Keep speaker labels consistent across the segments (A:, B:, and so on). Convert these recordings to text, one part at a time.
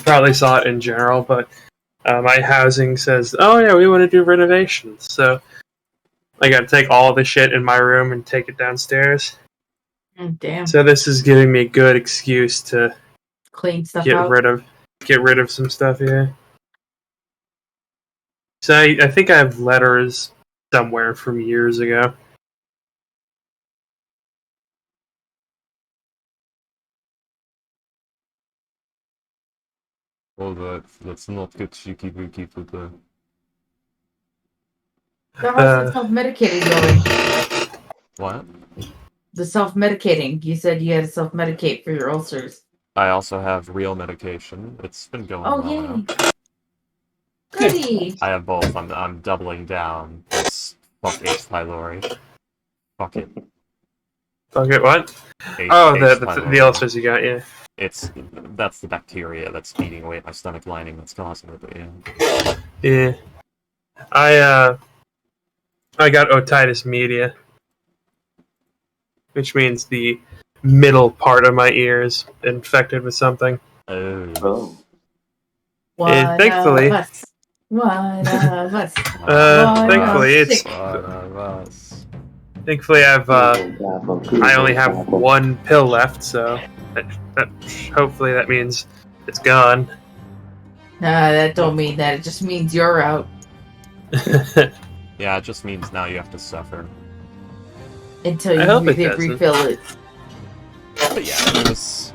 A: probably saw it in general, but my housing says, oh yeah, we want to do renovations. So I got to take all the shit in my room and take it downstairs.
B: Damn.
A: So this is giving me a good excuse to
B: Clean stuff
A: get
B: out.
A: rid of some stuff here. So I think I have letters somewhere from years ago.
C: Well, let's not get cheeky-booky to the...
B: So how's the self-medicating going?
C: What?
B: The self-medicating. You said you had to self-medicate for your ulcers.
C: I also have real medication. It's been going well now.
B: Goody!
C: I have both. I'm doubling down. It's fuck H. pylori. Fuck it.
A: Fuck it, what?
C: H.
A: The ulcers you got, yeah.
C: That's the bacteria that's eating away at my stomach lining that's causing it, but yeah.
A: Yeah. I got otitis media, which means the middle part of my ear is infected with something.
C: Oh.
A: Thankfully, thankfully I only have one pill left, so that hopefully that means it's gone.
B: That don't mean that. It just means you're out.
C: Yeah, it just means now you have to suffer.
B: Until you refill it.
C: But yeah, it was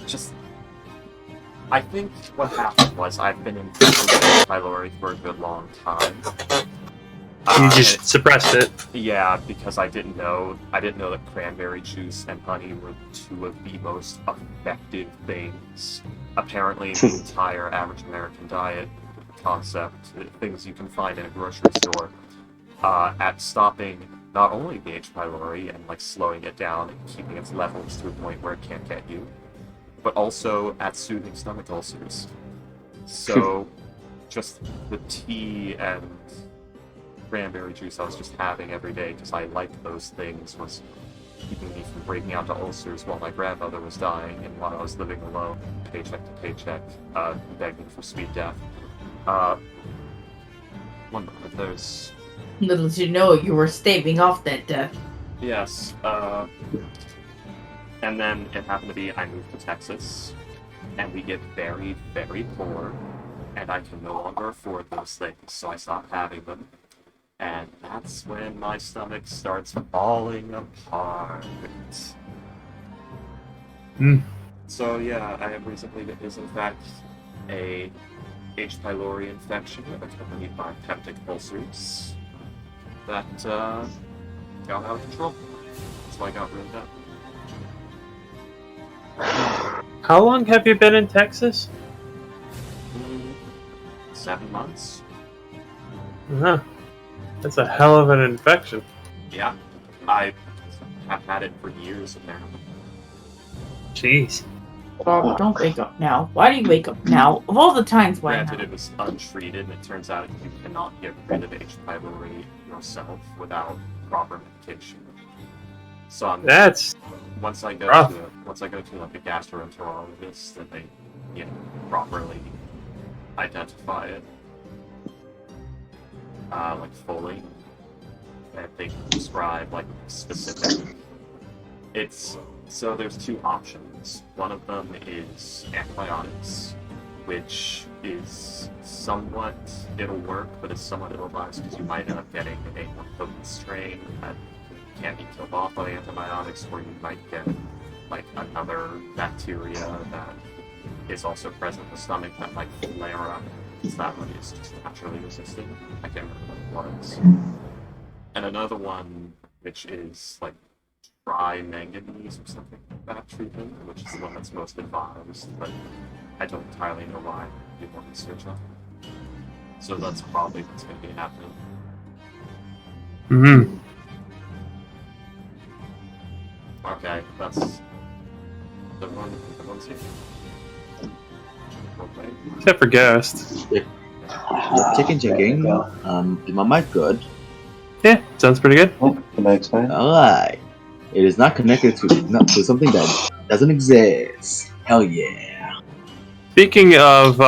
C: just... I think what happened was I've been in pylori for a good long time.
A: You just suppressed it.
C: Yeah, because I didn't know that cranberry juice and honey were two of the most effective things. Apparently, the entire average American diet concept, things you can find in a grocery store, at stopping not only the H. pylori and like slowing it down and keeping its levels to a point where it can't get you, but also at soothing stomach ulcers. So, just the tea and cranberry juice I was just having every day because I liked those things was keeping me from breaking out to ulcers while my grandmother was dying and while I was living alone, paycheck to paycheck, begging for sweet death. One moment, there's...
B: Little did you know you were staving off that death.
C: Yes, and then it happened to be I moved to Texas, and we get very, very poor, and I can no longer afford those things, so I stopped having them. And that's when my stomach starts falling apart. So yeah, I have recently, it is in fact a H. pylori infection accompanied by peptic ulcers that got out of control. That's why I got really bad.
A: How long have you been in Texas?
C: 7 months.
A: Huh. That's a hell of an infection.
C: Yeah, I have had it for years now.
A: Jeez.
B: Bob, don't wake up now. Why do you wake up now? Of all the times, why
C: Granted,
B: now?
C: it was untreated, and it turns out you cannot get rid of H. pylori yourself without proper medication. So
A: That's
C: once I go
A: rough.
C: to like a gastroenterologist, and they properly identify it, like fully, and they can prescribe like specific. So there's two options. One of them is antibiotics, which is somewhat, it'll work, but it's somewhat ill-advised because you might end up getting a more potent strain that can't be killed off by antibiotics, or you might get like another bacteria that is also present in the stomach that might flare up. Because that one is just naturally resistant. I can't remember what it was. And another one, which is like tri-manganese or something like that treatment, which is the one that's most advised, but I don't entirely know why. I do more research on it. So that's probably what's going to be happening.
A: Mm-hmm.
C: Okay, that's the one's here. Okay.
A: Except for Ghost.
D: Checking. Is my mic good?
A: Yeah, sounds pretty good.
E: Oh, can I explain?
D: Alright. It is not connected to something that doesn't exist. Hell yeah.
A: Speaking of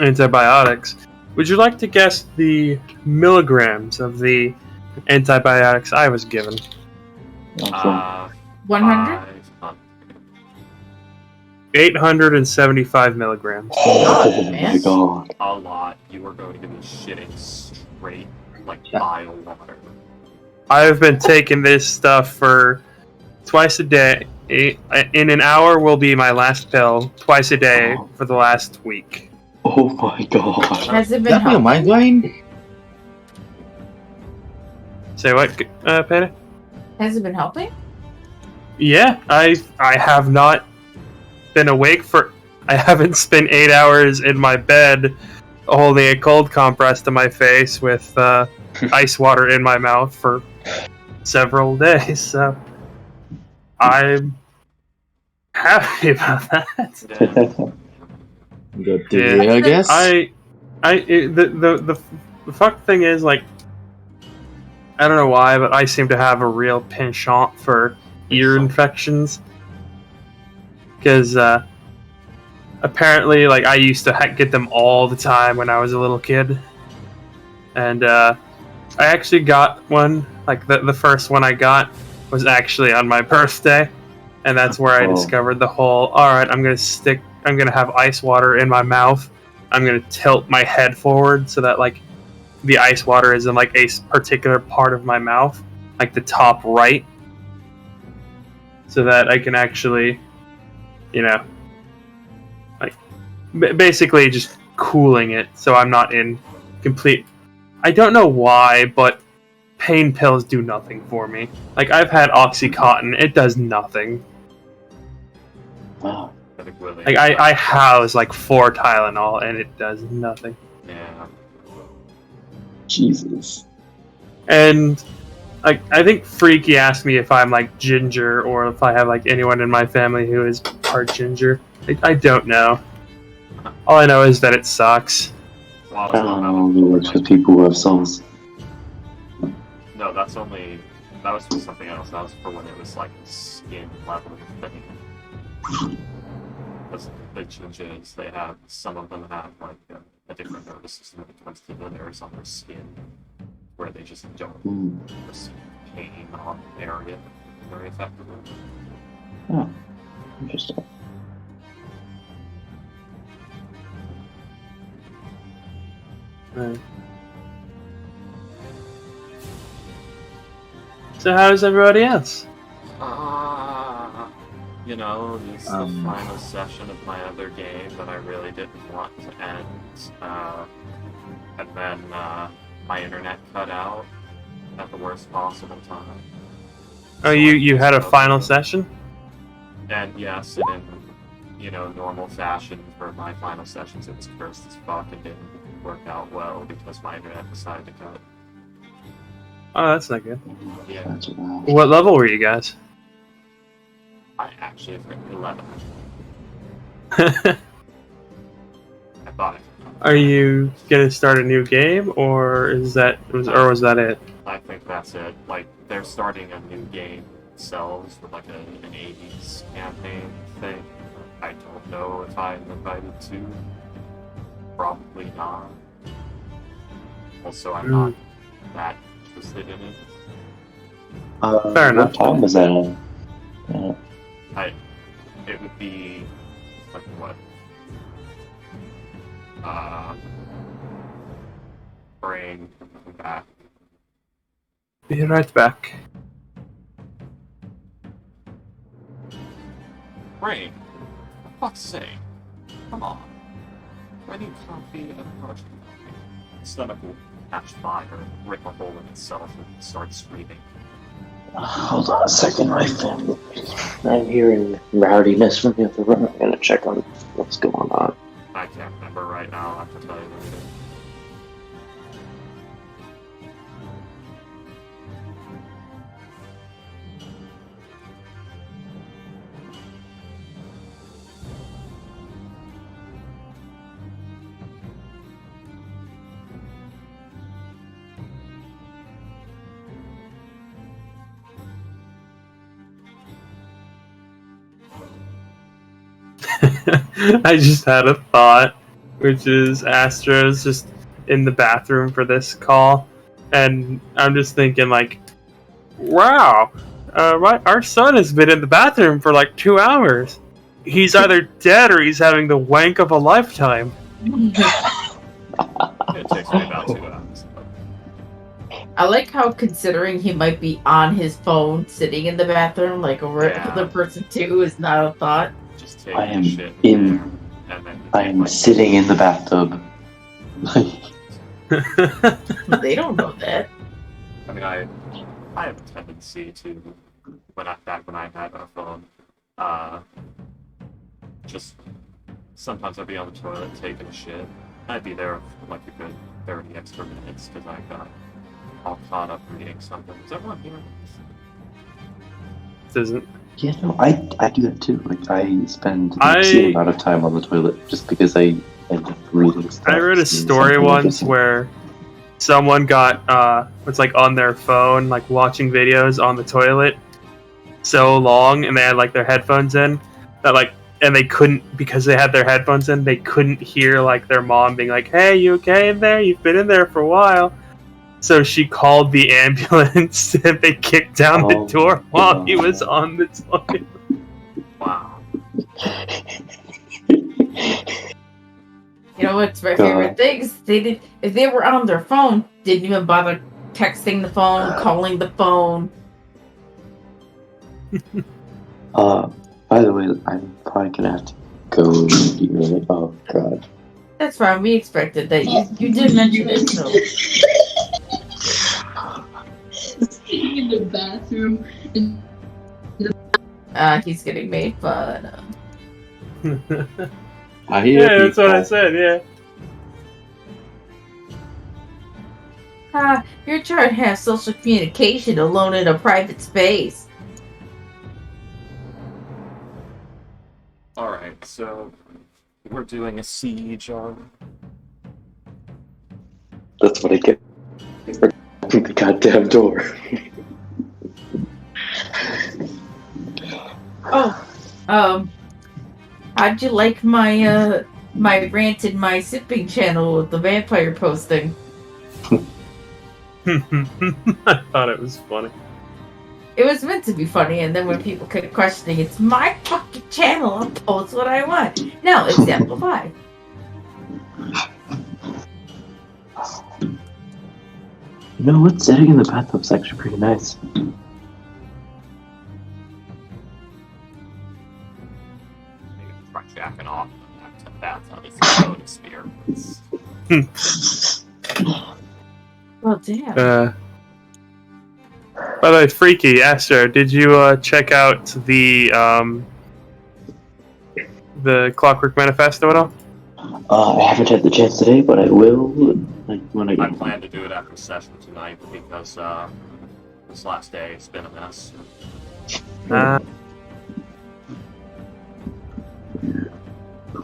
A: antibiotics, would you like to guess the milligrams of the antibiotics I was given?
B: 100?
C: 500.
A: 875 milligrams.
B: God,
E: my
B: man.
E: god.
C: A lot. You are going to be shitting straight, like,
D: Yeah.
C: bile water.
A: I've been taking this stuff for twice a day. In an hour will be my last pill. Twice a day for the last week.
E: Oh my god.
B: Has it been
D: That be a mind
B: helping?
D: blind?
A: Say what, Peta?
B: Has it been helping?
A: Yeah, I have not been awake for. I haven't spent 8 hours in my bed holding a cold compress to my face with ice water in my mouth for several days. So I'm happy about that.
C: Yeah.
D: Good to hear, I guess.
A: The fuck thing is, like, I don't know why, but I seem to have a real penchant for ear infections. Because apparently, like, I used to get them all the time when I was a little kid. And I actually got one, like, the first one I got was actually on my birthday. And that's where I discovered the whole, alright, I'm gonna have ice water in my mouth. I'm gonna tilt my head forward so that, like, the ice water is in, like, a particular part of my mouth, like the top right, so that I can actually, you know, like, basically just cooling it so I'm not in complete. I don't know why, but pain pills do nothing for me. Like, I've had Oxycontin, it does nothing.
E: Wow.
A: Like, I house like 4 Tylenol and it does nothing.
C: Yeah.
E: Jesus.
A: And I think Freaky asked me if I'm like ginger or if I have like anyone in my family who is part ginger. I don't know. All I know is that it sucks.
C: A lot of them have
E: Only works with people who have souls.
C: No, that was for something else. That was for when it was like skin level thing. Because the gingers, some of them have like a different nervous system when it comes to the nerves on their skin, where they just don't receive pain on the area very effectively.
E: Oh, interesting.
A: Right. So how's everybody else?
C: You know, this is the final session of my other game that I really didn't want to end. And then my internet cut out at the worst possible time.
A: Oh, you had a final session?
C: And yes, and in, you know, normal fashion for my final sessions, it was cursed as fuck and didn't work out well because my internet decided to cut.
A: Oh, that's not good.
C: Yeah,
E: That's wild.
A: What level were you guys?
C: I actually have written 11. I thought it.
A: Are you gonna start a new game, or was that it?
C: I think that's it. Like, they're starting a new game themselves with like an 80s campaign thing. I don't know if I'm invited to. Probably not. Also, I'm not that interested in it.
A: Fair enough.
E: What time is that on?
C: It would be like what? Bring back.
A: Be right back.
C: Brain, for fuck's sake. Come on. I need coffee and a project coffee. Stomach will catch fire, rip a hole in itself, and start screaming.
E: Hold on a second, my family. I'm hearing rowdiness from the other room. I'm gonna check on what's going on.
C: I can't remember right now, I'll have to tell you later.
A: I just had a thought, which is Astro's just in the bathroom for this call, and I'm just thinking like, wow, our son has been in the bathroom for like 2 hours. He's either dead or he's having the wank of a lifetime.
C: It takes me about 2 hours.
B: I like how, considering he might be on his phone sitting in the bathroom like a regular person too, is not a thought.
C: Just take
E: I am
C: shit
E: in-
C: there, and then
E: I am sitting in the bathtub.
B: They don't know that.
C: I mean, I have a tendency to, back when I had a phone, just sometimes I'd be on the toilet taking a shit. I'd be there for like a good 30 extra minutes because I got all caught up reading something. Is everyone hearing this?
A: Doesn't.
E: Yeah, no, I do that too. Like, I spend an obscene amount of time on the toilet just because I end up reading stuff.
A: I read a story once where someone got was like on their phone, like watching videos on the toilet so long, and they had like their headphones in, that like, and they couldn't, because they had their headphones in, they couldn't hear like their mom being like, "Hey, you okay in there? You've been in there for a while." So she called the ambulance and they kicked down the door while he was on the toilet.
C: Wow.
B: You know what's my favorite things? If they were on their phone, didn't even bother texting the phone, calling the phone.
E: By the way, I'm probably gonna have to go eat really. Oh god.
B: That's fine. We expected that. You did mention it, so.
F: Sitting in the bathroom.
B: He's getting made fun of.
D: I hear
A: Yeah, that's what I
D: people.
A: said, yeah.
B: You're trying to have social communication alone in a private space.
C: Alright, so we're doing a siege on.
E: That's what I get for the goddamn door.
B: How'd you like my my rant in my sipping channel with the vampire posting?
A: I thought it was funny.
B: It was meant to be funny, and then when people kept questioning, it's my fucking channel, I'll post what I want. No, example 5.
E: You know what? Sitting in the bathtub's actually pretty nice.
C: Try jacking off that's how this is experience.
B: Well, damn.
A: By the way, Freaky, Astro, did you check out the Clockwork Manifesto at all?
E: I haven't had the chance today, but I will. Like when I
C: I
E: get.
C: plan to do it after session tonight because this last day has been a mess.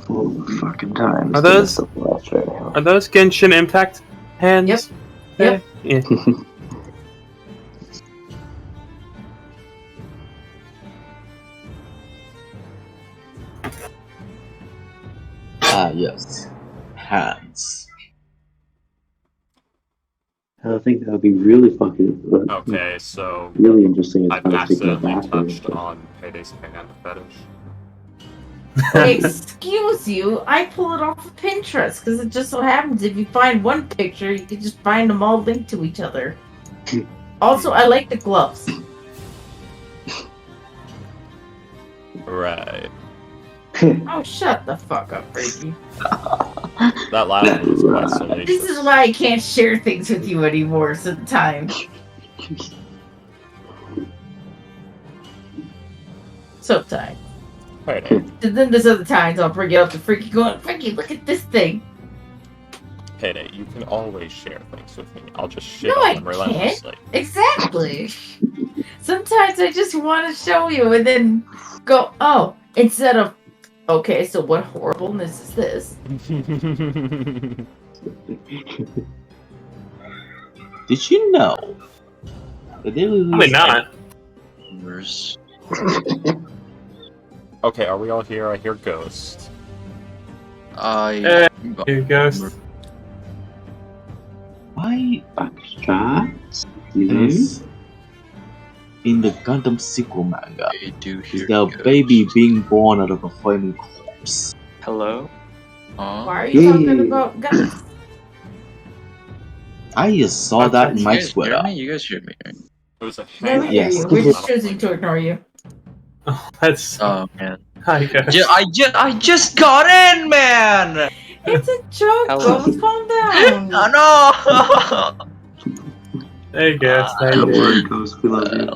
E: Full fucking time.
A: Are those Genshin Impact hands?
B: Yep.
A: Yeah.
D: Yes. Hands.
E: I think that would be really fucking.
C: Okay, so
E: Really interesting.
C: I've accidentally touched on Payday's hand fetish.
B: Excuse you, I pull it off of Pinterest because it just so happens if you find one picture, you can just find them all linked to each other. Also, I like the gloves.
C: Right.
B: Oh, shut the fuck up, Freaky.
C: That last one was quite salacious.
B: This is why I can't share things with you anymore sometimes. Sometimes.
C: Payday.
B: And then there's other times I'll bring it up to Freaky going, Freaky, look at this thing.
C: Payday, you can always share things with me. I'll just shit
B: No,
C: on
B: I
C: them relentlessly.
B: Exactly. Sometimes I just want to show you and then go, oh, instead of, okay, so what horribleness is this?
D: Did you know that they lose
A: Probably not.
D: numbers
C: Okay, are we all here? I hear Ghost.
A: Hey, Ghost.
D: Why
E: Backstrats? You there?
D: is in the Gundam sequel manga
G: I do
D: is
G: hear
D: there a
G: ghosts.
D: baby being born out of a flaming corpse?
E: Hello?
G: Huh?
B: Why are you talking about guns?
D: I just saw that in
G: You
D: my
G: guys hear
D: Twitter.
G: me? You guys hear me, right?
C: It was a
B: Never
C: hand.
B: hear
D: Yes.
B: you. We're just
C: Not a
B: choosing to
C: flamer.
B: ignore you.
A: Oh, that's
G: Oh man.
A: hi, Ghost.
G: I just got in, man.
B: It's a joke,
E: Hello.
B: Ghost. Calm down.
G: Oh no.
A: Hey, Ghost. How you
E: Don't
A: doing?
E: worry, Ghost, we love you.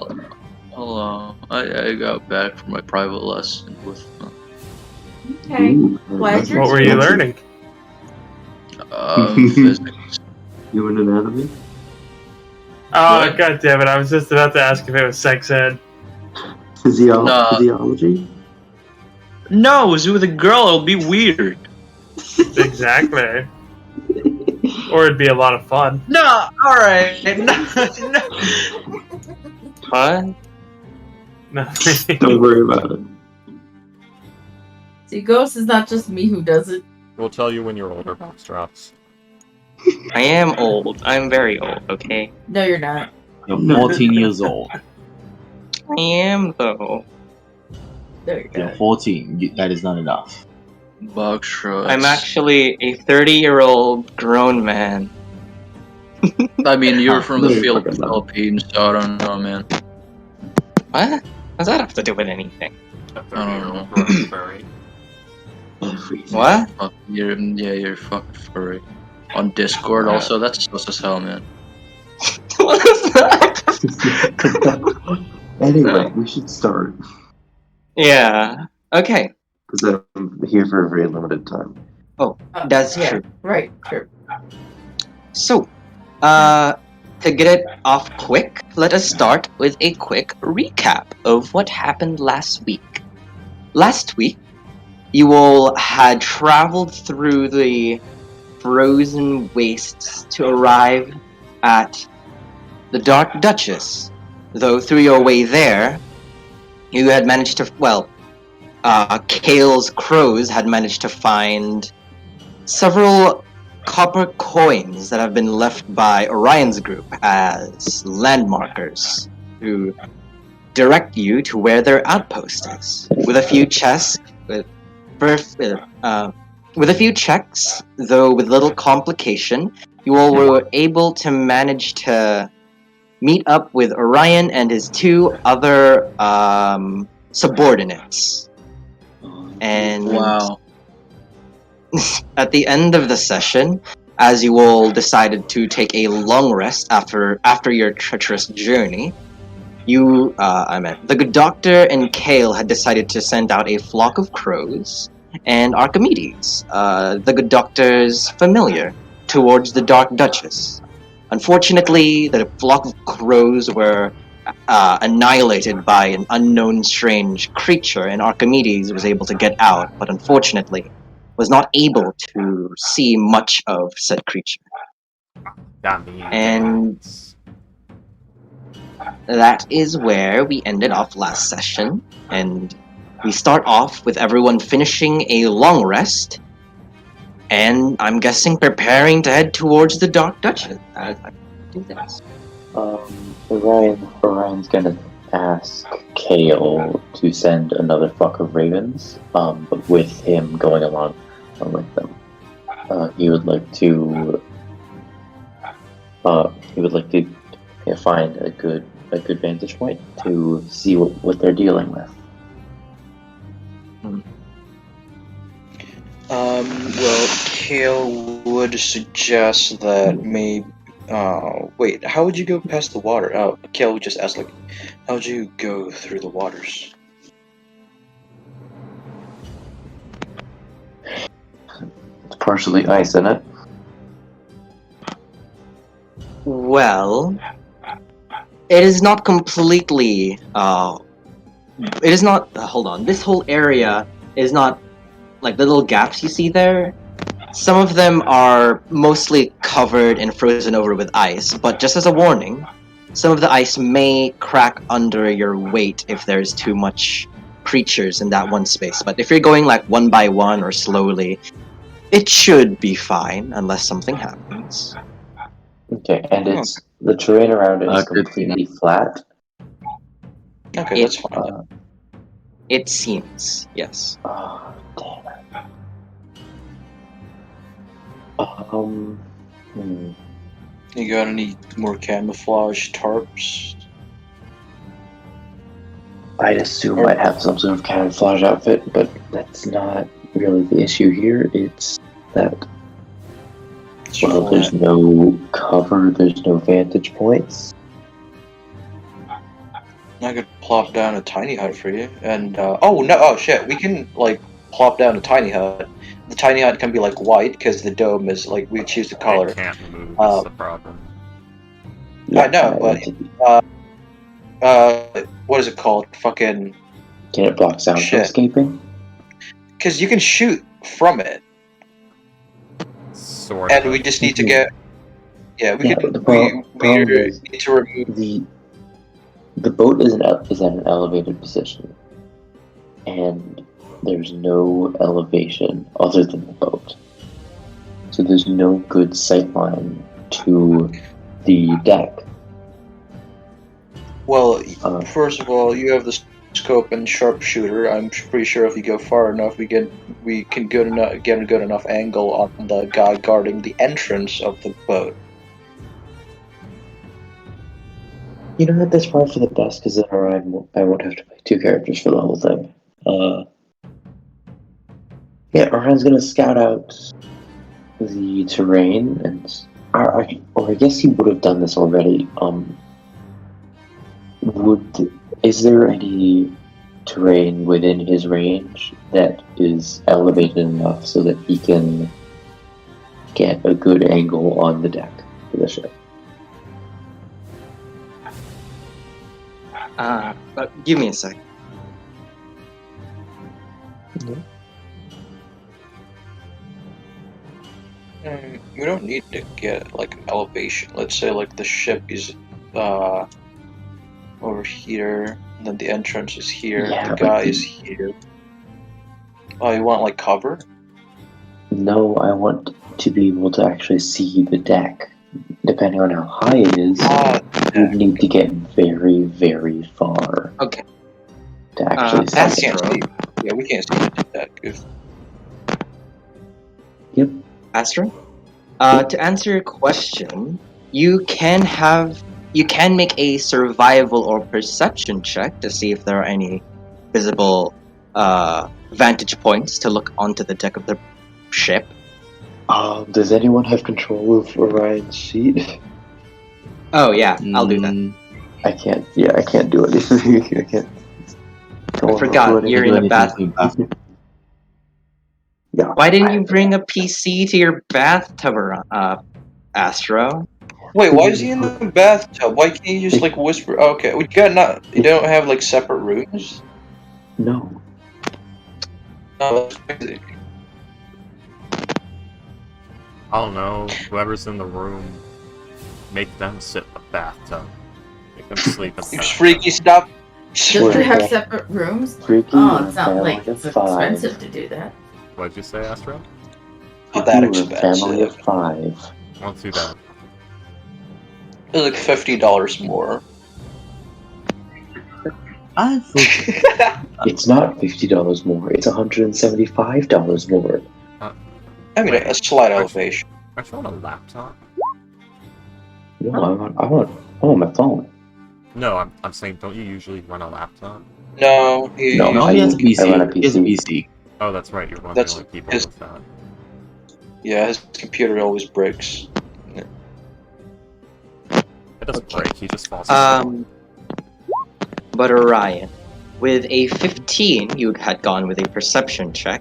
G: Hello. I got back from my private lesson with
B: Okay.
E: Ooh,
B: Pleasure.
A: What were you learning?
G: physics.
E: You in anatomy?
A: Oh,
G: What?
A: god damn it! I was just about to ask if it was sex ed.
G: No.
E: Physiology?
G: No, it was with a girl. It'll be weird.
A: Exactly. Or it'd be a lot of fun.
G: No. All right. No.
E: What?
A: Nothing.
E: Don't worry about it.
B: See, Ghost is not just me who does it.
C: We'll tell you when you're older, Boxdrops.
H: I am old. I'm very old, okay?
B: No, you're not.
D: You're 14 years old.
H: I am, though.
B: There you
D: You're
B: go.
D: 14. That is not enough.
G: Buckshot.
H: I'm actually a 30-year-old grown man.
G: I mean, you're from the
E: No, you're
G: field of
E: fucking not.
G: Philippines, so I don't know, man.
H: What? What does that have to do with anything?
C: A
G: I don't
C: 30-year-old Raspberry.
H: What?
G: Fuck, you're fucking furry. On Discord, also, that's sus as hell, man.
H: What is that?
E: Anyway, we should start.
H: Yeah. Okay.
E: Because I'm here for a very limited time.
H: That's
B: yeah,
H: true.
B: right, true.
H: So, to get it off quick, let us start with a quick recap of what happened last week. Last week, you all had traveled through the frozen wastes to arrive at the Dark Duchess. Though through your way there, you had managed to, Kale's crows had managed to find several copper coins that have been left by Orion's group as landmarkers to direct you to where their outpost is. With a few checks, though with little complication, you all were able to manage to meet up with Orion and his two other subordinates. And
G: Wow.
H: at the end of the session, as you all decided to take a long rest after your treacherous journey, the good doctor and Kale had decided to send out a flock of crows and Archimedes, the good doctor's familiar, towards the Dark Duchess. Unfortunately, the flock of crows were annihilated by an unknown strange creature, and Archimedes was able to get out, but unfortunately was not able to see much of said creature.
C: That means.
H: And that is where we ended off last session, and we start off with everyone finishing a long rest, and I'm guessing preparing to head towards the Dark Duchess. I do this.
E: Orion's gonna ask Kale to send another flock of ravens, but with him going along with them. He would like to find a good vantage point to see what they're dealing with.
G: Well, Kale would suggest that maybe. Wait, how would you go past the water? Oh, Kale would just ask, like, how would you go through the waters?
E: It's partially ice in it.
H: Well, it is not completely. It is not. Hold on. This whole area is not like the little gaps you see there. Some of them are mostly covered and frozen over with ice, but just as a warning, some of the ice may crack under your weight if there's too much creatures in that one space. But if you're going like one by one or slowly, it should be fine unless something happens.
E: Okay, and it's the terrain around it is
D: Good to
E: completely flat.
G: Okay, that's fine.
H: It seems, yes.
E: Oh, damn it.
G: You got any more camouflage tarps?
E: I'd assume I'd have some sort of camouflage outfit, but that's not really the issue here. It's that, well, there's no cover, there's no vantage points.
G: I could plop down a tiny hut for you, and oh shit, we can like plop down a tiny hut. The tiny hut can be like white because the dome is like we choose the color.
C: It can't move. That's the problem.
E: Yeah,
G: I know, but what is it called? Fucking.
E: Can it block sound from escaping?
G: Because you can shoot from it,
C: Sort
G: and
C: of.
G: we just need to get. Yeah, we
E: But the
G: we
E: problem
G: need
E: is
G: to remove.
E: the boat is at an elevated position, and there's no elevation other than the boat. So there's no good sight line to the deck.
G: Well, first of all, you have the scope and sharpshooter. I'm pretty sure if you go far enough, we can get a good enough angle on the guy guarding the entrance of the boat.
E: You know what? That's probably for the best, because then I won't have to play two characters for the whole thing. Yeah, Orion's gonna scout out the terrain, and or I guess he would have done this already. Is there any terrain within his range that is elevated enough so that he can get a good angle on the deck for the ship?
H: But give me a sec.
G: We don't need to get like an elevation. Let's say like the ship is over here, and then the entrance is here.
E: Yeah,
G: the guy is here. Oh, you want like cover?
E: No, I want to be able to actually see the deck. Depending on how high it is, you need to get very, very far.
H: Okay.
E: To actually see it.
G: Can't see. Yeah, we can't see the deck.
E: Yep.
H: Astro? To answer your question, you can make a survival or perception check to see if there are any visible vantage points to look onto the deck of the ship.
E: Does anyone have control of Orion's sheet?
H: Oh yeah, I'll do that.
E: I can't. Yeah, I can't do anything. I can't.
H: I forgot you're in a bathroom.
E: Yeah.
H: Why didn't you bring a PC to your bathtub, Astro?
G: Wait, why is he in the bathtub? Why can't you just like whisper? Oh, okay, you don't have like separate rooms?
E: No.
G: Oh, that's crazy.
C: I don't know. Whoever's in the room, make them sit in the bathtub. Make them sleep in the bathtub.
G: Freaky stuff.
B: Just to have separate rooms?
E: Freaky
B: It's not like
E: of
B: it's
E: five.
B: expensive to do that.
C: What'd you say, Astro?
G: Not that
E: We're a family of
G: expensive.
E: 5.
C: Won't do that.
G: It's like $50 more.
E: It's not $50 more. It's $175 more.
G: I mean, a slight elevation.
C: Aren't you on a laptop?
E: No, I want my phone.
C: No, I'm saying, don't you usually run a laptop?
G: No,
D: he has a PC.
E: I run a PC.
D: He has a PC.
C: Oh, that's right. You're one of
G: That's
C: the only people
G: his-
C: with that.
G: Yeah, his computer always breaks.
C: It doesn't break. He just falls asleep.
H: But Orion, with a 15, you had gone with a perception check.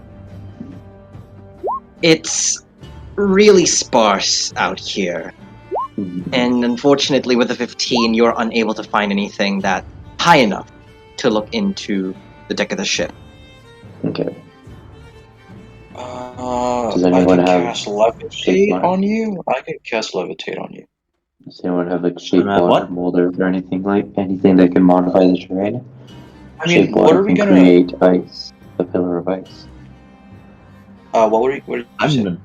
H: It's really sparse out here. And unfortunately, with a 15, you're unable to find anything that high enough to look into the deck of the ship.
E: Okay.
G: Does
E: anyone
G: I can
E: have
G: cast levitate on you? I can cast levitate on you.
E: Does anyone have like shape
D: What?
E: water, molders, or anything that can modify the terrain?
G: I mean,
E: shape
G: what
E: water
G: are we
E: can
G: gonna?
E: create ice. The pillar of ice.
G: What were you? What did you say?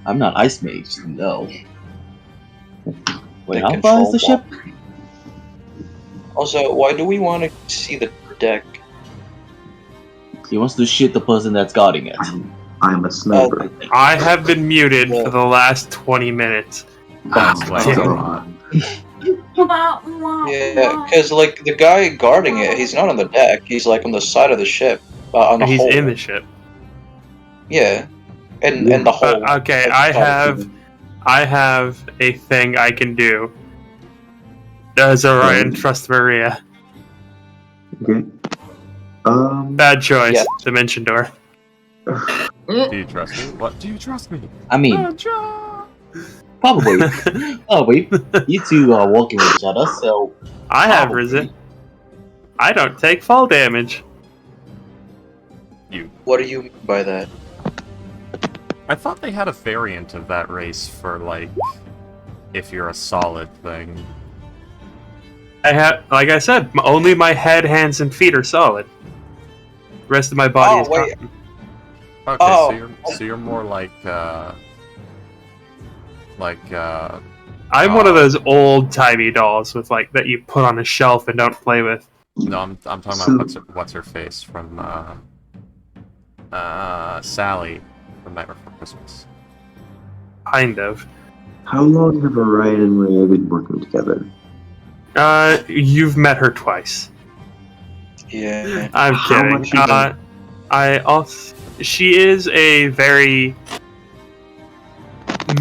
D: I'm not ice mage. No. Wait,
G: The
D: how far is
G: control
D: the ship?
G: Also, why do we want to see the deck?
D: He wants to shoot the person that's guarding it.
E: I'm a sniper.
A: I have been muted
G: Yeah.
A: for the last 20 minutes.
C: That's why it's a
A: damn.
C: lot.
G: Yeah, because like the guy guarding it, he's not on the deck. He's like on the side of the ship, on the
A: He's
G: hull.
A: in the ship.
G: Yeah, and the hull.
A: Okay,
G: like,
A: I have a thing I can do. Does Orion trust Maria?
E: Okay.
A: Bad choice.
G: Yeah.
A: Dimension door.
C: Do you trust me? What? Do you trust me?
D: I mean, probably. Probably. You two are working with each other, so.
A: I have
D: Probably.
A: risen. I don't take fall damage.
G: What do you mean by that?
C: I thought they had a variant of that race for, like, if you're a solid thing.
A: I have, like I said, only my head, hands, and feet are solid. The rest of my body
G: Oh,
A: is
G: wait.
A: cotton.
C: Okay,
G: Oh.
C: so you're more like
A: I'm one of those old-timey dolls with like that you put on a shelf and don't play with.
C: no, I'm talking about what's her face from Sally from Nightmare Before Christmas.
A: Kind of.
E: How long have Orion and Maria been working together?
A: You've met her twice.
G: Yeah.
A: I'm
E: How
A: kidding.
E: much you know?
A: She is a very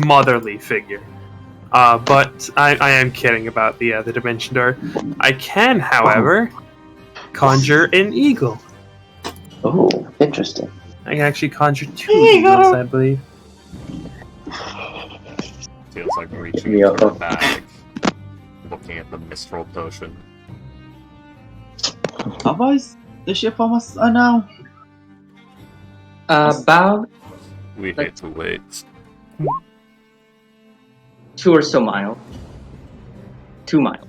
A: motherly figure. But I am kidding about the dimension door. I can, however, conjure an eagle.
E: Oh, interesting.
A: I can actually conjure 2 eagles, I believe.
C: Feels like reaching
E: Yeah.
C: into her bag, looking at the Mistral potion.
D: How far is the ship from us now?
H: About
C: We hate to wait.
H: 2 or so miles. 2 miles.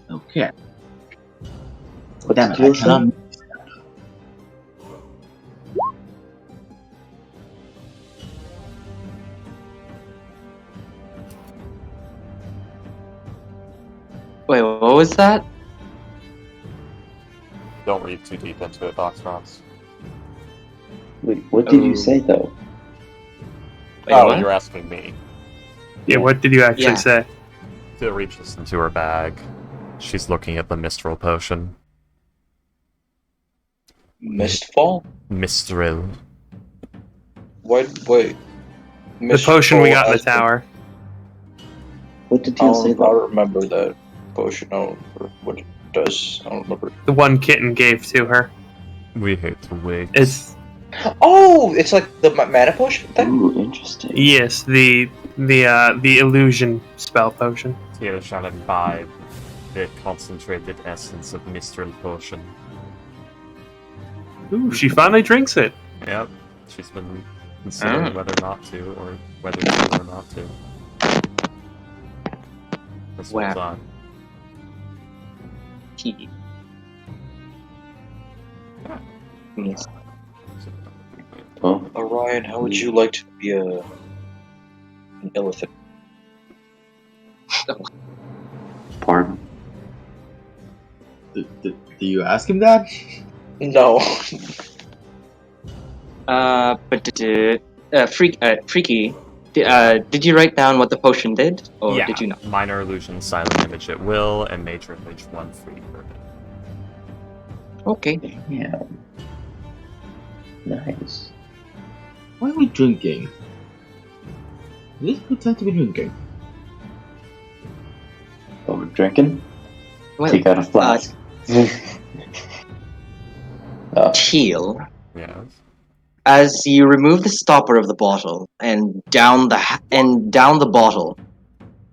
D: Okay.
E: What
D: Damn
E: did
D: it, I
E: you say?
D: cannot.
H: Wait, what was that?
C: Don't read too deep into it, Doxrox.
E: Wait, what did
H: Oh.
E: you say though?
H: Wait,
C: Oh,
H: what?
C: you're asking me.
A: Yeah, what did you actually
H: Yeah.
A: say?
C: Phil reaches into her bag. She's looking at the Mistral potion.
G: Mistfall?
C: Mistral.
G: Wait.
A: The potion we got in the
G: Mistfall,
A: tower.
E: What did
G: I
E: you say
G: don't
E: though?
G: remember that potion. I don't remember what it does. I don't remember.
A: The one kitten gave to her.
C: We hate to wait.
A: It's
G: Oh, it's like the mana potion thing?
E: Ooh, interesting.
A: yes, the illusion spell potion.
C: Here shall imbibe the concentrated essence of Mistral potion.
A: Ooh, she finally drinks it.
C: Yep. She's been considering whether not to, or whether to or not to. This
H: Wow.
C: was on.
H: Key. Yes.
E: Oh,
G: Orion, how would you like to be an elephant?
E: pardon.
D: Do you ask him that?
G: No.
H: Freaky. Did you write down what the potion did, or
C: Yeah,
H: did you not?
C: minor illusion, silent image at will, and major image 1 free per minute.
H: Okay.
E: Yeah. Nice.
D: Why are we drinking? Let's pretend to be drinking.
E: Oh, we're drinking?
H: Well,
E: Take out a flask.
H: Teal.
C: Yes.
H: As you remove the stopper of the bottle and down the bottle,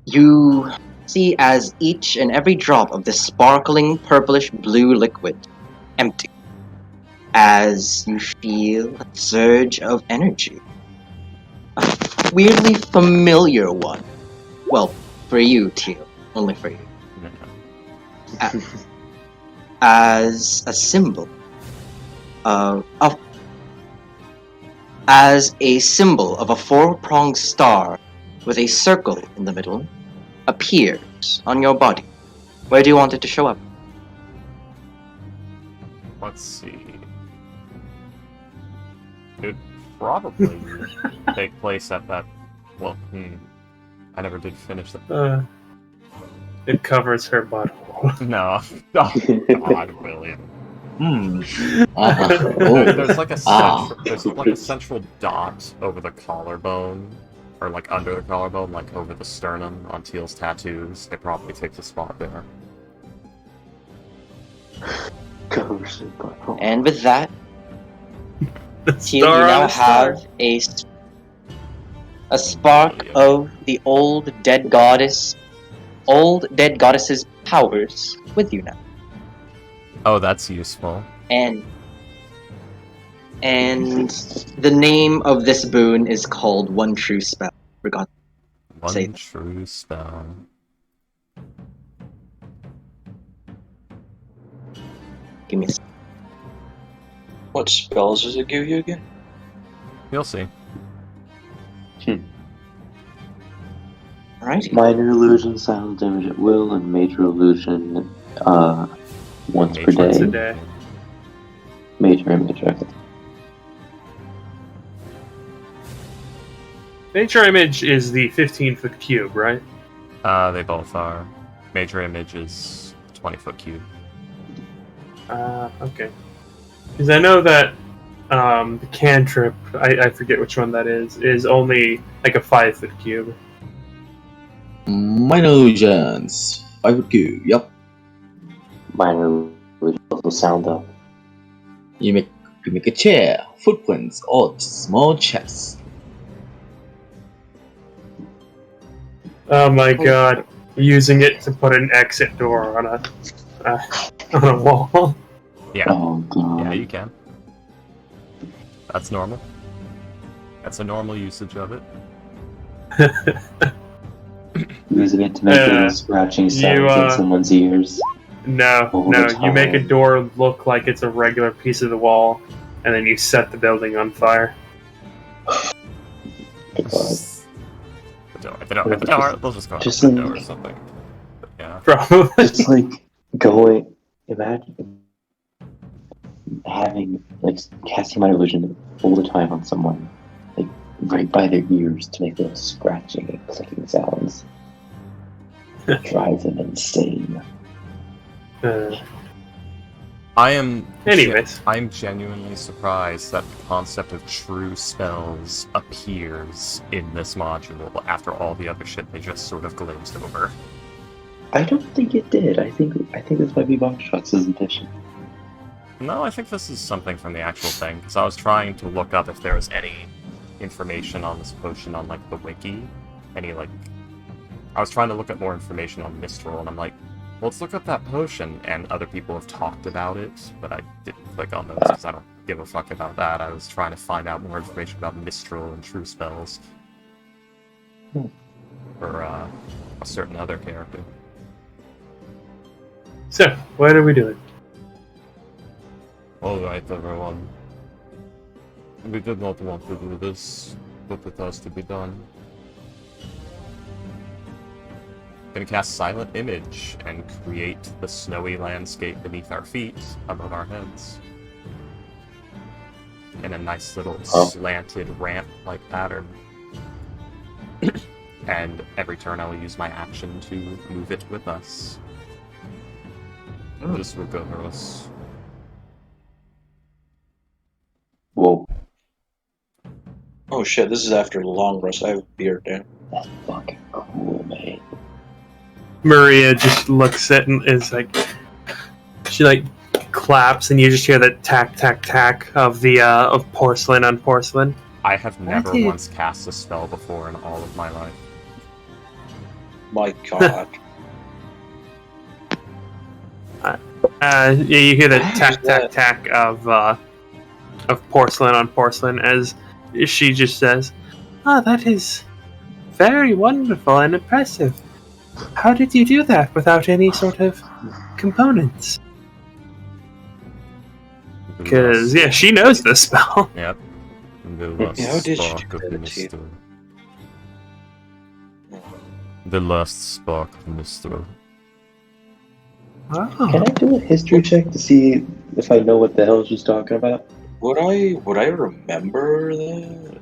H: you see as each and every drop of the sparkling purplish blue liquid empty. As you feel a surge of energy. A weirdly familiar one. Well, for you, Teal. Only for you. as a symbol as a symbol of a four-pronged star with a circle in the middle appears on your body. Where do you want it to show up?
C: Let's see. It would probably take place at that. Well, I never did finish that.
A: It covers her butthole.
C: No. Oh, God, William.
D: Oh.
C: There's like a central dot over the collarbone, or like under the collarbone, like over the sternum on Teal's tattoos. It probably takes a spot there.
E: Covers her butthole.
H: And with that, Teal,
A: Star
H: you
A: on
H: now
A: a star.
H: have a spark of the old dead goddess's powers with you now.
C: Oh, that's useful.
H: And the name of this boon is called One True Spell. Forgot to say
C: One
H: that.
C: true spell.
H: Give me a second.
G: What spells does it give you again?
C: You'll see.
H: Alright.
E: Minor illusion, silent damage at will, and major illusion once per
A: Once a
E: day.
A: day.
E: Major image, okay.
A: Nature image is the 15-foot cube, right?
C: They both are. Major image is 20-foot cube.
A: Okay. Because I know that the cantrip, I forget which one that is only like a 5-foot cube.
D: Minor illusions. 5 cube. Yep.
E: Minor illusion also sound up.
D: You make a chair, footprints, or small chest.
A: Oh my god. Using it to put an exit door on a wall.
C: Yeah.
E: Oh god.
C: Yeah, you can. That's normal. That's a normal usage of it.
E: Using it to make little scratching sounds in someone's ears.
A: No, you make a door look like it's a regular piece of the wall, and then you set the building on fire.
E: Good God.
C: The door. They'll just go out
E: Just
C: the window
E: like-
C: or something. But yeah.
A: Probably.
E: Just like going, imagine having, like, casting minor illusion all the time on someone, like, right by their ears to make those scratching and clicking sounds. Drives them insane.
A: Anyways.
C: I'm genuinely surprised that the concept of true spells appears in this module after all the other shit they just sort of glazed over.
E: I don't think it did. I think this might be Boxshots' edition.
C: No, I think this is something from the actual thing, because I was trying to look up if there was any information on this potion on, like, the wiki. I was trying to look up more information on Mistral, and I'm like, well, let's look up that potion, and other people have talked about it, but I didn't click on those, because I don't give a fuck about that. I was trying to find out more information about Mistral and true spells. For, a certain other character.
A: So, what are we doing?
C: Alright, everyone. We did not want to do this, but it has to be done. Gonna cast Silent Image and create the snowy landscape beneath our feet, above our heads. In a nice little slanted ramp-like pattern. And every turn I will use my action to move it with us. This will cover us.
E: Whoa,
G: Oh shit, this is after a long rest. I have a beard now.
E: that's fucking cool, man.
A: Maria just looks at it and is like, she like claps, and you just hear the tack, tack, tack of the of porcelain on porcelain.
C: I have never
A: did-
C: once cast a spell before in all of my life.
G: My god.
A: Yeah, you hear the tack, tack, tack of porcelain on porcelain as she just says, "Oh, that is very wonderful and impressive. How did you do that without any sort of components? Because, yeah, she knows this spell.
C: Yep. The
G: How
C: last
G: did you
C: spark
G: do
C: of
G: that to you?
C: mystery. The last spark of mystery.
E: Can
A: Oh.
E: I do a history check to see if I know what the hell she's talking about?
G: Would I remember that?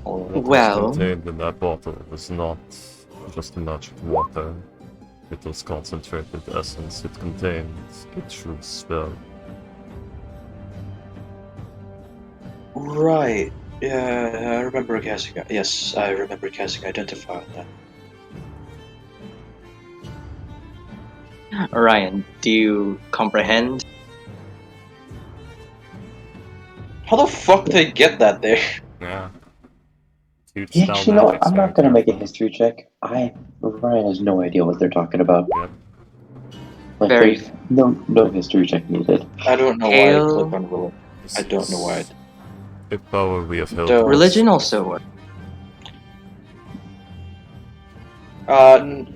G: Or
C: What
H: Well-
C: was contained in that bottle was not just magic water. It was concentrated essence. It contained a true spell.
G: right? Yeah, I remember casting. Yes, I remember casting Identify on that.
H: Ryan, do you comprehend?
G: How the fuck did they get that there?
C: Yeah. Huge
E: Yeah,
C: spell
E: actually, no,
C: magic's
E: I'm
C: very
E: not gonna make a
C: careful.
E: history check. Ryan has no idea what they're talking about.
C: Yep.
E: Like,
H: Very-
E: there's no history check needed.
G: I don't know why I
H: Hail.
G: click on roll. I don't know why.
C: A power we have held.
G: So-
H: Religion also works.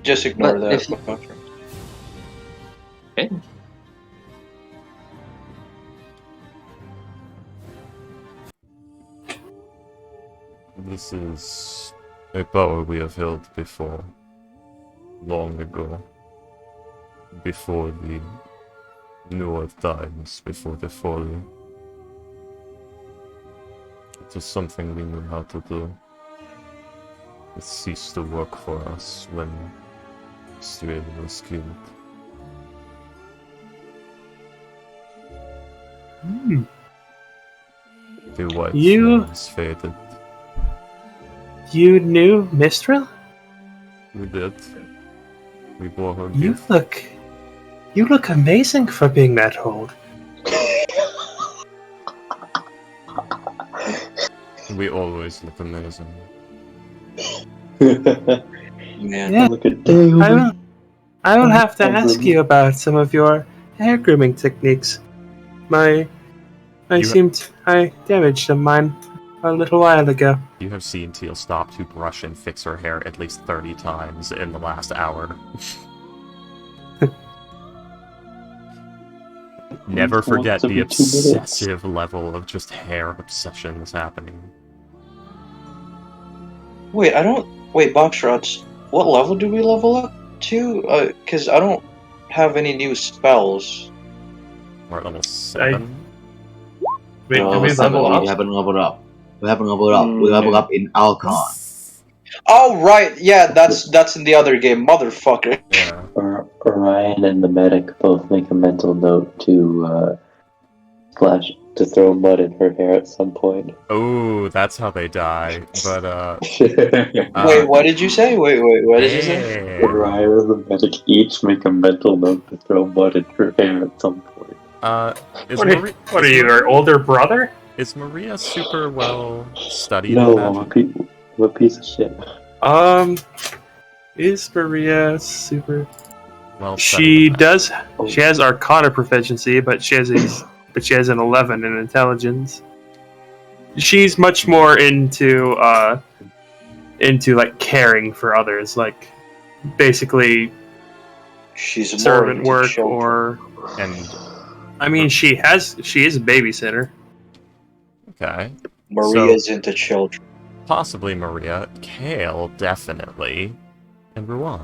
G: Just ignore
H: But
G: that.
H: if- Okay.
C: This is a power we have held before. Long ago. Before the newer times, before the fall. It was something we knew how to do. It ceased to work for us when Strain was killed.
A: Hmm.
C: The white
A: You-
C: flames faded.
A: You knew Mistral?
C: We did. We bore her
A: You
C: gift.
A: look amazing for being that old.
C: We always look amazing.
G: Man,
A: Yeah.
E: Look at Dale.
A: I will have to
E: I'm
A: ask
E: grooming.
A: you about some of your hair grooming techniques. I damaged some mine a little while ago.
C: You have seen Teal stop to brush and fix her hair at least 30 times in the last hour. Never
E: Once
C: forget the
E: every 2 minutes.
C: obsessive level of just hair obsession that's happening.
G: wait, Wait, Boxrods, what level do we level up to? Because I don't have any new spells.
C: We're at level 7.
A: Wait,
D: No,
A: did we
D: seven,
A: level
D: We
A: up?
D: haven't leveled up. We haven't leveled up. We leveled up in Alcon.
G: Oh, right, yeah, that's in the other game, motherfucker.
C: Yeah.
E: Ryan and the medic both make a mental note to throw mud in her hair at some point.
C: Oh, that's how they die. But,
G: Wait, what did you say? Wait, what did you say?
C: yeah.
E: Ryan and the medic each make a mental note to throw mud in her hair at some point.
C: Is
A: What are you, her older brother?
C: Is Maria super well studied
E: No,
C: in
E: I'm
C: magic?
E: a piece of shit.
A: Is Maria super?
C: Well,
A: She
C: studied in
A: does. She has Arcana proficiency, but she has an 11 in intelligence. She's much more into like caring for others, like basically
G: She's more
A: servant
G: into
A: work
G: children.
C: magic.
A: or.
C: And
A: I mean, she is a babysitter.
C: okay,
G: Maria's into children.
C: possibly Maria, Kale definitely, and Ruan.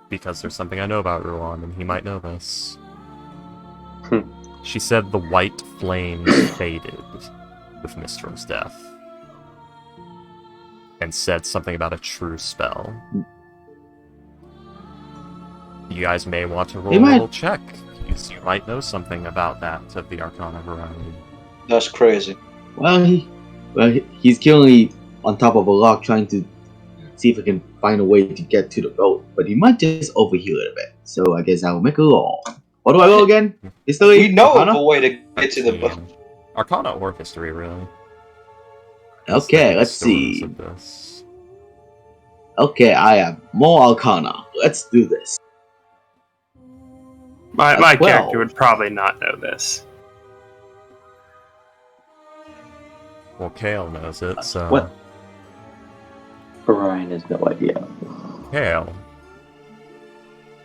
C: Because there's something I know about Ruan, and he might know this. She said the white flames faded with Mistral's death. And said something about a true spell. You guys may want to roll
D: You
C: a
D: might-
C: little check, because you might know something about that of the Arcana variety.
G: That's crazy.
D: He's currently on top of a rock trying to see if he can find a way to get to the boat, but he might just overheal it a bit. So I guess I'll make a roll. What do I roll again? History?
G: We know
D: Arcana?
G: of a way to get to the boat.
C: Arcana or history, really.
D: Okay, let's
C: Stories
D: see.
C: of this.
D: Okay, I have more Arcana. Let's do this.
A: My
D: 12.
A: character would probably not know this.
C: Well, Kale knows it, so...
D: What?
E: Ryan has no idea.
C: Kale,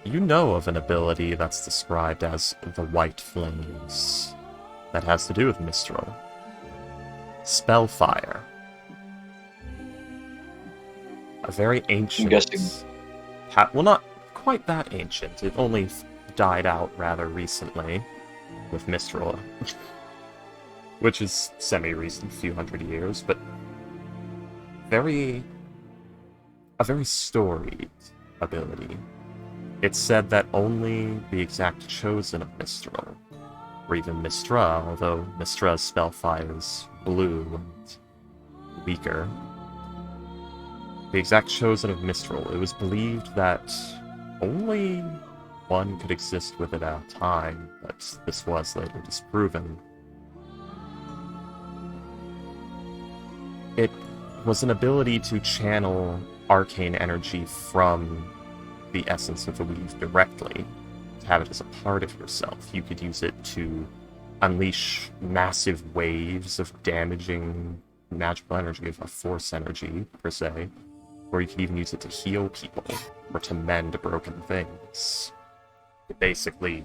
C: you know of an ability that's described as the White Flames that has to do with Mistral. Spellfire. A very ancient... well, not quite that ancient. It only died out rather recently with Mistral. Which is semi-recent, few hundred years, but a very storied ability. It's said that only the exact chosen of Mistral, or even Mistra, although Mistra's spellfire is blue and weaker, the exact chosen of Mistral, it was believed that only one could exist with it at a time, but this was later disproven. It was an ability to channel arcane energy from the essence of the weave directly, to have it as a part of yourself. You could use it to unleash massive waves of damaging magical energy, of a force energy, per se, or you could even use it to heal people, or to mend broken things. To basically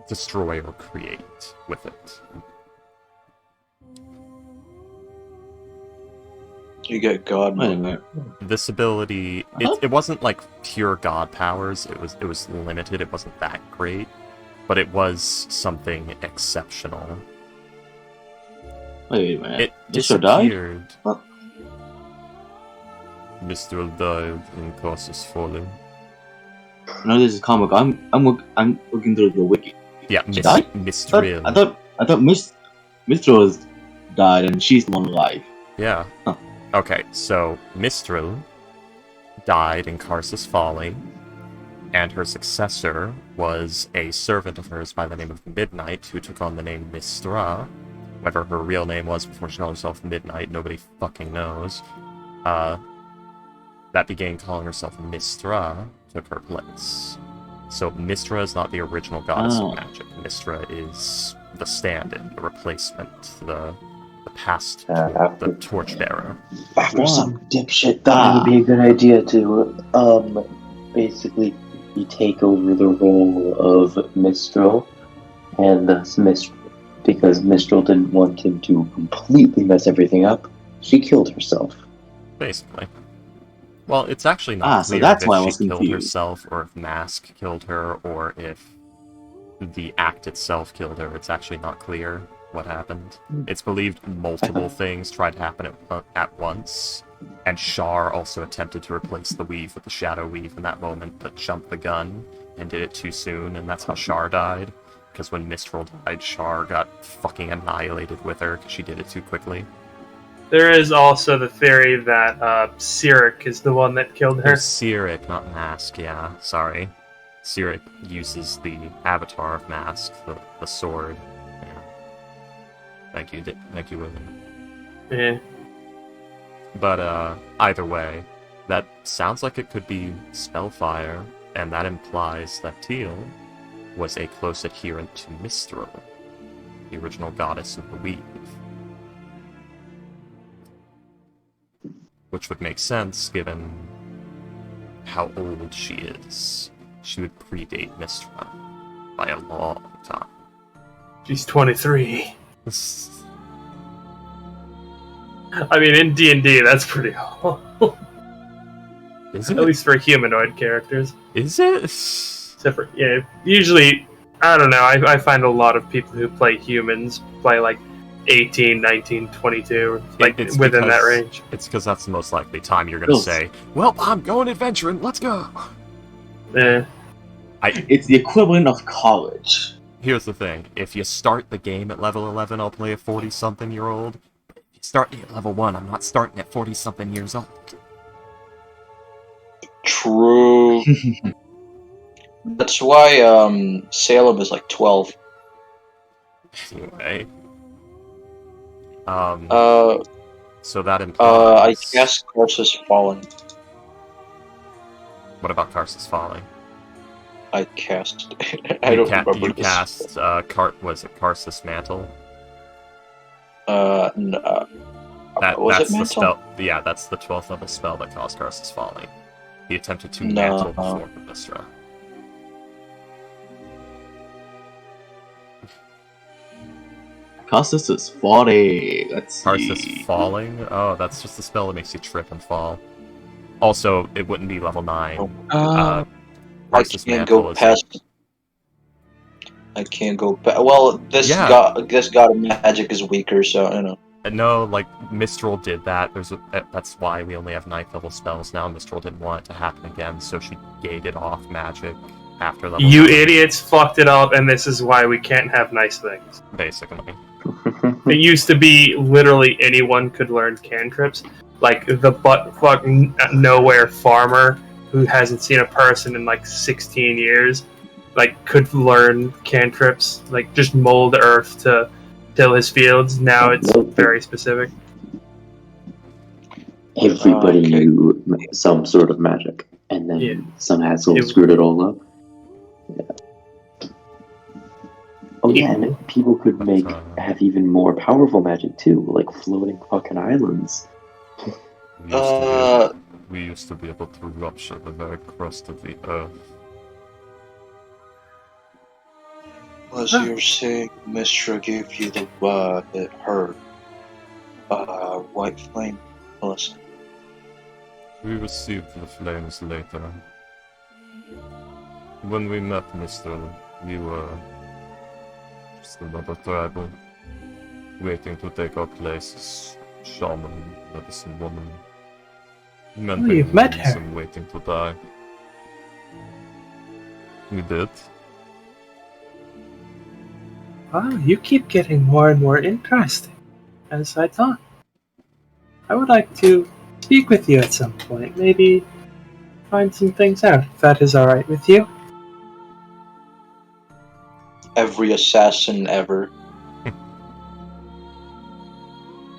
C: destroy or create with it.
G: You get God
D: Wait a
G: mode.
D: minute.
C: This ability, it wasn't like pure god powers. It was limited. It wasn't that great, but it was something exceptional.
D: Wait a minute.
C: It
D: Mr. died?
C: disappeared.
D: Huh.
C: Mr. died in Casus Falling.
D: No, this is comic. I'm looking through the wiki.
C: Yeah,
D: She died?
C: Mistril.
D: I thought Mistral died and she's the one alive.
C: Yeah.
D: Huh.
C: Okay, so Mistral died in Casus Falling, and her successor was a servant of hers by the name of Midnight, who took on the name Mistra. Whatever her real name was before she called herself Midnight, nobody fucking knows. That began calling herself Mistra, took her place. So Mistra is not the original goddess of magic. Mistra is the stand-in, the replacement, the past, the torchbearer.
E: After some dipshit thought it would be a good idea to, basically, you take over the role of Mistral, and thus because Mistral didn't want him to completely mess everything up, she killed herself.
C: Basically. Well, it's actually not
D: so
C: clear
D: that's
C: if
D: why I was
C: she killed
D: confused.
C: herself, or if Mask killed her, or if the act itself killed her. It's actually not clear what happened. It's believed multiple things tried to happen at once, and Shar also attempted to replace the weave with the shadow weave in that moment, but jumped the gun and did it too soon, and that's how Shar died. Because when Mistral died, Shar got fucking annihilated with her because she did it too quickly.
A: There is also the theory that Cyric is the one that killed her.
C: There's Cyric, not Mask, yeah, sorry. Cyric uses the avatar of Mask, the sword. Yeah. Thank you, William.
A: Yeah.
C: But, either way, that sounds like it could be Spellfire, and that implies that Teal was a close adherent to Mistral, the original goddess of the weave. Which would make sense, given how old she is. She would predate Mistra by a long time.
A: She's 23. I mean, in D&D, that's pretty old.
C: Is it?
A: At least for humanoid characters.
C: Is it?
A: Except for, yeah, usually, I don't know, I find a lot of people who play humans play like 18, 19, 22, like
C: It's
A: within that
C: because-
A: range.
C: It's because that's the most likely time you're gonna say, well, I'm going adventuring, let's go!
A: Yeah.
D: It's the equivalent of college.
C: Here's the thing, if you start the game at level 11, I'll play a 40-something-year-old. If you start me at level 1, I'm not starting at 40-something years old.
G: True. That's why Salem is like 12.
C: Anyway. So that
G: I
C: implies...
G: guess Curse has fallen.
C: What about Karsus Falling?
G: I cast. I don't remember
C: You
G: this.
C: cast, was it Karsus Mantle?
G: No.
C: That's
G: Was it
C: the
G: Mantle?
C: Yeah, that's the 12th level spell that caused Karsus' Folly. He attempted to
G: No.
C: mantle the form of Mystra.
D: Karsus' Folly. Let's see.
C: Karsus Falling? Oh, that's just the spell that makes you trip and fall. Also, it wouldn't be level 9.
G: I
C: Karsus
G: can't
C: Mantle
G: go
C: is
G: past. I can't go back. Well, this
C: Yeah.
G: god of magic is weaker, so you know.
C: No, like, Mistral did that. That's why we only have 9th level spells now. Mistral didn't want it to happen again, so she gated off magic after level
A: You
C: 9,
A: idiots fucked it up, and this is why we can't have nice things.
C: basically.
A: It used to be literally anyone could learn cantrips. Like the butt-fuck nowhere farmer who hasn't seen a person in like 16 years, like could learn cantrips, like just mold earth to till his fields. Now it's very specific.
E: Everybody
G: Okay.
E: knew some sort of magic, and then
A: Yeah.
E: some asshole
A: It-
E: screwed it all up. Yeah. Oh yeah, and people could have even more powerful magic too, like floating fucking islands.
C: We used to be able to rupture the very crust of the earth.
G: Was you're saying Mystra gave you the her white flame blessing?
C: We received the flames later. When we met Mr. We were just another tribal, waiting to take our places. Shaman, medicine woman. Men
A: you've met her.
C: and waiting to die. We did.
A: Wow, you keep getting more and more interesting, as I thought. I would like to speak with you at some point. Maybe find some things out, if that is alright with you.
G: Every assassin ever.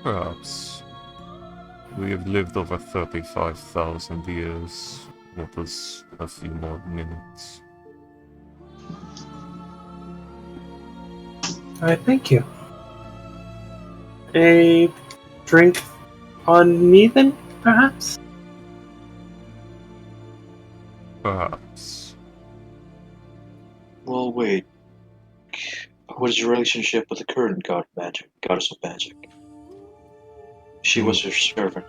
C: Perhaps. We have lived over 35,000 years. What is a few more minutes?
A: Alright, thank you. A drink on me then, perhaps?
C: Perhaps.
G: Well, wait. What is your relationship with the current goddess of magic? She was her servant.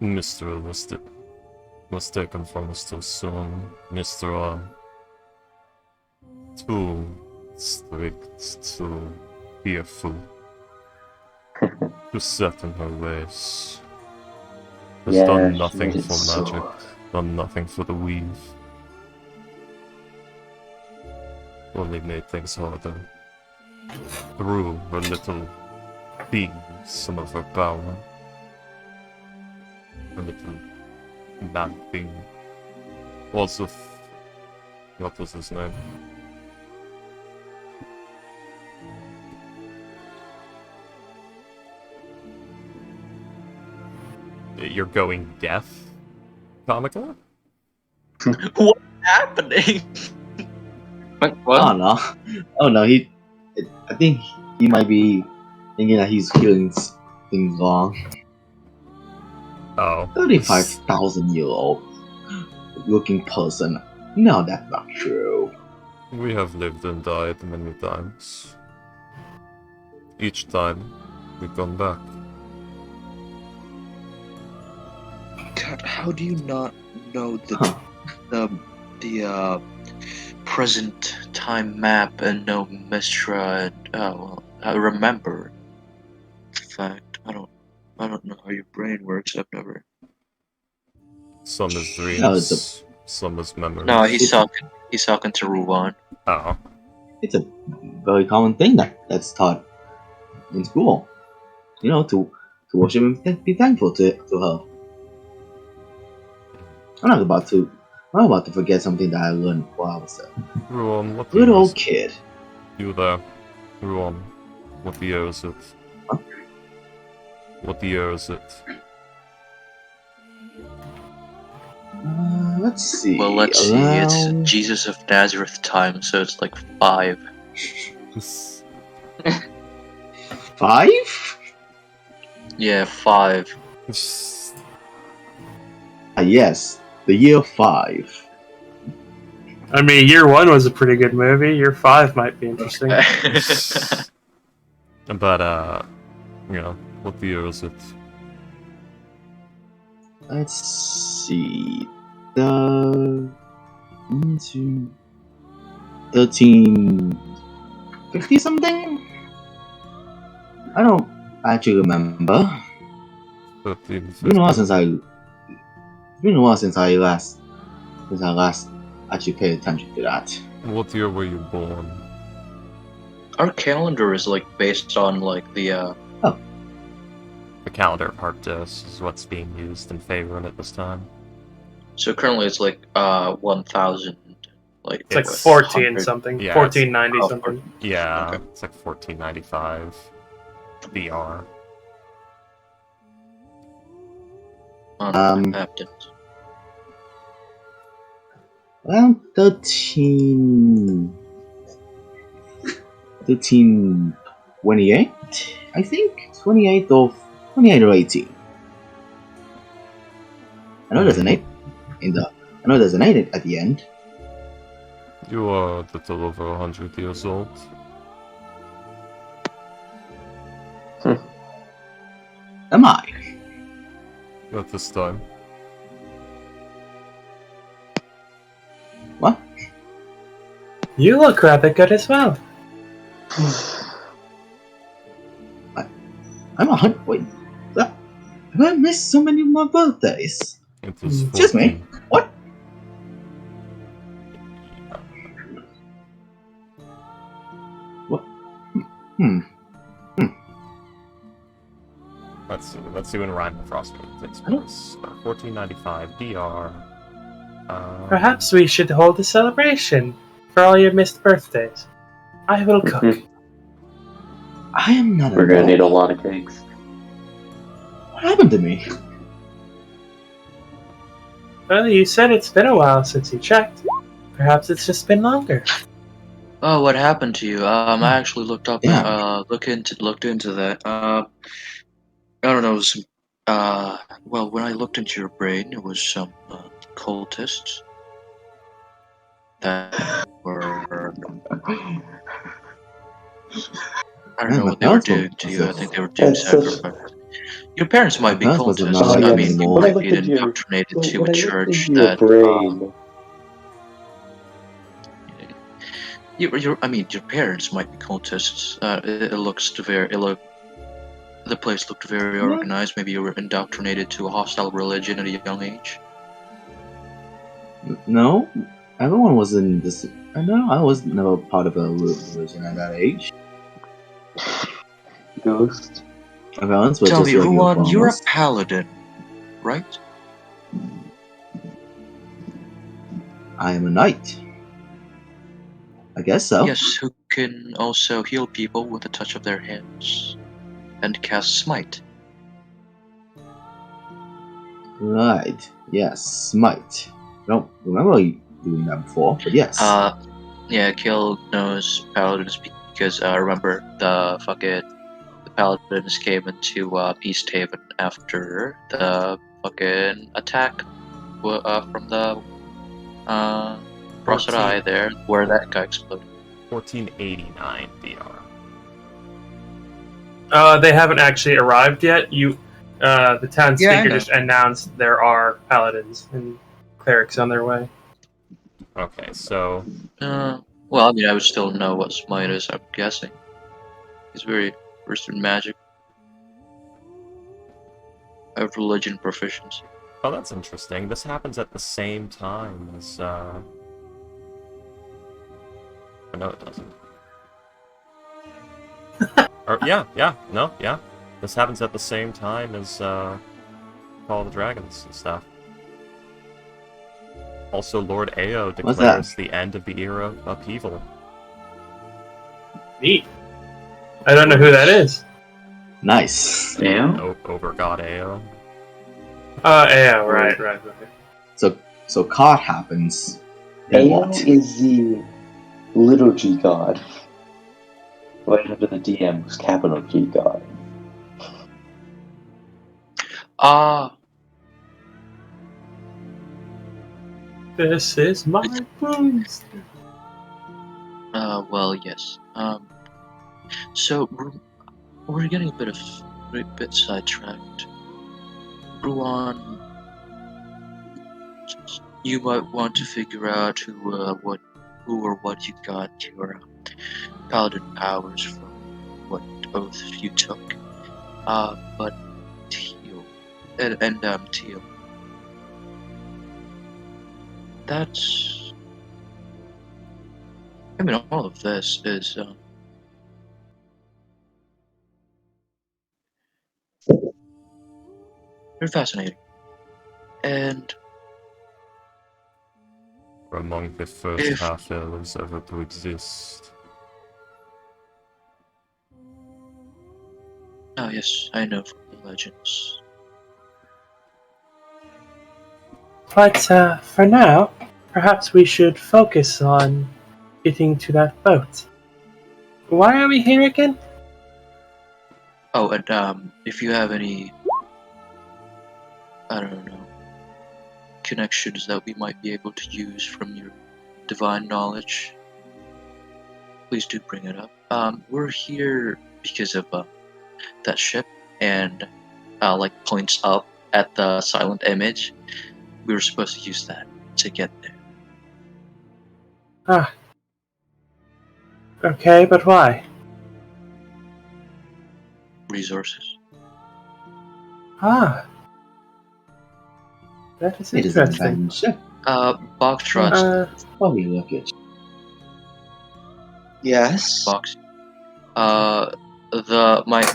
C: Mr. was taken from us too soon. Mr. Too strict, too fearful, too set in her ways. Has
E: Yeah,
C: done
E: she
C: nothing
E: made it
C: for
E: so
C: magic, done nothing for the weave. Only made things harder. Through her little being, some of her power. Her little man thing. Also, what was his name? You're going deaf, Comica?
G: What's happening?
H: What?
D: Oh no. Oh no, I think he might be thinking that he's killing things wrong.
C: Oh.
D: 35,000-year-old looking person. No, that's not true.
C: We have lived and died many times. Each time, we come back.
G: God, how do you not know
D: Huh.
G: the present time map and know Mystra and I remember. In fact, I don't know how your brain works. I've never.
C: Some is
D: No,
C: dreams, some is memories.
G: No, he's talking to Ruwan.
C: Oh.
D: It's a very common thing that's taught in school. You know, to worship and be thankful to her. I'm not about to forget something that I learned while I was a
C: Ruan, what
D: good
C: year
D: old
C: is
D: kid.
C: you there? Ruan, what year is it?
D: Huh?
C: What year is it?
D: Let's see.
G: Well, let's see.
D: around-
G: It's Jesus of Nazareth time, so it's like 5.
D: 5?
G: Yeah, 5.
D: Yes, the year 5.
A: I mean, year 1 was a pretty good movie. Year 5 might be interesting.
C: But, what year is it?
D: Let's see. The 1350 something? I don't actually remember.
C: 1350.
D: It's been a while since I last actually paid attention to that.
C: What year were you born?
G: Our calendar is like based on like the
C: The calendar part is what's being used in Faerun at this time.
G: so currently it's like 1000 like
A: It's like
G: what,
A: 14
G: 100?
A: something.
C: Yeah,
A: 1490
G: Oh,
A: something.
C: Yeah,
G: Okay.
C: it's like 1495 BR.
G: Inhabitants.
D: Around 1328, I think? 28 or 18. I know there's an 8 at the end.
C: You are a little over 100 years old.
D: Am I?
C: At this time.
D: What?
A: You look rather good as well.
D: I'm 100. Wait. Have I missed so many of my birthdays?
C: It is
D: Excuse me?
C: 14.
D: What? What?
C: Let's see when Rime the Frostmourne takes place. 1495 DR.
A: Perhaps we should hold a celebration for all your missed birthdays. I will cook.
D: I am not
E: We're gonna
D: dog.
E: need a lot of cakes.
D: What happened to me?
A: Well, you said it's been a while since you checked. Perhaps it's just been longer.
G: Oh, what happened to you? I actually looked up
D: Yeah.
G: looked into that. I don't know, some well, when I looked into your brain, it was some cultists that were I don't know
D: My
G: what they were
D: parents
G: doing to you. I think they were doing
E: That's such-
G: sacrifices. Your parents might be
D: My parents must have
G: cultists.
D: not
G: I
D: liked
G: mean,
D: me
G: you
D: more.
E: When I
G: might
E: looked
G: be
E: into your,
G: indoctrinated to
E: when
G: a
E: I looked
G: church
E: into your
G: that
E: brain,
G: your parents might be cultists. The place looked very
D: Yeah.
G: organized. Maybe you were indoctrinated to a hostile religion at a young age.
D: No, everyone was in this. No, I was never part of a religion at that age.
E: Ghost.
D: My parents were
G: Tell
D: just
G: me,
D: regular
G: Ruan, you're a
D: farmers.
G: paladin, right?
D: I am a knight. I guess so.
G: Yes, who can also heal people with a touch of their hands and cast smite.
D: Right. Yes. Smite. I don't remember you doing that before, but yes.
G: Yeah, Kill knows paladins because remember the paladins came into Beast Haven after the fucking attack from the Frosted
C: 14.
G: Eye there, where that guy exploded.
C: 1489 DR.
A: They haven't actually arrived yet. The town
G: Yeah, I
A: speaker
G: know.
A: just announced there are paladins and clerics on their way.
C: Okay, so
G: Well, I mean, I would still know what smite is. I'm guessing he's very versed in magic. I have religion proficiency.
C: oh, that's interesting. This happens at the same time as oh, no, it doesn't. Or yeah. This happens at the same time as Call of the Dragons and stuff. Also, Lord Ao
D: What's
C: declares the end of the era of upheaval.
A: Neat. I don't know who that is.
D: Nice.
E: Damn.
C: Over God Ao.
A: Yeah, right.
D: So card happens. Then
E: Ao
D: what?
E: is the little G god. Right under the DM was capital G god.
A: This is my broomstick.
I: Well, yes. So we're getting a bit sidetracked. Ruan, you might want to figure out who or what you got your paladin powers from, what oath you took. But Teal and Teal. That's. I mean, all of this is very fascinating, and
C: Among the first
I: If-
C: half-elves ever to exist.
I: oh yes, I know from the legends.
A: But for now, perhaps we should focus on getting to that boat. Why are we here again?
I: Oh, and if you have any, I don't know, connections that we might be able to use from your divine knowledge, please do bring it up. We're here because of that ship, and like points up at the silent image. We were supposed to use that to get there.
A: Ah. Okay, but why?
I: Resources.
A: Ah. That is
D: It is an
A: interesting.
D: abandoned ship.
I: Bogtrots.
D: Funny look at
H: Yes.
I: Box.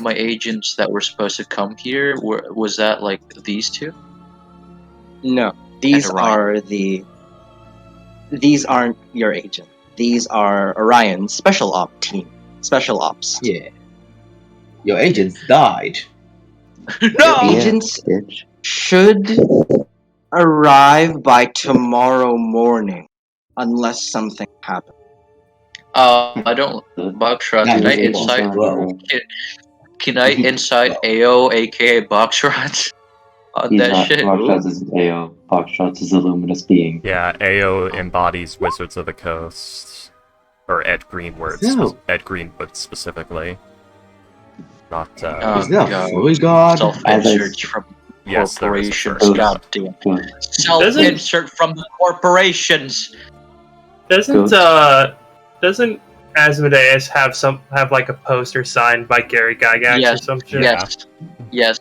I: My agents that were supposed to come here was that like these two?
H: No. These
I: Orion.
H: These aren't your agent. These are Orion's special op team. Special ops.
D: Yeah. Your agents died.
H: Your
I: No!
H: agents
E: Bitch.
H: should arrive by tomorrow morning, unless something happens.
I: I don't. Bogtrot.
D: That
I: Can I
D: is
I: incite?
D: well.
I: Can I incite AO, aka Bogtrot, on
E: He's
I: that
E: not
I: shit?
E: Boxshots is AO. Boxshots is a luminous being.
C: Yeah, AO embodies Wizards of the Coast. Or Ed Greenwood,
D: So-
C: Ed Greenwood specifically. Not,
I: Oh,
D: Is that a
I: God.
D: fully god?
I: Self-insert from
C: yes, there is a
I: corporations.
C: first
I: God
C: god.
I: damn. Self-insert from the corporations.
A: Doesn't
E: Good.
A: doesn't Asmodeus have like a poster signed by Gary Gygax or
I: Yes,
A: some shit?
I: Yes.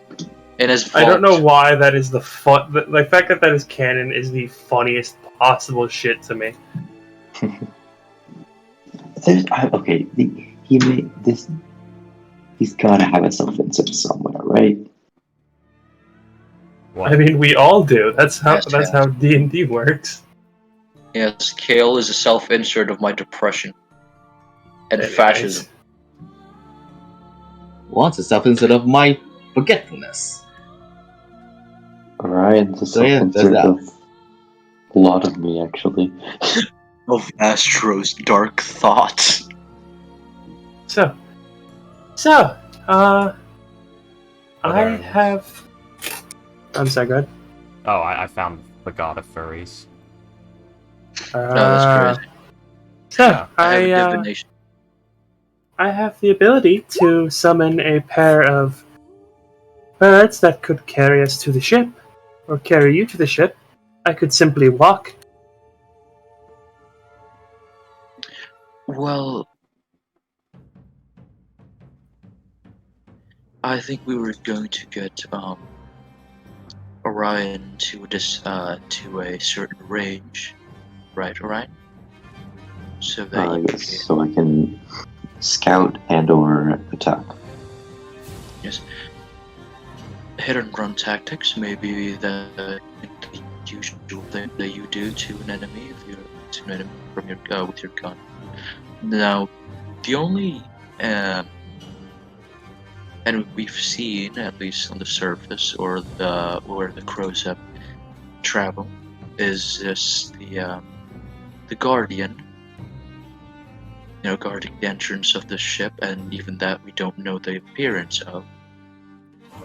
I: In his
A: I don't know
I: vault.
A: why that is the fact that is canon is the funniest possible shit to me.
E: Okay, he made this. He's gotta have a self-insert somewhere, right?
A: I mean, we all do. That's how
I: Yes,
A: how D&D works.
I: Yes, Kale is a self-insert of my depression and
A: Anyways.
I: fascism.
D: Wants a self-insert of my forgetfulness.
E: Orion's a
D: So yeah, there's
E: self-insert
D: that.
E: of a lot of me, actually.
I: Of Astro's dark thoughts.
A: So, I
C: there-
A: have. I'm sorry, go ahead.
C: Oh, I found the God of Furries.
I: No, that's crazy.
A: So,
I: I have a divination.
A: I have the ability to summon a pair of birds that could carry us to the ship, or carry you to the ship. I could simply walk.
I: Well, I think we were going to get Orion to to a certain range, right, Orion? So that you
E: Yes, so I can scout and/or attack.
I: yes, hit and run tactics may be the usual thing that you do to an enemy if you're to an enemy from your with your gun. Now, the only and we've seen, at least on the surface, or where the crows have traveled, is just the guardian, guarding the entrance of the ship, and even that we don't know the appearance of.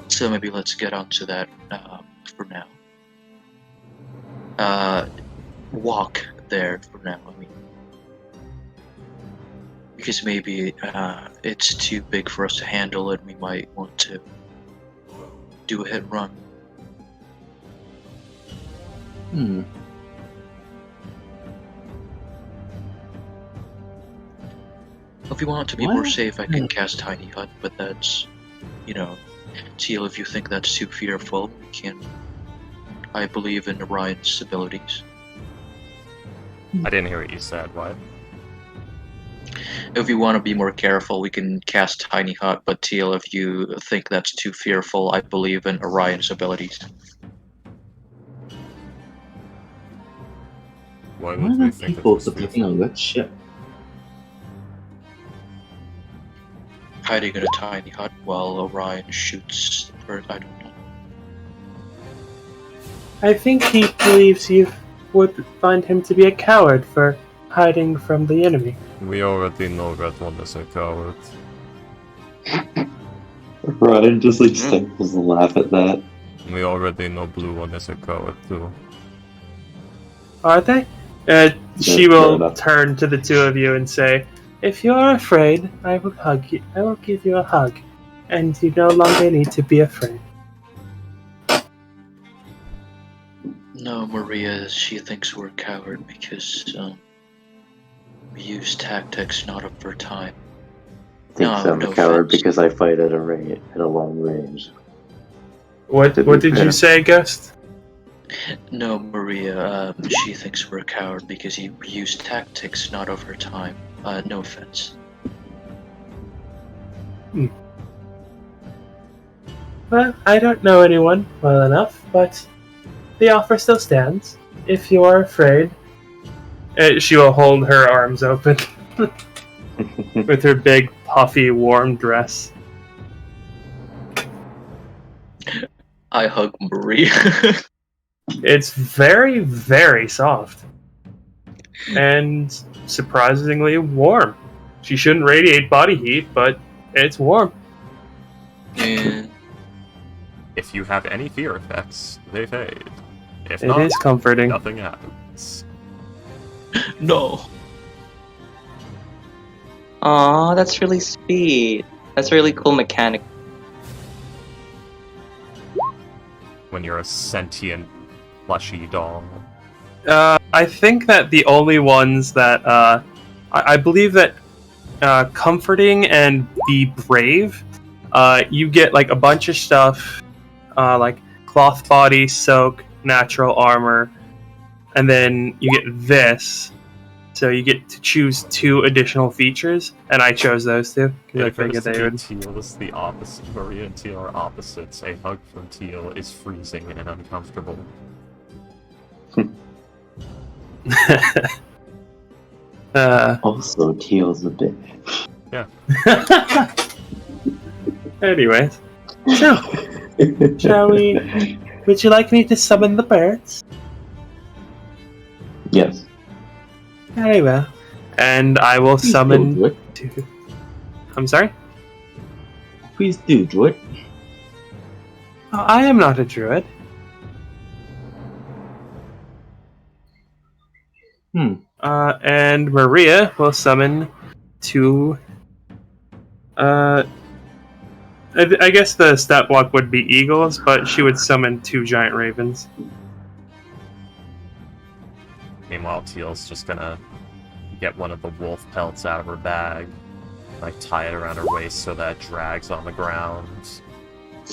I: So maybe let's get onto that for now. Walk there for now. I mean, because maybe it's too big for us to handle, and we might want to do a hit and run. If you want it to be more safe, I can cast Tiny Hut, but that's, Teal, if you think that's too fearful, we can. I believe in Orion's abilities.
C: I didn't hear what you said. What?
I: If you want to be more careful, we can cast Tiny Hut, but Teal, if you think that's too fearful, I believe in Orion's abilities.
C: Why
D: Why
C: would we
D: are
C: think
D: people
C: that
D: attacking on that ship?
I: Hiding in a tiny hut while Orion shoots the bird, I don't know.
A: I think he believes you would find him to be a coward for hiding from the enemy.
C: We already know that one is a coward.
E: Ryan just like starts to laugh at that.
C: We already know Blue One is a coward too.
A: Are they? She
E: fair
A: will
E: enough.
A: turn to the two of you and say, "If you are afraid, I will hug you. I will give you a hug, and you no longer need to be afraid."
I: No, Maria, she thinks we're a coward because we use tactics not of her time.
E: Thinks
I: No,
E: I'm
I: no
E: a coward
I: offense.
E: because I fight at a long range.
A: What
E: To be
A: did
E: fair.
A: you say, Ghost?
I: No, Maria, she thinks we're a coward because we use tactics not of her time. No offense.
A: Well, I don't know anyone well enough, but the offer still stands. If you are afraid, she will hold her arms open with her big, puffy, warm dress.
I: I hug Maria.
A: It's very, very soft. And surprisingly warm. She shouldn't radiate body heat, but it's warm.
I: And
C: If you have any fear effects, they fade. If
A: It
C: not,
A: is comforting.
C: nothing happens.
I: no.
H: Aw, that's really sweet. That's a really cool mechanic.
C: When you're a sentient, plushy doll.
A: I think that the only ones that I believe that comforting and be brave, you get like a bunch of stuff, like cloth body, soak, natural armor, and then you get this. So you get to choose 2 additional features, and I chose those 2 because I
C: If it
A: figured
C: was
A: they
C: to be
A: would.
C: Teal is the opposite. Maria and Teal are opposites. A hug from Teal is freezing and uncomfortable.
E: Also, Teal's a bitch.
A: Anyways, so shall we? Would you like me to summon the birds?
E: Yes.
A: Very well. And I will
D: Please
A: summon.
D: do, Druid.
A: I'm sorry?
D: Please do, Druid.
A: Oh, I am not a druid. And Maria will summon 2. I guess the stat block would be eagles, but she would summon 2 giant ravens.
C: Meanwhile, Teal's just gonna get one of the wolf pelts out of her bag, like tie it around her waist so that it drags on the ground,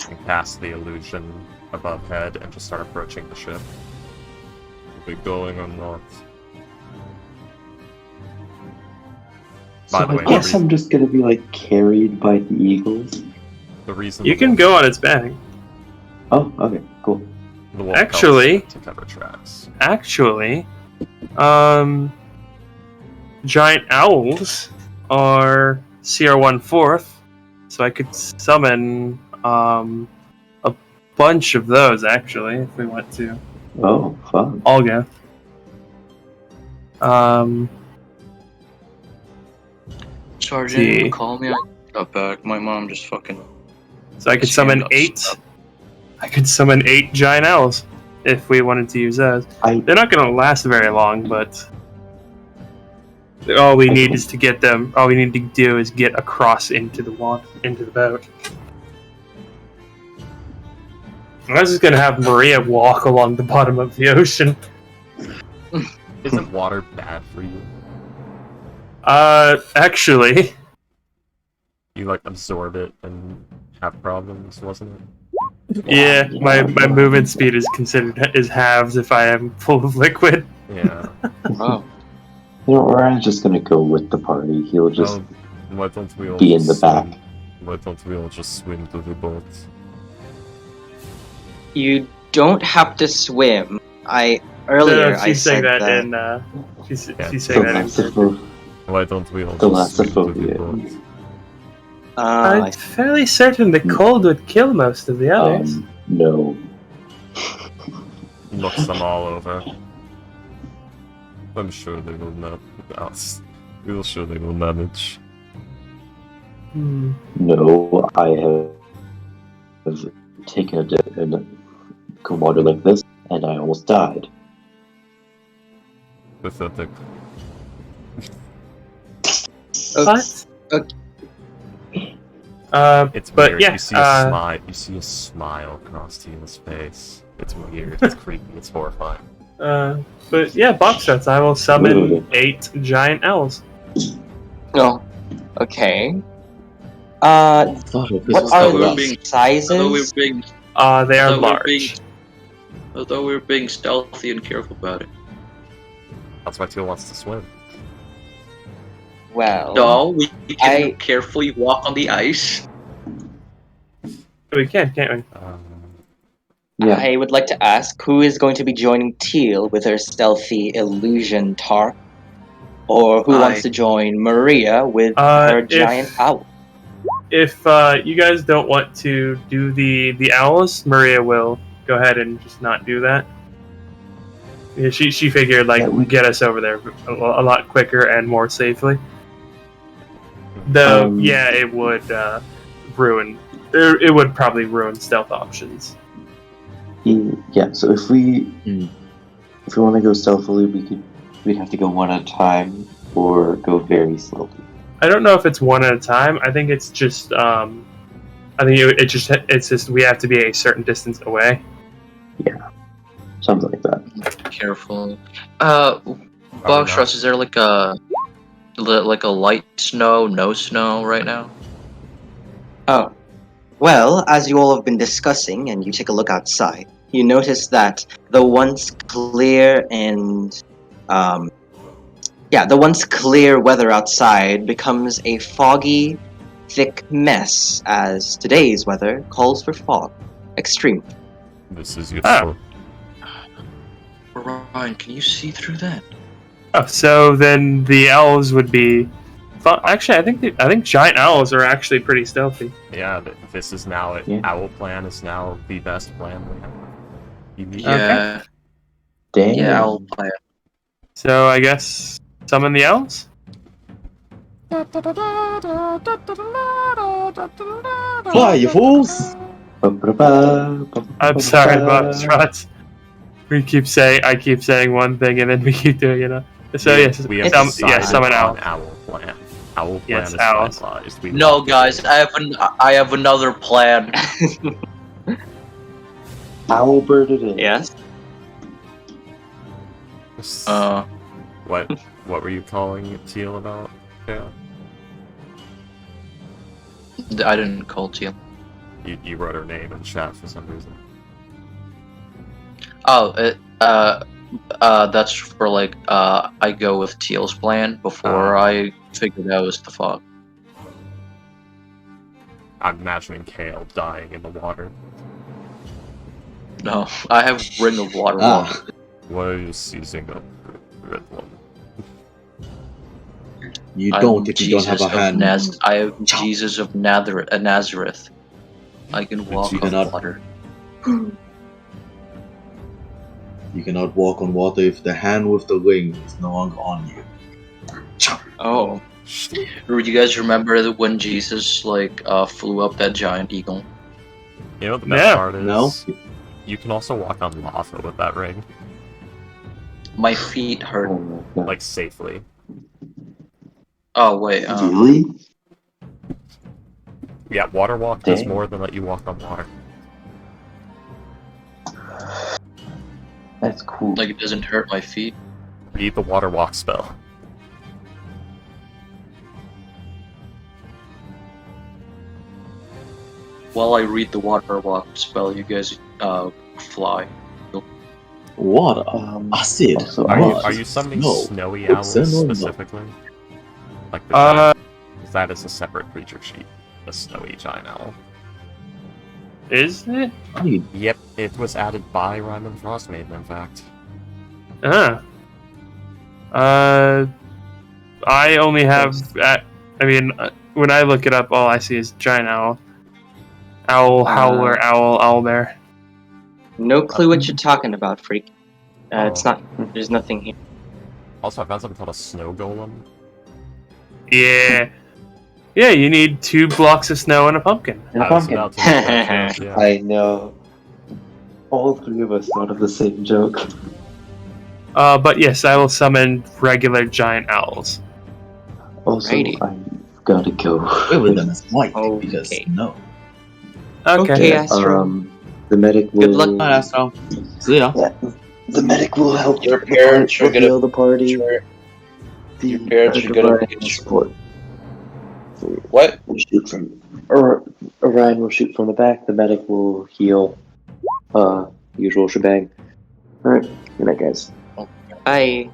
C: and cast the illusion above head and just start approaching the ship. Are we going or not?
E: So
C: By the way,
E: I guess I'm just gonna be like carried by the eagles.
C: the reason
A: You
C: the
A: can
C: wolf-
A: go on its back.
E: Oh, okay, cool.
C: the wolf
A: Actually-
C: pelts to cover tracks.
A: Actually, giant owls are CR1/4, so I could summon a bunch of those actually if we want to.
E: Oh, fun.
A: I'll go.
I: Sergeant,
A: See.
I: call me. I got back. My mom just fucking
A: So I could summon 8. I could summon 8 giant owls if we wanted to use those. They're not going to last very long, but all we need is to get them. All we need to do is get across into the boat. I was just going to have Maria walk along the bottom of the ocean.
C: Isn't water bad for you?
A: Actually,
C: You like absorb it and have problems, wasn't it?
A: yeah, my movement speed is considered is halves if I am full of liquid.
C: Yeah.
I: Oh,
E: You know, Ryan's just gonna go with the party. He'll just
C: Well, why don't we all
E: be in the
C: just
E: back.
C: Why don't we all just swim to the boat?
H: You don't have to swim. Earlier I
A: She's saying
H: said
A: that
H: that.
A: in she's saying that in.
C: Why don't we all
E: The
C: just swim to the
E: Thalassophobia.
C: boat?
A: I'm fairly certain the cold would kill most of the others.
E: No.
C: Knocks them all over. I'm sure they will not. We're sure they will manage.
E: No, I have taken a dip in cold water like this, and I almost died.
C: Pathetic.
A: What?
C: It's
A: but
C: weird.
A: yeah,
C: You see a smile. You see a smile across Tina's face. It's weird. It's creepy. It's horrifying.
A: But yeah, box shots. I will summon 8 giant owls.
H: Oh, okay.
E: What
H: What are the sizes?
A: They are
I: I
A: large.
I: thought we were being stealthy and careful about it.
C: That's why Teal wants to swim.
H: Well,
I: No, we can carefully walk on the ice.
A: We can, can't we?
E: Yeah.
H: I would like to ask who is going to be joining Teal with her stealthy illusion tarp, or who wants to join Maria with her giant owl.
A: If you guys don't want to do the owls, Maria will go ahead and just not do that. Yeah, she figured get us over there a lot quicker and more safely. Though it would ruin. It would probably ruin stealth options.
E: Yeah. So if we want to go stealthily, we'd have to go one at a time or go very slowly.
A: I don't know if it's one at a time. I think it's just. I think it's just we have to be a certain distance away.
E: Yeah, something like that.
I: Careful. Boxtrust, is there like a light snow, no snow right now?
H: Oh. Well, as you all have been discussing, and you take a look outside, you notice that the once clear weather outside becomes a foggy, thick mess, as today's weather calls for fog. Extreme.
C: This is useful.
I: Ryan, can you see through that?
A: Oh, so then the owls would be. Actually, I think giant owls are actually pretty stealthy.
C: Yeah, this is now Owl plan is now the best plan we have.
I: Yeah.
A: Okay.
E: Damn.
I: Yeah, Owl plan.
A: So I guess summon the owls.
D: Fly, you fools!
A: I'm sorry, Boxtrot. I keep saying one thing and then we keep doing it. So yes,
C: we have
A: summon owl.
C: Owl plan. Owl plan
A: Yes,
C: is
A: owls.
C: finalized.
I: No, guys, I have another plan.
E: Owl bird it is.
H: Yes?
C: What were you calling Teal about? Yeah.
I: I didn't call Teal.
C: You wrote her name in chat for some reason.
I: Oh, that's for I go with Teal's plan before I figured out it was the fog.
C: I'm imagining Kale dying in the water.
I: No, I have Ring of Water.
C: Why are you seizing up Red One?
D: You don't if you don't have a hand.
I: I have Jesus of Nazareth. I can walk on
D: cannot-
I: water.
D: You cannot walk on water if the hand with the ring is no longer on you.
I: Oh. Do you guys remember that when Jesus flew up that giant eagle?
C: You know what the best
A: Yeah.
C: part is?
D: No.
C: You can also walk on lava with that ring,
I: My feet hurt.
E: Oh my god.
C: like safely.
I: Oh wait,
E: Really?
C: Yeah, water walk does
E: Dang.
C: more than let you walk on water.
E: That's cool.
I: like it doesn't hurt my feet.
C: Read the water walk spell.
I: While I read the water walk spell, you guys fly.
D: Water, acid,
E: also,
C: Are you summoning
D: snow.
C: snowy
D: What's
C: owls
D: that noise?
C: specifically? Like the giant?
A: Uh,
C: 'Cause that is a separate creature sheet. The snowy giant owl.
A: is it?
D: Are you
C: Yep, it was added by Rime and Frostmaiden, in fact.
A: I only have. When I look it up, all I see is giant owl, howler, owl bear.
H: No clue what you're talking about, freak. It's
C: Oh.
H: not. There's nothing here.
C: Also, I found something called a snow golem.
A: Yeah, yeah. You need 2 blocks of snow and a pumpkin.
E: And a
C: I was
E: pumpkin.
C: about to make that joke, yeah.
E: I know. All three of us thought of the same joke.
A: But yes, I will summon regular giant owls.
E: Also,
H: Righty.
E: I've gotta go.
D: Wait with them as white
H: Okay.
D: because no.
A: Okay.
H: Okay, Astro.
E: The medic will.
H: Good luck.
D: No, that's all. See ya.
E: Yeah, the medic will help.
G: Your parents are gonna-
E: heal the party.
G: Your
E: The
G: parents are gonna
E: Orion
G: get
E: will
G: you.
E: support.
G: What?
E: We'll shoot from. Orion will shoot from the back. The medic will heal. Usual shebang. All right. Good night, guys.
H: Bye.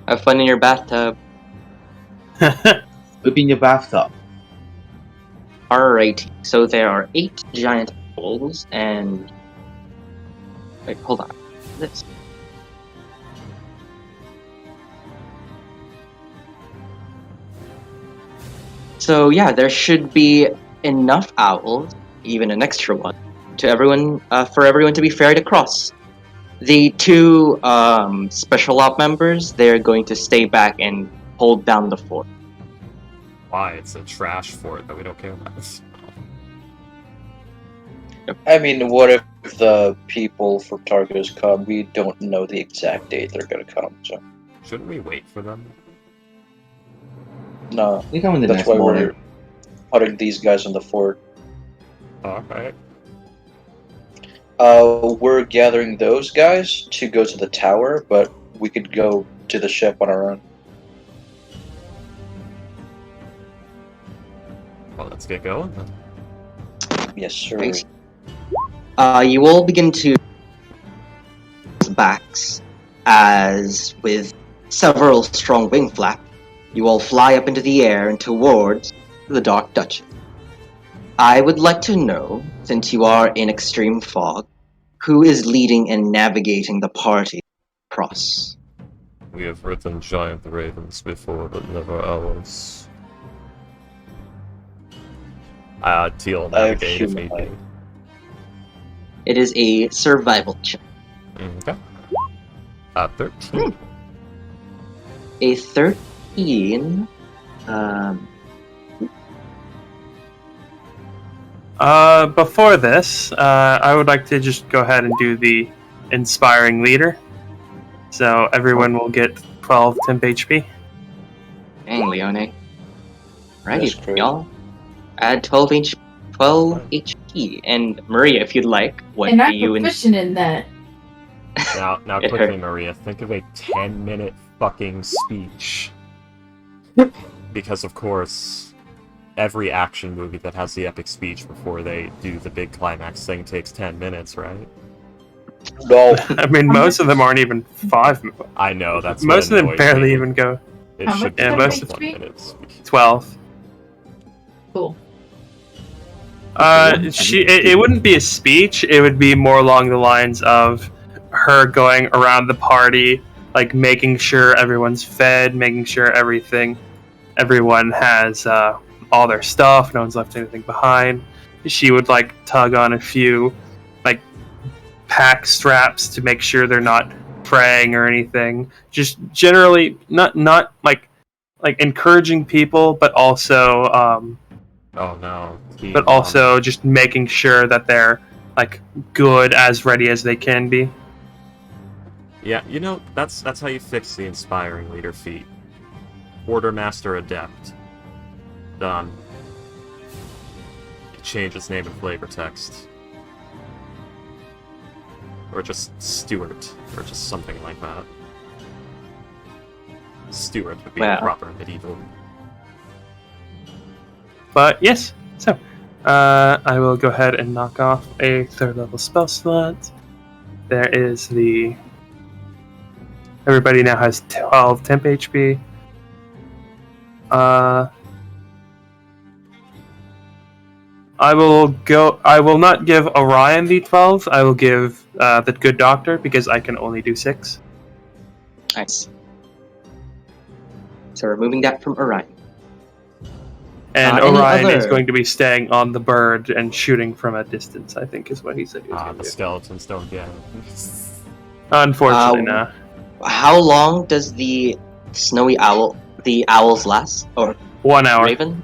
H: Have fun in your bathtub.
D: Whip in your bathtub.
H: Alright, so there are 8 giant owls, and... Wait, hold on. This. So yeah, there should be enough owls, even an extra one, to everyone for everyone to be ferried across. The 2 special op members, they're going to stay back and hold down the fort.
C: Why? It's a trash fort that we don't care about.
G: I mean, what if the people from Targos come? We don't know the exact date they're gonna come, so
C: Shouldn't we wait for them?
G: no.
D: They come in the
G: That's
D: next
G: why
D: morning.
G: we're putting these guys in the fort.
C: Alright.
G: We're gathering those guys to go to the tower, but we could go to the ship on our own.
C: Well, let's get going then.
G: Yes, sir.
H: Thanks. You all begin to backs as, with several strong wing flaps, you all fly up into the air and towards the Dark Duchy. I would like to know, since you are in extreme fog, who is leading and navigating the party across.
C: We have ridden giant ravens before, but never owls. Teal navigate if need be.
G: humanoid.
H: It is a survival check.
C: Okay. 13.
H: A 13.
A: Before this, I would like to just go ahead and do the inspiring leader. So everyone will get 12 temp HP.
H: Dang, Leone.
G: That's
H: Righty,
G: great.
H: y'all. Add 12 HP. And Maria, if you'd like, what
B: And
H: do
B: I'm
H: you...
B: proficient in that.
C: Now
H: It
C: quickly,
H: hurt.
C: Maria, think of a 10-minute fucking speech. Because, of course, every action movie that has the epic speech before they do the big climax thing takes 10 minutes, right?
G: No.
A: I mean, most of them aren't even 5.
C: I know, that's
A: Most of
C: what
A: them
C: annoys
A: barely
C: me.
A: even go
C: It
B: How
C: should
B: much
C: be
A: Yeah,
B: temp
A: most-
C: 1
B: HP?
C: minute speech.
A: 12.
B: Cool.
A: It wouldn't be a speech. It would be more along the lines of her going around the party, like making sure everyone's fed, making sure everyone has all their stuff, no one's left anything behind. She would like tug on a few like pack straps to make sure they're not fraying or anything. Just generally not like encouraging people, but also
C: Oh no.
A: but also just making sure that they're like good, as ready as they can be.
C: Yeah, you know, that's how you fix the inspiring leader feat. Quartermaster Adept. Done. Change its name in flavor text. Or just Stewart, or just something like that. Stewart would be
H: Well.
C: proper medieval.
A: But yes, so I will go ahead and knock off a 3rd level spell slot. There is the. Everybody now has 12 temp HP. I will not give Orion the 12. I will give the good doctor because I can only do 6.
H: Nice. So removing that from Orion.
A: And
H: Any
A: Orion is
H: other-
A: going to be staying on the bird and shooting from a distance, I think is what he said he was going
C: The
A: to do.
C: skeletons don't get
A: Unfortunately, no.
H: How long does the snowy owl, the owls last? Or
A: 1 hour.
H: raven?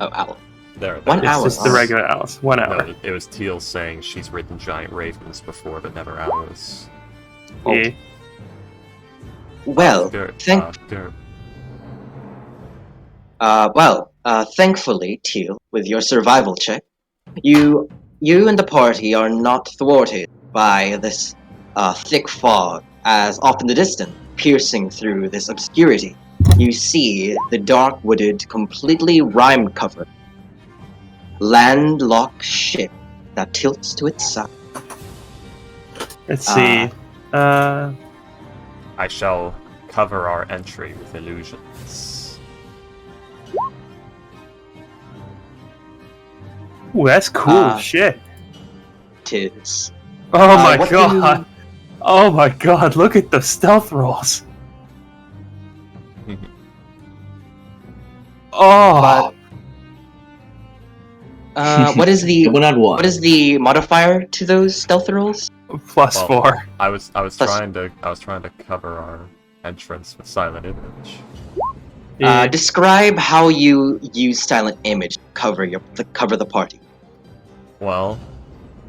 H: Oh, owl.
C: There,
H: 1
A: It's
H: hour.
A: just the regular owls. 1 hour.
C: No, it was Teal saying she's ridden giant ravens before, but never owls.
A: Yeah.
H: Well,
C: Dirt. Dirt.
H: thankfully, Teal, with your survival check, you and the party are not thwarted by this thick fog, as off in the distance, piercing through this obscurity, you see the dark wooded, completely rime-covered, landlocked ship that tilts to its side.
A: Let's see.
C: I shall cover our entry with illusions.
A: Ooh, that's cool. Shit.
H: Tis.
A: Oh my
H: what
A: god.
H: do
A: Oh my god, look at the stealth rolls. Oh.
H: What is the
D: One on one.
H: what is the modifier to those stealth rolls?
A: Plus
C: Well,
A: 4.
C: I was
H: Plus-
C: trying to cover our entrance with silent image.
A: Yeah.
H: Describe how you use silent image to cover the party.
C: Well,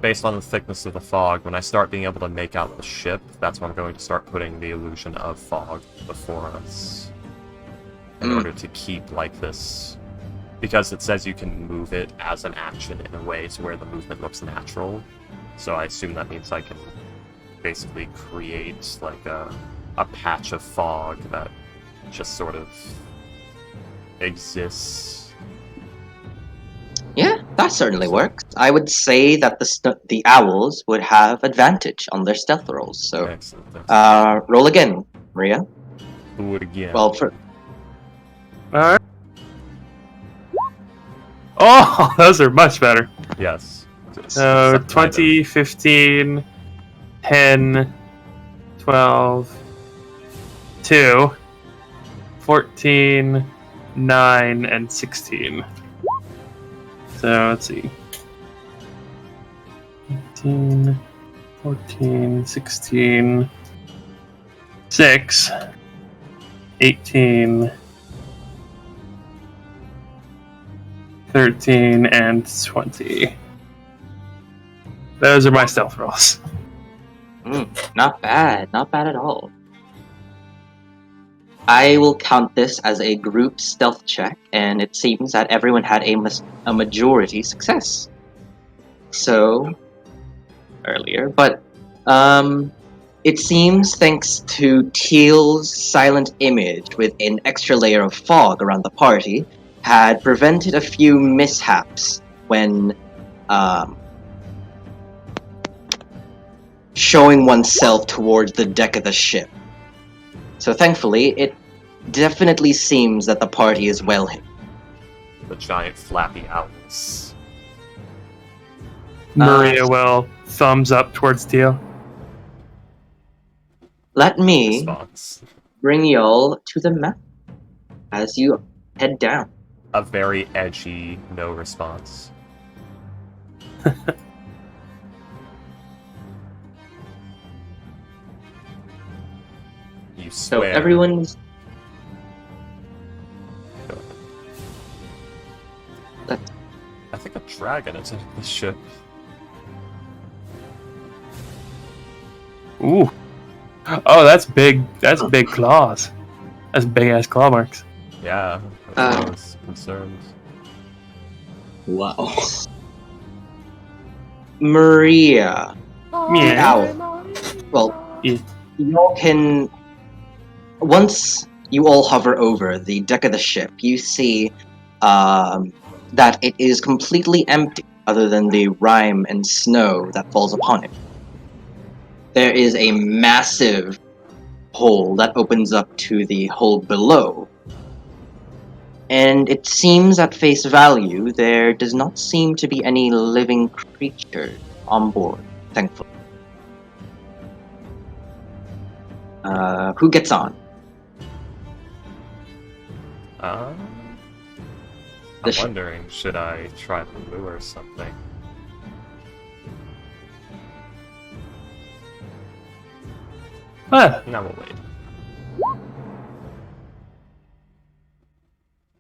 C: based on the thickness of the fog, when I start being able to make out the ship, that's when I'm going to start putting the illusion of fog before us. In order to keep like this. Because it says you can move it as an action in a way to where the movement looks natural. So I assume that means I can basically create like a patch of fog that just sort of exists.
H: Yeah, that certainly works. I would say that the owls would have advantage on their stealth rolls. So,
C: Excellent.
H: roll again, Maria.
C: Do it again.
H: Well, for
A: Alright. Oh, those are much better.
C: Yes.
A: So
C: Except
A: 20, 15, 10, 12, 2, 14, 9, and 16. So let's see. 15, 14, 16, 6, 18, 13, and 20. Those are my stealth rolls.
H: not bad at all. I will count this as a group stealth check, and it seems that everyone had a majority success. So, earlier, but it seems thanks to Teal's silent image with an extra layer of fog around the party, had prevented a few mishaps when showing oneself towards the deck of the ship. So thankfully, it definitely seems that the party is well hidden.
C: The giant flappy owls.
A: Maria will thumbs up towards Teal.
H: Let me
C: Response.
H: bring y'all to the map as you head down.
C: A very edgy no response. You
H: So
C: swear.
H: everyone's
C: I think a dragon attacked the ship.
A: Ooh. Oh, that's big. That's big claws. That's big ass claw marks.
C: Yeah, that's what I was concerned.
D: Wow.
H: Maria.
A: Yeah.
H: Owl. Well,
A: Yeah.
H: you all can. Once you all hover over the deck of the ship, you see that it is completely empty, other than the rime and snow that falls upon it. There is a massive hole that opens up to the hole below. And it seems at face value, there does not seem to be any living creature on board, thankfully. Who gets on?
C: I'm
H: The ship.
C: wondering, should I try to lure something?
A: Ah,
C: No, we'll wait.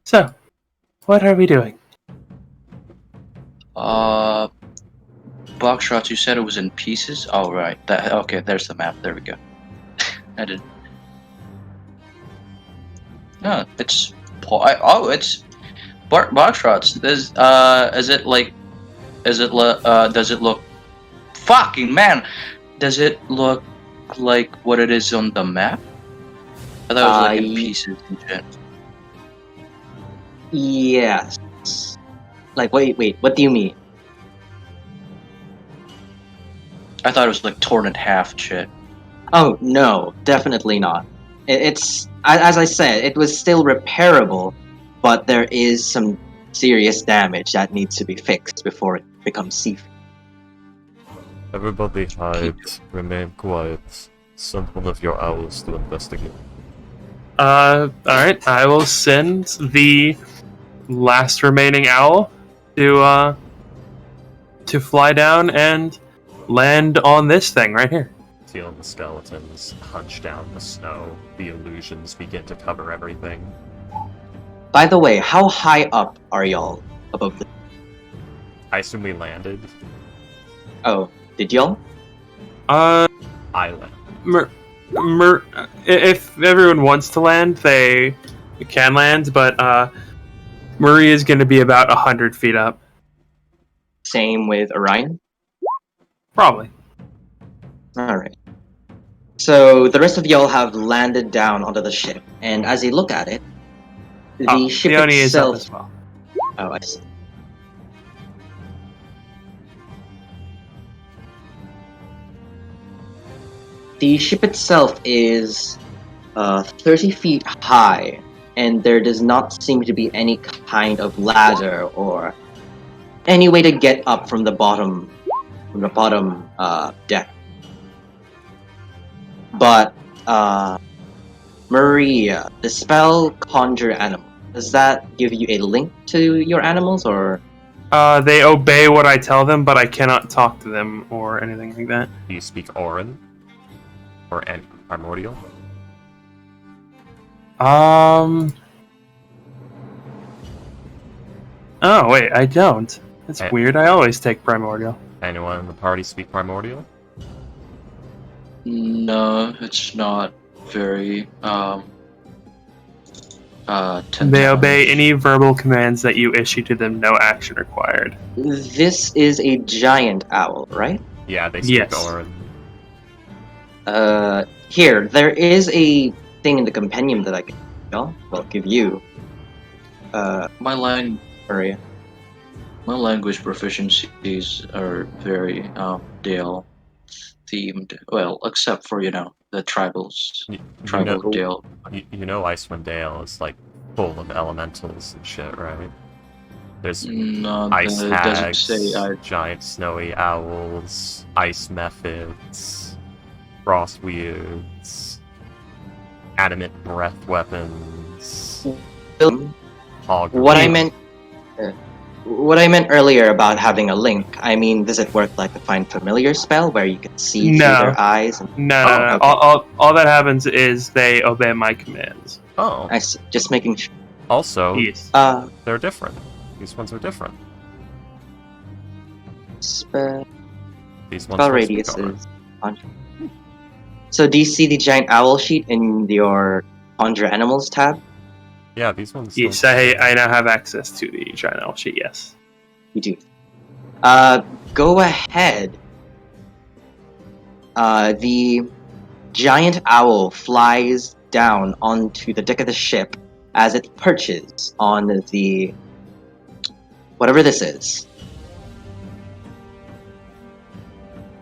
A: so, what are we doing?
I: Box shots. You said it was in pieces. Oh right. That okay. There's the map. There we go. I didn't. No, it's it's box shots. Does is it like? Does it look? Fucking man! Does it look like what it is on the map? I thought it was like in pieces and shit.
H: Yes. Like, wait, what do you mean?
I: I thought it was like torn in half and shit.
H: Oh, no, definitely not. It's, as I said, it was still repairable, but there is some serious damage that needs to be fixed before it becomes safe.
C: Everybody hide. Remain quiet. Send one of your owls to investigate.
A: Alright, I will send the last remaining owl to fly down and land on this thing right here.
C: Feel the skeletons hunch down the snow. The illusions begin to cover everything.
H: By the way, how high up are y'all above the...
C: I assume we landed.
H: Oh, did y'all?
C: Island.
A: If everyone wants to land, they can land, but Marie is going to be about 100 feet up.
H: Same with Orion?
A: Probably.
H: Alright. So, the rest of y'all have landed down onto the ship, and as you look at it, the ship
A: Leonie is up
H: itself...
A: as well.
H: Oh, I see. The ship itself is 30 feet high, and there does not seem to be any kind of ladder or any way to get up from the bottom deck. But Maria, the spell Conjure Animal, does that give you a link to your animals, or?
A: They obey what I tell them, but I cannot talk to them or anything like that.
C: Do you speak Orin? Or any primordial?
A: Oh, wait, I don't. That's weird. I always take primordial.
C: Anyone in the party speak primordial?
I: No, it's not very
A: They obey any verbal commands that you issue to them, no action required.
H: This is a giant owl, right?
C: Yeah, they speak
A: Yes.
C: Orin.
H: Here, there is a thing in the compendium that I can give you.
I: my line
H: Maria.
I: My language proficiencies are very Dale themed. Well, except for the tribals, tribal Dale.
C: You know Icewind Dale is like full of elementals and shit, right? There's
I: No,
C: ice
I: it doesn't
C: hags,
I: say.
C: giant snowy owls, ice methods, frost weirds, adamant breath weapons.
H: What I meant earlier about having a link, I mean, does it work like the Find Familiar spell where you can see through their eyes?
A: No.
H: Okay.
A: All that happens is they obey my commands.
C: Oh.
H: I see. Just making sure.
C: Also,
A: Yes.
C: they're different. These ones are different.
H: Spell
C: These ones must be
H: radius
C: covered.
H: is 100. So do you see the giant owl sheet in your Conjure Animals tab?
C: Yeah, these ones.
A: Yes,
C: don't-
A: I now have access to the giant owl sheet. Yes.
H: You do. Go ahead. The giant owl flies down onto the deck of the ship as it perches on the whatever this is.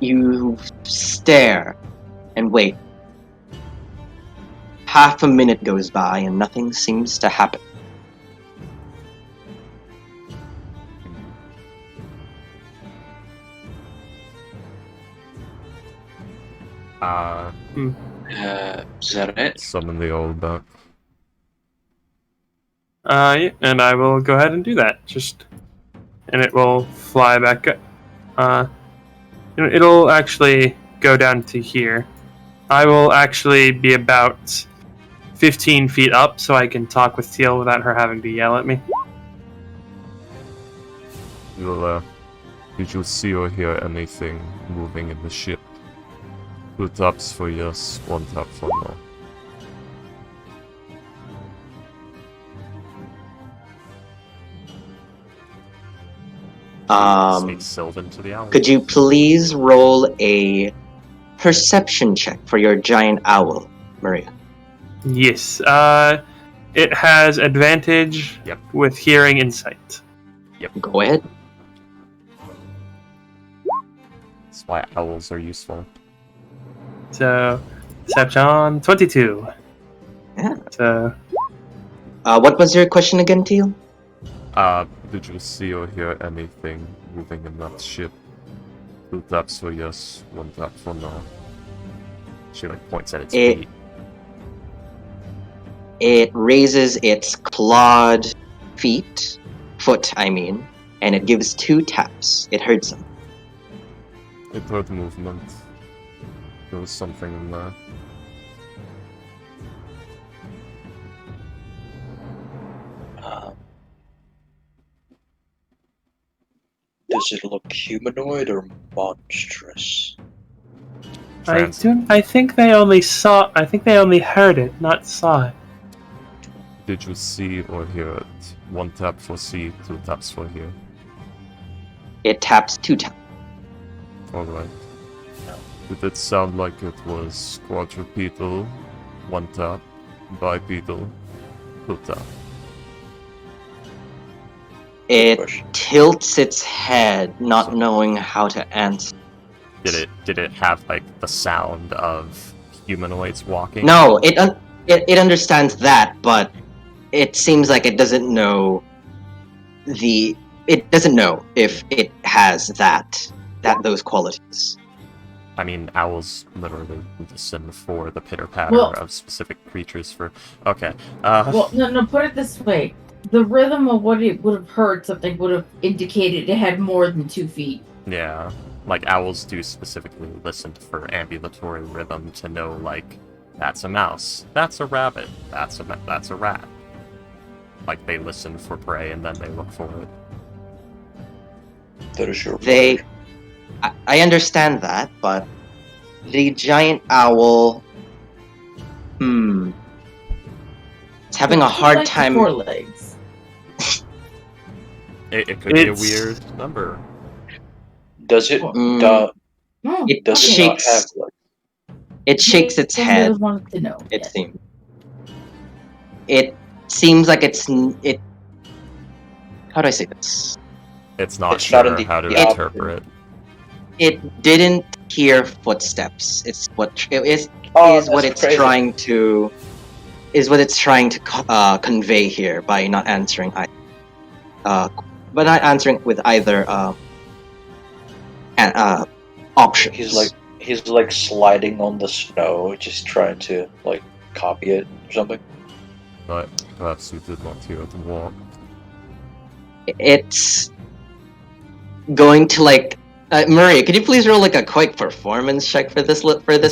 H: You stare and wait. Half a minute goes by and nothing seems to happen.
I: Is that it?
C: Summon the old duck.
A: Yeah, and I will go ahead and do that. And it will fly back up. It'll actually go down to here. I will actually be about 15 feet up, so I can talk with Teal without her having to yell at me.
C: Did you see or hear anything moving in the ship? 2 taps for yes, 1 tap for no. Speak Sylvan to the owl.
H: Could you please roll a perception check for your giant owl, Maria?
A: Yes. It has advantage
C: Yep.
A: with hearing insight.
H: Go ahead.
C: That's why owls are useful.
A: So, Perception 22.
H: Yeah.
A: So,
H: What was your question again, Teal?
C: Did you see or hear anything moving in that ship? 2 taps for yes, 1 tap for no. She points at its feet.
H: It raises its clawed foot, and it gives 2 taps. It hurts him.
C: It heard movement. There was something in there.
G: Does it look humanoid or monstrous?
A: I think they only heard it, not saw it.
C: Did you see or hear it? 1 tap for see, 2 taps for hear.
H: It taps 2 times.
C: Alright. Did it sound like it was quadrupedal? 1 tap. Bipedal? 2 tap.
H: It tilts its head, not knowing how to answer.
C: Did it have the sound of humanoids walking?
H: No, it understands that, but it seems like it doesn't know it doesn't know if it has those qualities.
C: I mean, owls literally listen for the pitter-patter of specific creatures for... Okay,
B: Well, no, put it this way. The rhythm of what it would have heard something would have indicated it had more than 2 feet.
C: Yeah, owls do specifically listen for ambulatory rhythm to know, that's a mouse, that's a rabbit, that's a rat. They listen for prey and then they look for it.
G: That is your
H: I understand that, but the giant owl, it's having a hard time.
B: 4 legs.
C: It could be a weird number.
G: Does it?
H: It
G: does
H: shakes.
G: it not have
H: It shakes its head.
B: Wanted to know.
H: It seems. It seems like it's. How do I say this?
C: It's not
G: It's
C: sure
G: not in the-
C: how to
G: the
C: interpret.
H: It didn't hear footsteps. It's what it is.
G: Oh,
H: Is what
G: that's
H: it's
G: crazy.
H: trying to. Is what it's trying to convey here by not answering. But not answering with either options.
G: He's sliding on the snow, just trying to copy it or something.
C: But perhaps you did not hear it walk.
H: It's going to Maria, could you please roll a quick performance check for this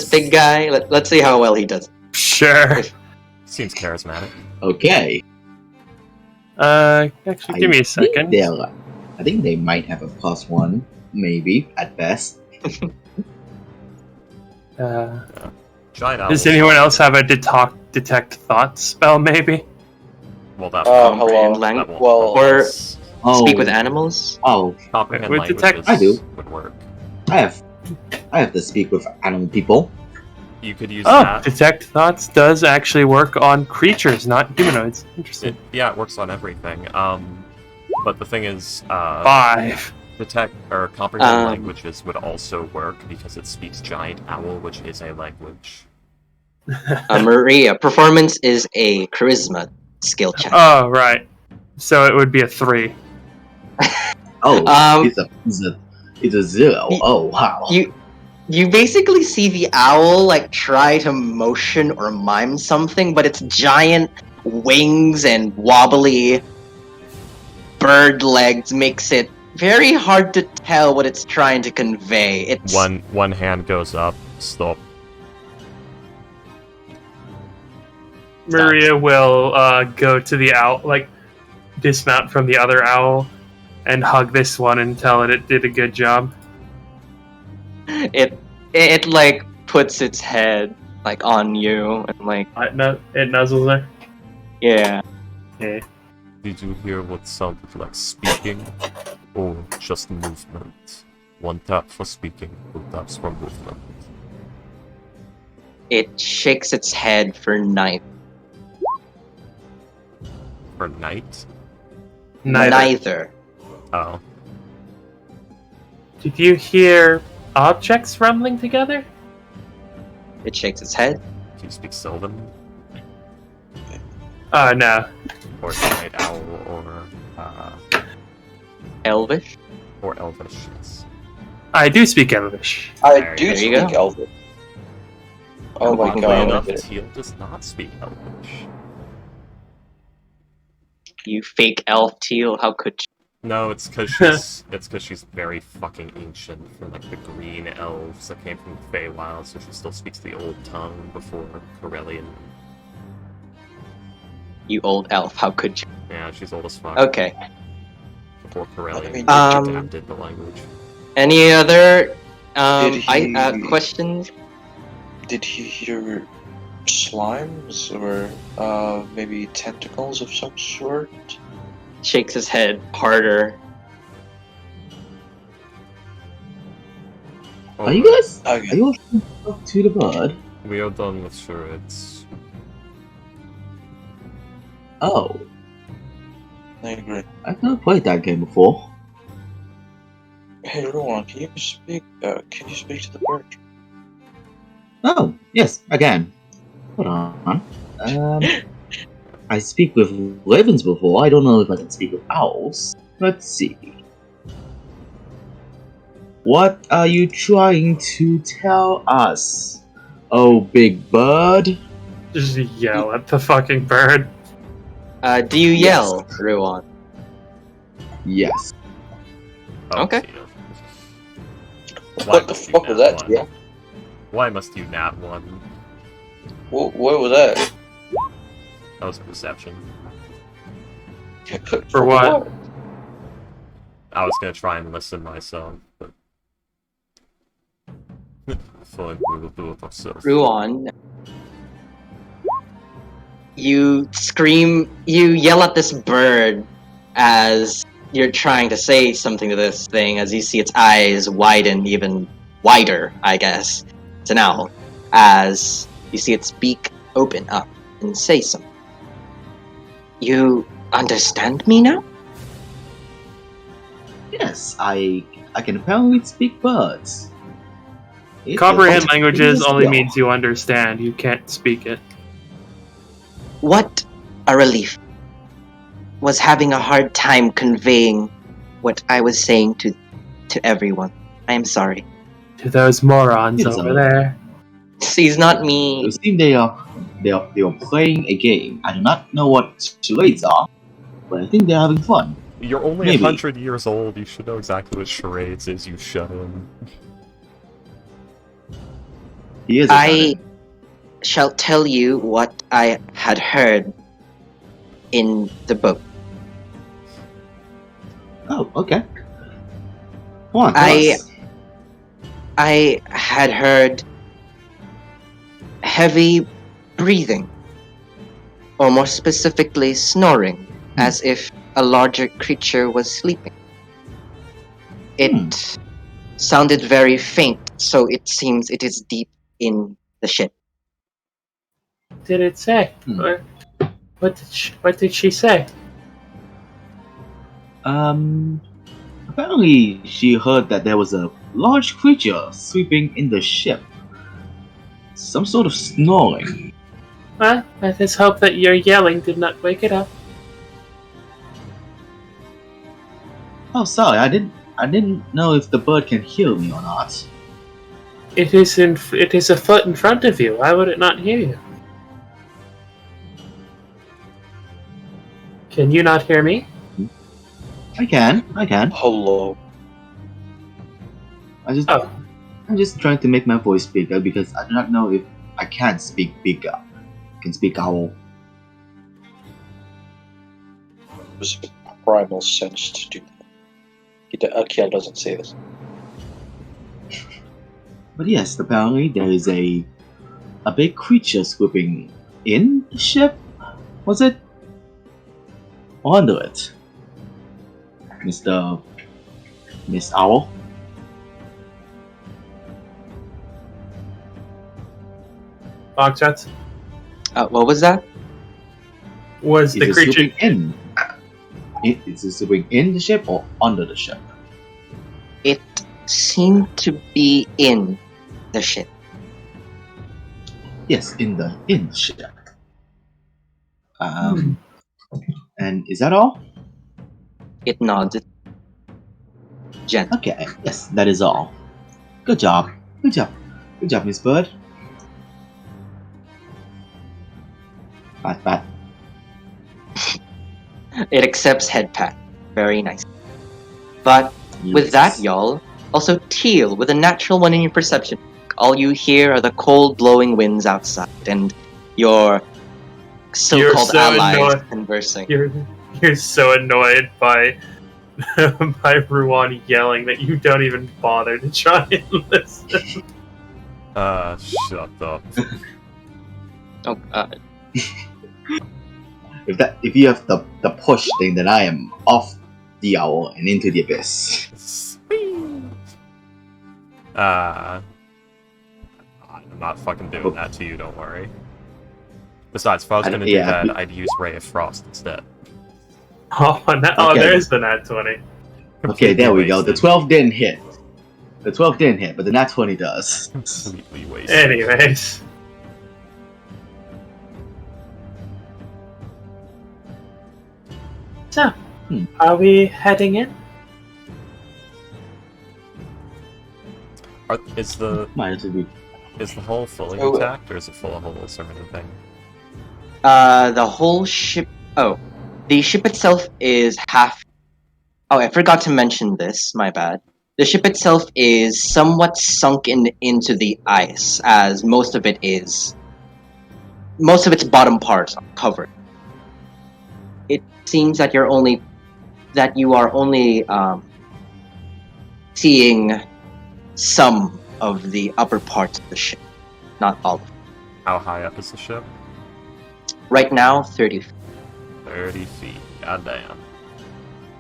H: big guy? Let's see how well he does.
A: Sure.
C: Seems charismatic.
D: Okay.
A: Actually, give me a second.
D: I think they might have a +1 maybe at best.
C: Giant owl.
A: Does anyone else have a detect thoughts spell? Maybe.
C: Well, that
G: Hello.
H: Comprehend lang-
C: that won't
G: Well,
C: help
H: or-
C: us.
H: Speak with animals?
D: Oh,
C: Comprehend
A: with
C: languages
A: detect-
D: I do.
C: would work.
D: I have to speak with animal people.
C: You could use
A: Oh,
C: that.
A: detect thoughts does actually work on creatures, not humanoids. Interesting.
C: Yeah, it works on everything. But the thing is,
A: 5.
C: detect or comprehend
H: Um,
C: languages would also work because it speaks giant owl, which is a language.
H: Maria, performance is a charisma skill check.
A: Oh, right. So it would be a 3.
D: Oh,
H: Um,
D: it's a 0.
H: y-
D: Oh wow.
H: You basically see the owl like try to motion or mime something, but its giant wings and wobbly bird legs makes it very hard to tell what it's trying to convey. It's
C: One hand goes up, stop.
A: Maria will go to the owl, like dismount from the other owl, and hug this one and tell it did a good job.
H: it like puts its head like on you and like
A: It nuzzles her.
H: yeah.
A: Yeah.
C: Did you hear what sounded like speaking? Or just movement? One tap for speaking, two taps for movement.
H: It shakes its head for night.
C: For night?
A: Neither.
C: Oh.
A: Did you hear objects rumbling together?
H: It shakes its head.
C: Do you speak Sylvan?
A: No.
C: Or Night Owl,
H: Elvish.
C: or Elvish, yes.
A: I do speak Elvish.
G: I
C: There
G: do
H: you
G: speak
H: go.
G: Elvish. Oh my
H: Oddly
C: Oddly
G: god.
C: enough, Teal does not speak Elvish.
H: You fake elf teal. How could you?
C: No, it's because she's very fucking ancient from like the green elves that came from the Feywild, so she still speaks the old tongue before Corellian.
H: You old elf. How could you?
C: Yeah, she's old as fuck.
H: Okay.
C: Before Corellian
H: Um,
C: adapted the language.
H: Any other
G: Did he-
H: questions?
G: Did he hear slimes or maybe tentacles of some sort?
H: Shakes his head harder.
D: Are you guys?
G: Okay.
D: Are you all up to the bird?
C: We are done with charades.
D: Oh,
G: I agree.
D: I've never played that game before.
G: Hey, Rowan, can you speak to the bird?
D: Oh, yes, I can. Hold on. I speak with ravens before. I don't know if I can speak with owls. Let's see. What are you trying to tell us? Oh, big bird?
A: Just yell at the fucking bird.
H: Do you yell, Ruan?
D: Yes.
C: Oh,
H: Okay.
C: Teal.
G: What the fuck was that? Yeah.
C: Why must you nat one?
G: What was that?
C: That was a perception.
A: For what?
C: I was gonna try and listen myself, but fine, we will do it ourselves.
H: Ruan. You scream. You yell at this bird as you're trying to say something to this thing. As you see its eyes widen even wider, I guess. It's an owl. As you see its beak open up and say something. You understand me now?
D: Yes, I can apparently speak birds. It's
A: Comprehend
D: a-
A: languages
D: it's a
A: only
D: skill.
A: means you understand. You can't speak it.
H: What a relief. Was having a hard time conveying what I was saying to everyone. I am sorry.
A: To those morons
D: It's
A: over
D: alright.
A: there.
H: He's not me.
D: It seems they are playing a game. I do not know what charades are, but I think they're having fun.
C: You're only
D: Maybe.
C: 100 years old, you should know exactly what charades is, you shut in.
D: He is. a
H: I
D: veteran.
H: shall tell you what I had heard in the book.
D: Oh, okay. Come on, tell us.
H: I had heard heavy breathing, or more specifically snoring, as if a larger creature was sleeping. It sounded very faint, so it seems it is deep in the ship.
A: Did it say? Or what did she say?
D: Apparently she heard that there was a large creature sweeping in the ship. Some sort of snoring.
A: Well, let us hope that your yelling did not wake it up.
D: Oh, sorry, I didn't know if the bird can hear me or not.
A: It is a foot in front of you. Why would it not hear you? Can you not hear me?
D: I can.
G: Hello.
D: I'm just trying to make my voice bigger because I do not know if I can speak bigger. I can speak owl.
G: It was a primal sense to do that. Akiel doesn't say this.
D: But yes, apparently there is a big creature swooping in the ship. Was it? Or under it? Miss Owl?
A: Foxtrot?
H: What was that?
A: Was the
D: Is it
A: creature
D: swooping in? Is it swooping in the ship or under the ship?
H: It seemed to be in the ship.
D: Yes, in the ship. And is that all?
H: It nodded. Gently.
D: Okay, yes, that is all. Good job. Good job, Miss Bird. Pat.
H: It accepts head pat. Very nice. But with that, y'all, also Teal, with a natural one in your perception, all you hear are the cold blowing winds outside and your so-called allies conversing.
A: You're so annoyed by by Ruan yelling that you don't even bother to try and listen.
C: Shut up.
H: Oh,
D: If you have the push thing, then I am off the owl and into the abyss.
C: I'm not fucking doing that to you, don't worry. Besides, if I was gonna do that, I'd use Ray of Frost instead.
A: Okay. There's the nat 20.
D: Okay, there we go. The 12 didn't hit. But the nat 20 does.
C: Completely wasted.
A: Anyways. So, are we heading in?
C: Is the hull fully intact, or is it full of holes or anything?
H: The whole ship. Oh, the ship itself is half. Oh, I forgot to mention this. My bad. The ship itself is somewhat sunken into the ice, as most of its bottom parts are covered. It seems that you are only seeing some of the upper parts of the ship, not all of it.
C: How high up is the ship?
H: Right now, 30 feet.
C: 30 feet. Goddamn.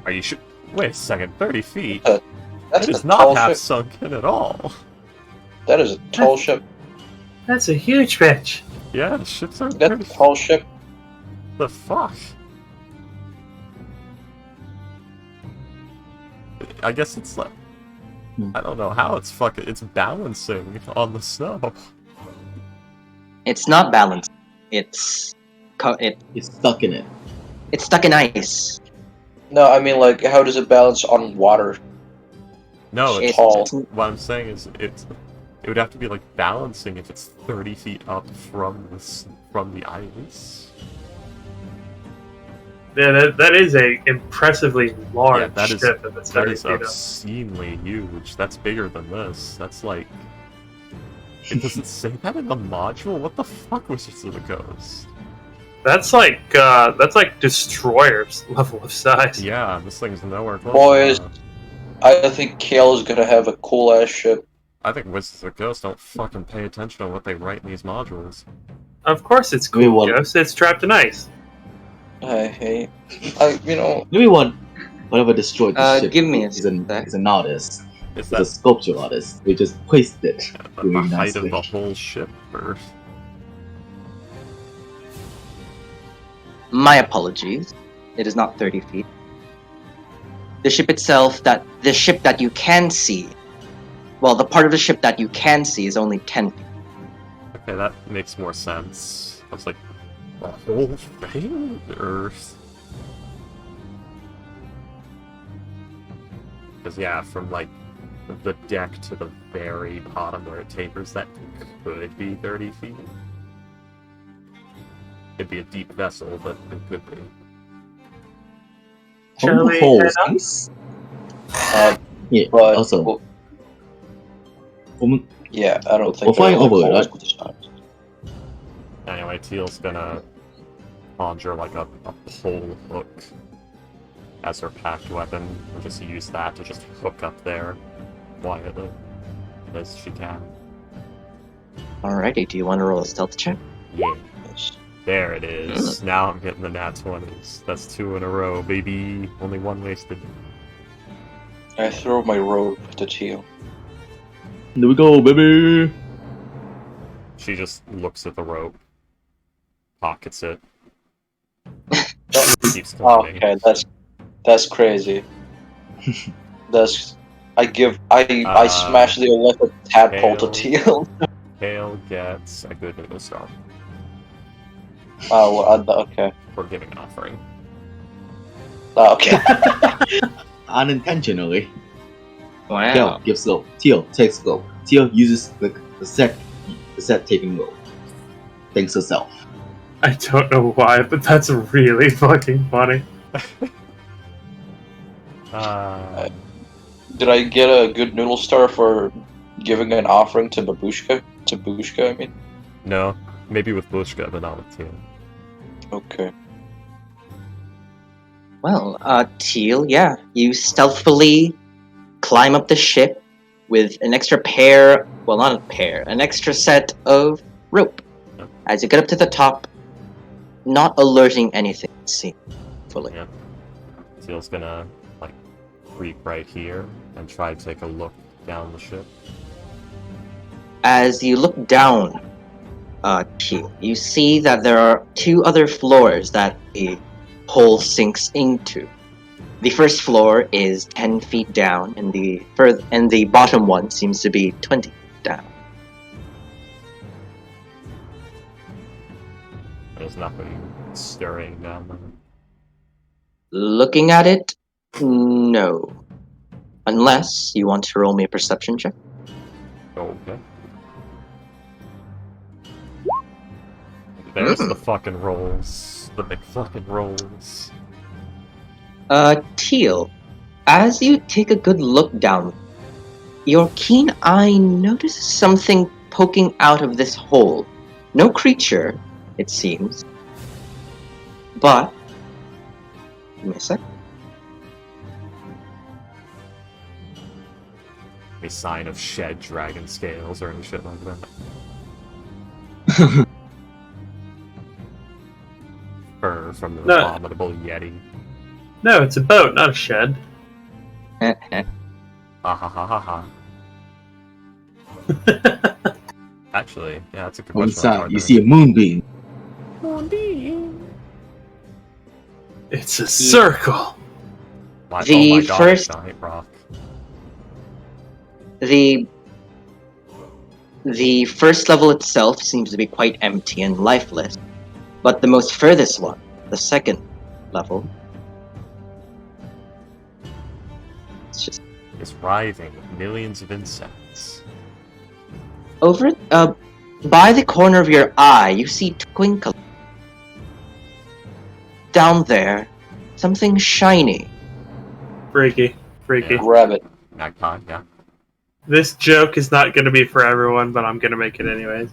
C: Are you sure? Wait a second. 30 feet?
G: That
C: does not have sunk in at all.
G: That is a tall ship.
A: That's a huge bitch.
C: Yeah, the ships are
G: That's a tall ship.
C: The fuck? I guess it's like... I don't know how it's balancing on the snow.
H: It's not balanced. It's
D: stuck in it.
H: It's stuck in ice.
G: No, I mean, like, how does it balance on water?
C: No,
G: it's tall.
C: What I'm saying is, it would have to be like balancing if it's 30 feet up from the ice.
A: Yeah, that is a impressively large ship.
C: That is obscenely huge. That's bigger than this. That's like... It doesn't say that in the module? What the fuck was Wizards of the Coast?
A: That's like Destroyer's level of size.
C: Yeah, this thing's nowhere close.
G: Boys, I think Kale is gonna have a cool ass ship.
C: I think Wizards of Ghosts don't fucking pay attention to what they write in these modules.
A: Of course it's
D: Maybe
A: cool,
D: one.
A: Ghost. It's trapped in ice.
D: Maybe whatever destroyed the ship
H: give me a
D: is an
H: sec.
D: is an artist.
C: Is
D: It's a
C: that
D: sculpture artist. They just placed it
C: the
D: really
C: height of
D: nicely.
C: the whole ship? Or...
H: My apologies. It is not 30 feet. The ship itself, the ship that you can see, well, the part of the ship that you can see is only 10 feet.
C: Okay, that makes more sense. I was like, the whole thing? Or... Because, yeah, from, like, the deck to the very bottom where it tapers, that could be 30 feet. It'd be a deep vessel, but it could be.
A: Shall
D: On the
A: we
D: whole,
A: head up?
D: nice.
G: But
D: Also,
G: well,
D: woman,
G: yeah, I don't think
D: We're flying
G: they're
D: over it,
G: holes
D: right?
G: this time.
C: Anyway, Teal's gonna conjure, like, a pole hook as her packed weapon, and just use that to just hook up there quietly as she can.
H: Alrighty, do you want to roll a stealth check?
C: Yeah. There it is. Now I'm getting the nat 20s. That's 2 in a row, baby. Only one wasted.
G: I throw my rope to Teal.
D: there we go, baby.
C: She just looks at the rope, pockets it, keeps climbing.
G: Okay, that's crazy. I smash the electric tadpole to Teal.
C: Hale gets a good noodle star
G: Oh, okay.
C: for giving an offering.
G: Oh, okay.
D: Unintentionally.
H: Wow.
D: Kel gives slope. Teal takes slope. Teal uses the set taking rope. Thanks herself.
A: I don't know why, but that's really fucking funny.
G: Did I get a good noodle star for giving an offering to Babushka? To Bushka, I mean?
C: No, maybe with Bushka, but not with Teal.
G: Okay.
H: Well, Teal, yeah, you stealthily climb up the ship with an extra pair, well, not a pair, an extra set of rope. As you get up to the top, not alerting anything, see, fully.
C: Yeah. Teal's gonna, like, creep right here and try to take a look down the ship.
H: As you look down, Teal, you see that there are 2 other floors that the hole sinks into. The first floor is 10 feet down, and the bottom one seems to be 20 feet down.
C: There's nothing stirring down there.
H: Looking at it, no. Unless you want to roll me a perception check.
C: Okay. There's the fucking rolls. The McFucking rolls.
H: Teal, as you take a good look down, your keen eye notices something poking out of this hole. No creature, it seems. But, give me a sec.
C: Any sign of shed dragon scales or any shit like that. Fur from the
A: No.
C: abominable yeti.
A: No, it's a boat, not a shed.
C: Ha ha ha ha ha. Actually, yeah, that's a good
D: On the
C: question.
D: side, you see a moonbeam.
A: It's a circle.
C: Oh
H: The
C: my god,
H: first-
C: giant rock.
H: The first level itself seems to be quite empty and lifeless, but the most furthest one, the second level, it's just
C: It's writhing with millions of insects.
H: over by the corner of your eye. You see twinkle down there, something shiny.
A: Freaky. Freaky.
C: Yeah.
G: Grab it.
C: Magpie, yeah.
A: This joke is not going to be for everyone, but I'm going to make it anyways.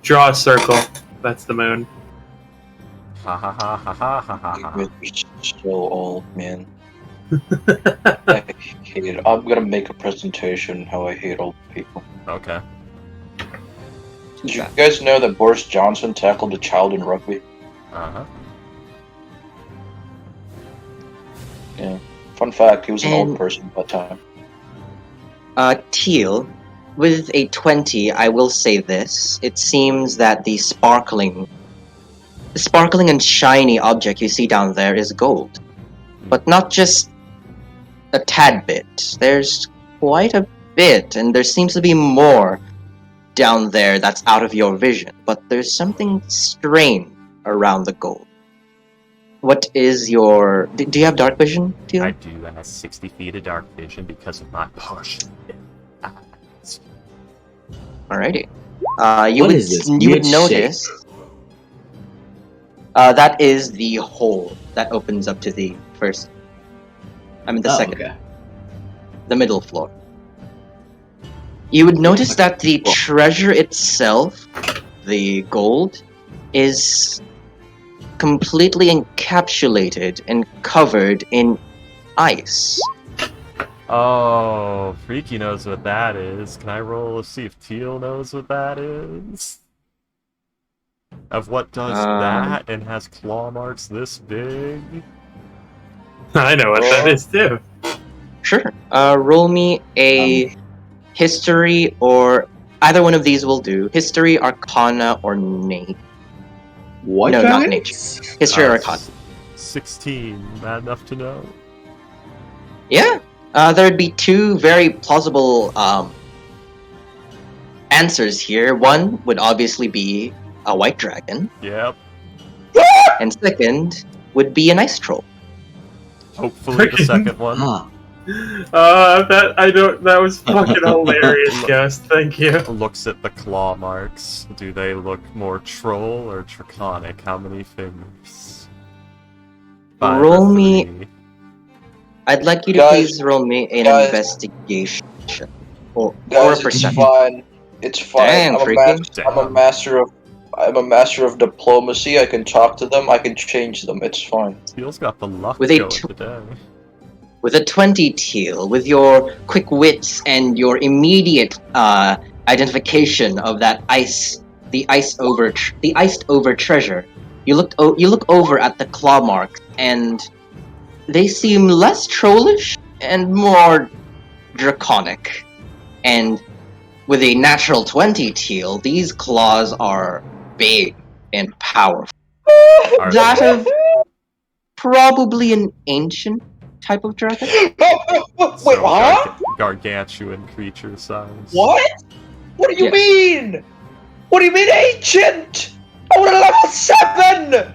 A: Draw a circle. That's the moon.
C: Ha ha ha ha ha ha ha ha.
G: You're so old, man. I hate it. I'm gonna make a presentation how I hate old people.
C: Okay.
G: Did you guys know that Boris Johnson tackled a child in rugby?
C: Uh-huh.
G: Yeah. Fun fact, he was an
H: And-
G: old person at that time.
H: Teal, with a 20, I will say this. It seems that the sparkling and shiny object you see down there is gold. But not just a tad bit. There's quite a bit, and there seems to be more down there that's out of your vision. But there's something strange around the gold. What is your... Do you have dark vision, Teal?
C: I do. I have 60 feet of dark vision because of my potion.
H: Alrighty.
D: What is this
H: You would
D: weird
H: notice that is the hole that opens up to the first. I mean the second,
D: Okay.
H: the middle floor. You would notice that the treasure itself, the gold, is completely encapsulated and covered in ice.
C: Oh, Freaky knows what that is. Can I roll to see if Teal knows what that is? Of what does that and has claw marks this big?
A: I know what that is too.
H: Sure. Roll me a history, or either one of these will do. History, Arcana, or nature.
D: What
H: No, not
D: dragon?
H: nature. History or Arcana.
C: 16. Not enough to know.
H: Yeah. There would be two very plausible answers here. One would obviously be a white dragon,
C: Yep.
H: and second would be an ice troll.
C: Hopefully the second one.
D: Ah,
A: That was fucking hilarious, Ghost. Thank you.
C: Looks at the claw marks. Do they look more troll or draconic? How many fingers? 5 or
H: Roll me-
C: 3?
H: I'd like you to
G: Guys-
H: please roll me an
G: guys-
H: investigation or a
G: Guys, it's
H: perception.
G: fine. It's fine.
H: Dang,
G: I'm a
C: freaking.
G: master of diplomacy. I can talk to them. I can change them. It's fine.
C: Teal's got the luck
H: With a
C: going
H: tw-
C: today.
H: With a 20, Teal, with your quick wits and your immediate identification of that the iced over treasure, you look over at the claw marks, and they seem less trollish and more draconic. And with a natural 20, Teal, these claws are big and powerful.
C: Are
H: That
C: they-
H: of probably an ancient type of dragon.
G: Wait,
C: so
G: huh?
C: Gargantuan creature size.
G: What? What do you
H: Yeah.
G: mean? What do you mean ancient? I want a level 7!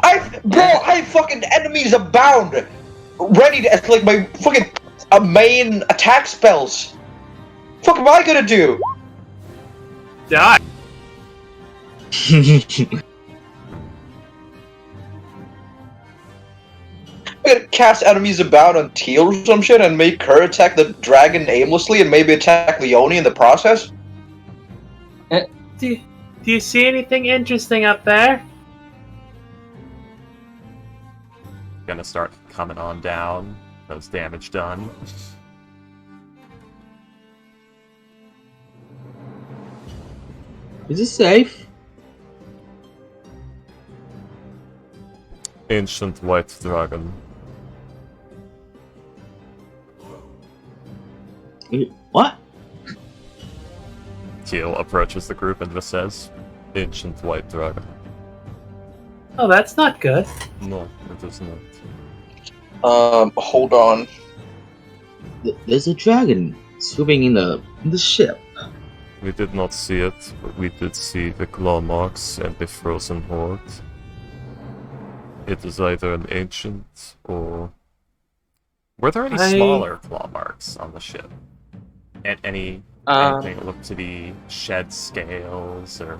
G: I fucking enemies abound! Ready to, like, my fucking main attack spells! Fuck am I gonna do?
A: Die.
G: I'm gonna cast enemies abound on Teal or some shit and make her attack the dragon aimlessly and maybe attack Leone in the process?
A: Do you see anything interesting up there?
C: Gonna start coming on down. Those damage done.
D: is it safe?
C: Ancient white dragon.
D: What?
C: Teal approaches the group and just says, Ancient white dragon.
A: Oh, that's not good.
C: No, it is not.
G: Hold on.
D: There's a dragon swimming in the ship.
C: We did not see it, but we did see the claw marks and the frozen horde. It is either an ancient or... Were there any smaller claw marks on the ship? And anything that looked to be shed scales or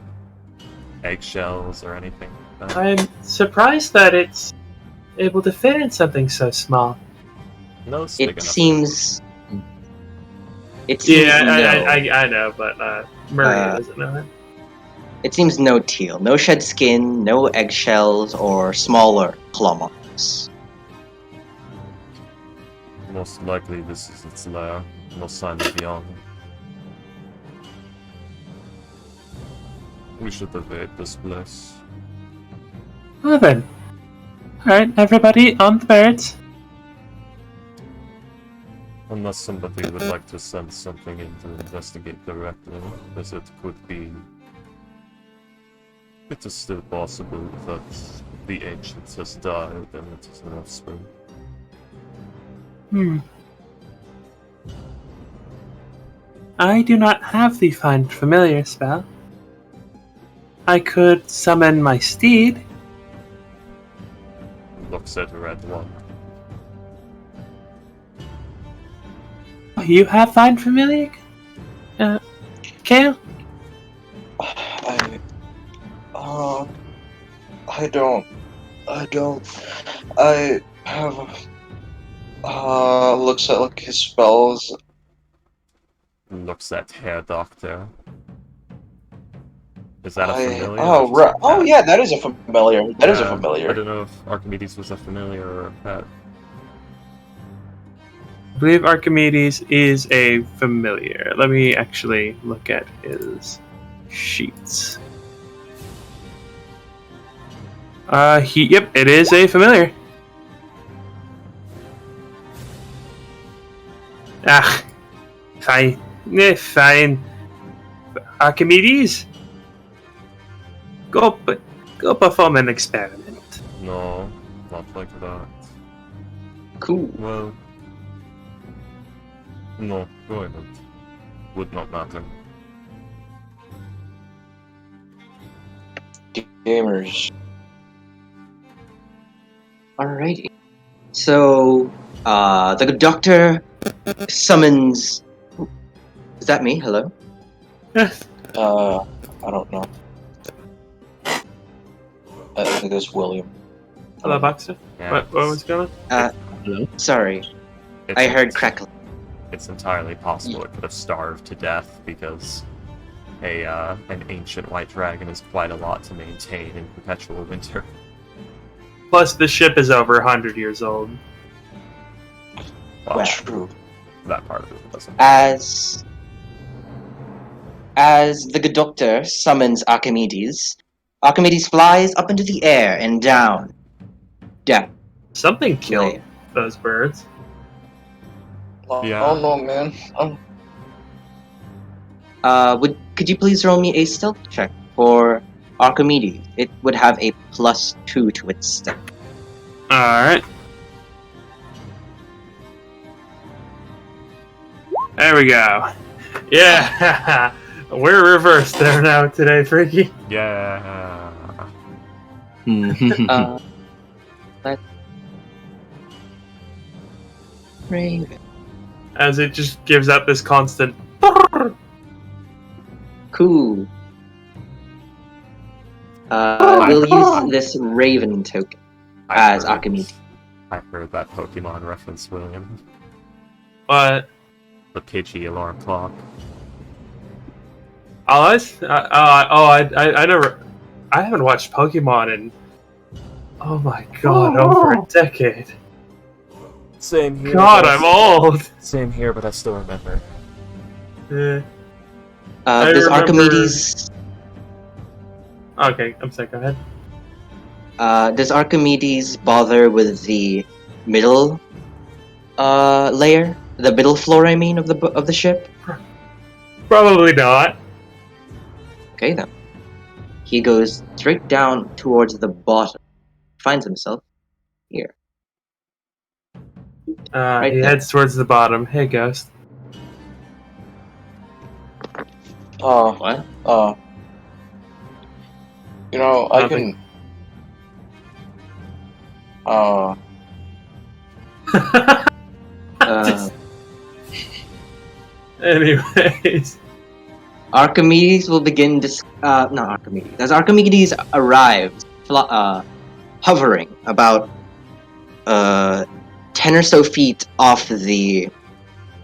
C: eggshells or anything like that?
A: I'm surprised that it's able to fit in something so small.
C: No, it's big
H: It
C: enough.
H: seems. It seems
A: Yeah,
H: no.
A: I know, but Maria doesn't know it.
H: It seems no teal, no shed skin, no eggshells or smaller claw marks.
C: Most likely this is its lair. No sign of beyond. We should evade this place.
A: Well then. Alright, everybody on the birds.
C: Unless somebody would like to send something in to investigate directly, as it could be... It is still possible that the ancient has died and it is an offspring.
A: I do not have the Find Familiar spell. I could summon my steed.
C: Looks at the red one.
A: You have Find Familiar? Kale?
G: I don't. I have. Looks at like his spells.
C: Looks at Hair Doctor. Is that a familiar?
G: Oh, right. Oh, yeah, that is a familiar. That is a familiar.
C: I don't know if Archimedes was a familiar or a pet.
A: I believe Archimedes is a familiar. Let me actually look at his sheets. Yep, it is a familiar. Fine. Fine. Archimedes? Go perform an experiment.
C: No, not like that.
H: Cool.
C: Well... No, go ahead. Would not matter.
G: Gamers.
H: Alrighty. So, the doctor summons... Is that me? Hello?
G: I don't know. I think it's William.
A: Hello, Baxter.
C: Yeah,
A: What was going on?
D: Hello?
H: Sorry. I heard crackling.
C: It's entirely possible it could have starved to death because an ancient white dragon is quite a lot to maintain in perpetual winter.
A: Plus, the ship is over 100 years old.
C: Well,
G: True.
C: that part of it doesn't.
H: As the good doctor summons Archimedes, Archimedes flies up into the air and down. Down.
A: Something killed
H: Layer.
A: those birds.
C: Yeah.
G: Oh no, man.
H: Could you please roll me a stealth check for Archimedes? It would have a +2 to its stealth.
A: Alright. There we go. Yeah! We're reversed there now today, Freaky.
C: Yeah.
H: Let Raven.
A: As it just gives up this constant.
H: Cool. We'll use this Raven token as Archimedes.
C: I heard that Pokemon reference, William.
A: What?
C: The Pidgey alarm clock.
A: I never. I haven't watched Pokemon in. Oh my god, over a decade.
C: Same here.
A: God, I'm old.
C: Same here, but I still remember.
A: Yeah.
H: Does
A: remember-
H: Archimedes?
A: Okay, I'm sorry. Go ahead.
H: Does Archimedes bother with the middle layer, the middle floor? I mean, of the ship.
A: Probably not.
H: Okay then. He goes straight down towards the bottom. Finds himself here. Right
A: He
H: there.
A: heads towards the bottom. Hey, Ghost.
H: What?
G: You know, I
A: Nothing.
H: Uh,
A: Anyways.
H: Archimedes will begin not Archimedes. As Archimedes arrives, hovering about 10 or so feet off the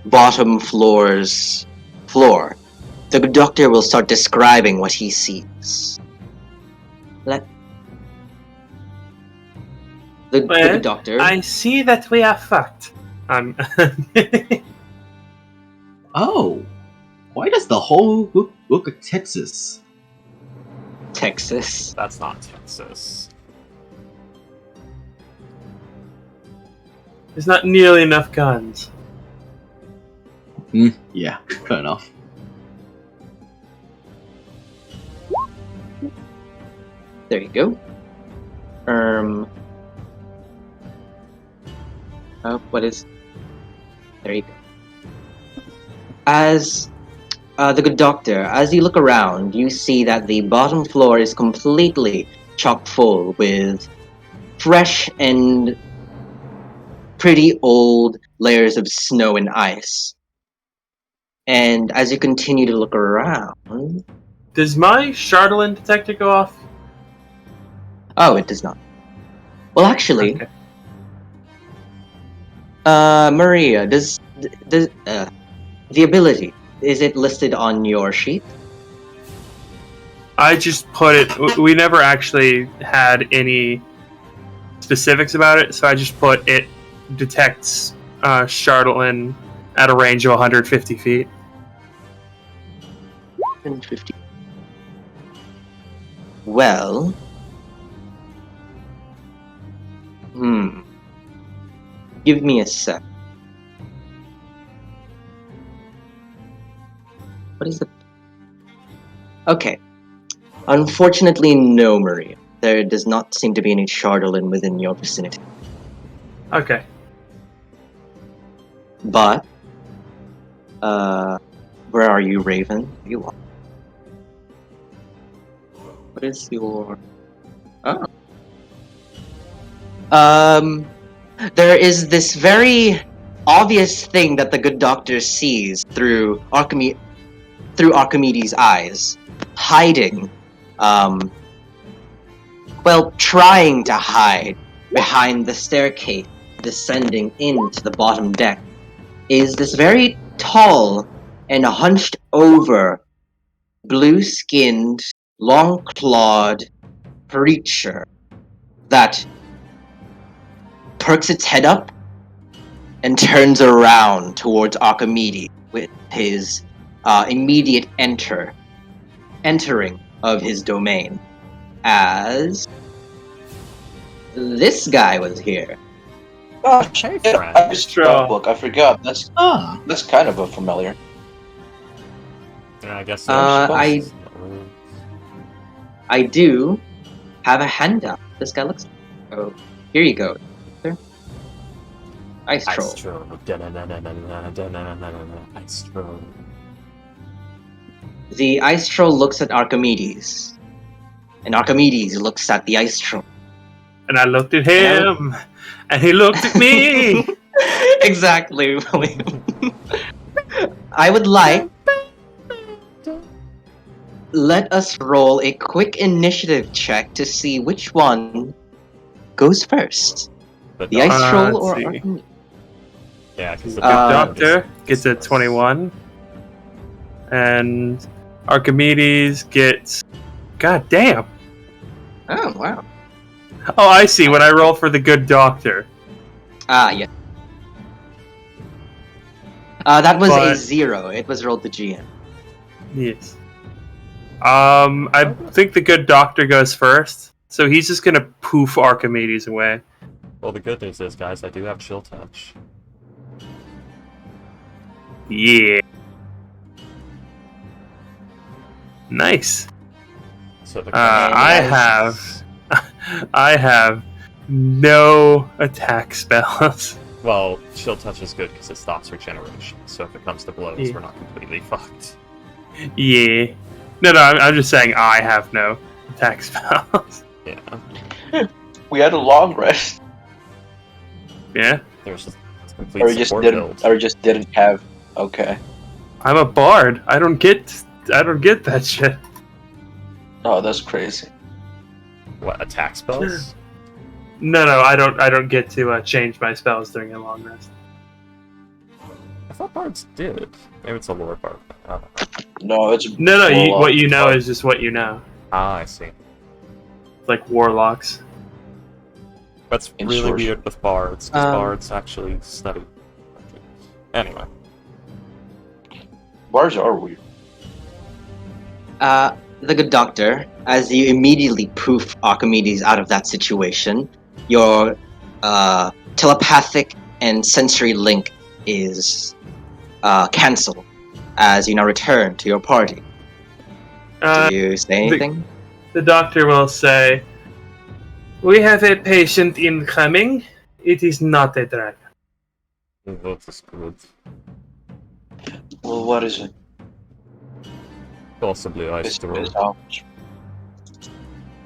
H: bottom floor's floor, the doctor will start describing what he sees. The
A: Well,
H: doctor.
A: I see that we are fucked. I'm.
D: Oh, why does the whole look at Texas?
H: Texas.
C: That's not Texas.
A: There's not nearly enough guns.
D: Yeah, fair enough.
H: There you go. What is? There you go. As the good doctor, as you look around, you see that the bottom floor is completely chock full with fresh and pretty old layers of snow and ice. And as you continue to look around,
A: Does my Chardolin detector go off?
H: oh, it does not. Well, actually,
A: Okay.
H: Maria, does the ability, is it listed on your sheet?
A: I just put it. We never actually had any specifics about it, so I just put it detects Chardolin at a range of 150 feet.
H: 150. Well, give me a sec. What is the... Okay. Unfortunately, no, Maria. There does not seem to be any Chardolin within your vicinity.
A: Okay.
H: But, where are you, Raven? You are. What is your... Oh. There is this very obvious thing that the good doctor sees through Archimedes' eyes, hiding, trying to hide behind the staircase descending into the bottom deck, is this very tall and hunched over, blue-skinned, long-clawed creature that perks its head up and turns around towards Archimedes with his immediate entering of his domain, as this guy was here.
G: Oh, shit.
C: friend.
G: I just read a book. I forgot. That's kind of a familiar.
C: Yeah, I guess
H: I do have a handout. This guy looks. Oh, here you go. Sir. Ice troll.
C: Ice troll. Ice troll.
H: The ice troll looks at Archimedes, and Archimedes looks at the ice troll.
A: And I looked at him, and he looked at me.
H: Exactly, William. I would like. Let us roll a quick initiative check to see which one goes first. The ice troll or
A: let's see.
H: Archimedes?
C: Yeah, because the
A: Doctor gets a 21, and Archimedes gets. God damn!
H: Oh, wow.
A: Oh, I see. When I roll for the good doctor.
H: Ah, yeah. That was a
A: But-
H: 0. It was rolled to GM.
A: Yes. I think the good doctor goes first, so he's just gonna poof Archimedes away.
C: Well, the good news is, guys, I do have chill touch.
A: Yeah. Nice.
C: So the
A: I have no attack spells.
C: Well, chill touch is good because it stops regeneration. So if it comes to blows,
A: Yeah.
C: we're not completely fucked.
A: Yeah. No, I'm just saying I have no attack spells.
C: Yeah.
G: We had a long rest,
A: Yeah.
C: There's just
G: or
C: complete
G: we just
C: support
G: didn't,
C: build.
G: or just didn't have. Okay.
A: I'm a bard. I don't get that shit.
G: Oh, that's crazy.
C: What, attack spells?
A: No, I don't get to change my spells during a long rest.
C: I thought bards did. Maybe it's a lore part. I don't know.
G: No, it's
A: No,
G: warlock.
A: what you know is just what you know.
C: Ah, I see.
A: Like warlocks.
C: That's
G: In
C: really
G: source.
C: weird with bards, because
H: Um,
C: bards actually study Anyway.
G: Where's are we?
H: The good doctor, as you immediately poof Archimedes out of that situation, your telepathic and sensory link is cancelled as you now return to your party. Do you say anything?
A: The doctor will say, "We have a patient incoming. It is not a dragon."
C: That is good.
G: Well, what is it?
C: Possibly ice throw.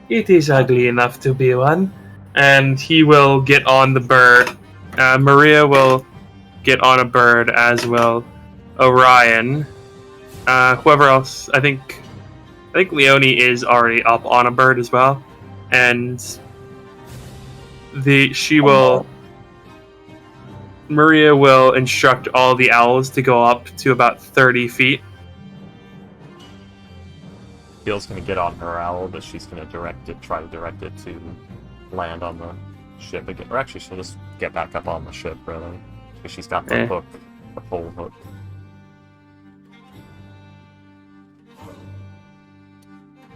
A: It is ugly enough to be one. And he will get on the bird. Maria will get on a bird, as will Orion. Whoever else, I think Leonie is already up on a bird as well. And Maria will instruct all the owls to go up to about 30 feet.
C: Teal's gonna get on her owl, but she's gonna try to direct it to land on the ship again. Or actually, she'll just get back up on the ship, really. Because she's got the hook, the pole hook.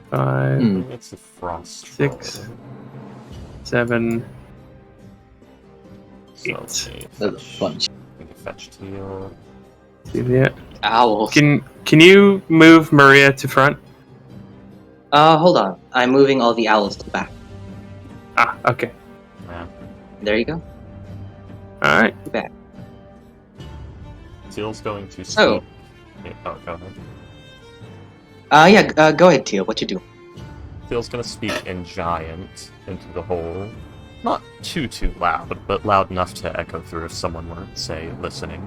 A: Five,
C: It's a frost.
A: 6, 7,
C: So,
A: 8.
D: That's a bunch.
C: We can fetch Teal.
A: See that?
H: Owls.
A: Can you move Maria to front?
H: Hold on. I'm moving all the owls to the back.
A: Ah, okay.
C: Yeah.
H: There you go.
A: Alright.
H: Back.
C: Teal's going to speak.
H: Oh.
C: Yeah, go ahead.
H: Go ahead, Teal. What you do?
C: Teal's gonna speak in giant into the hole. Not too loud, but loud enough to echo through if someone were, say, listening.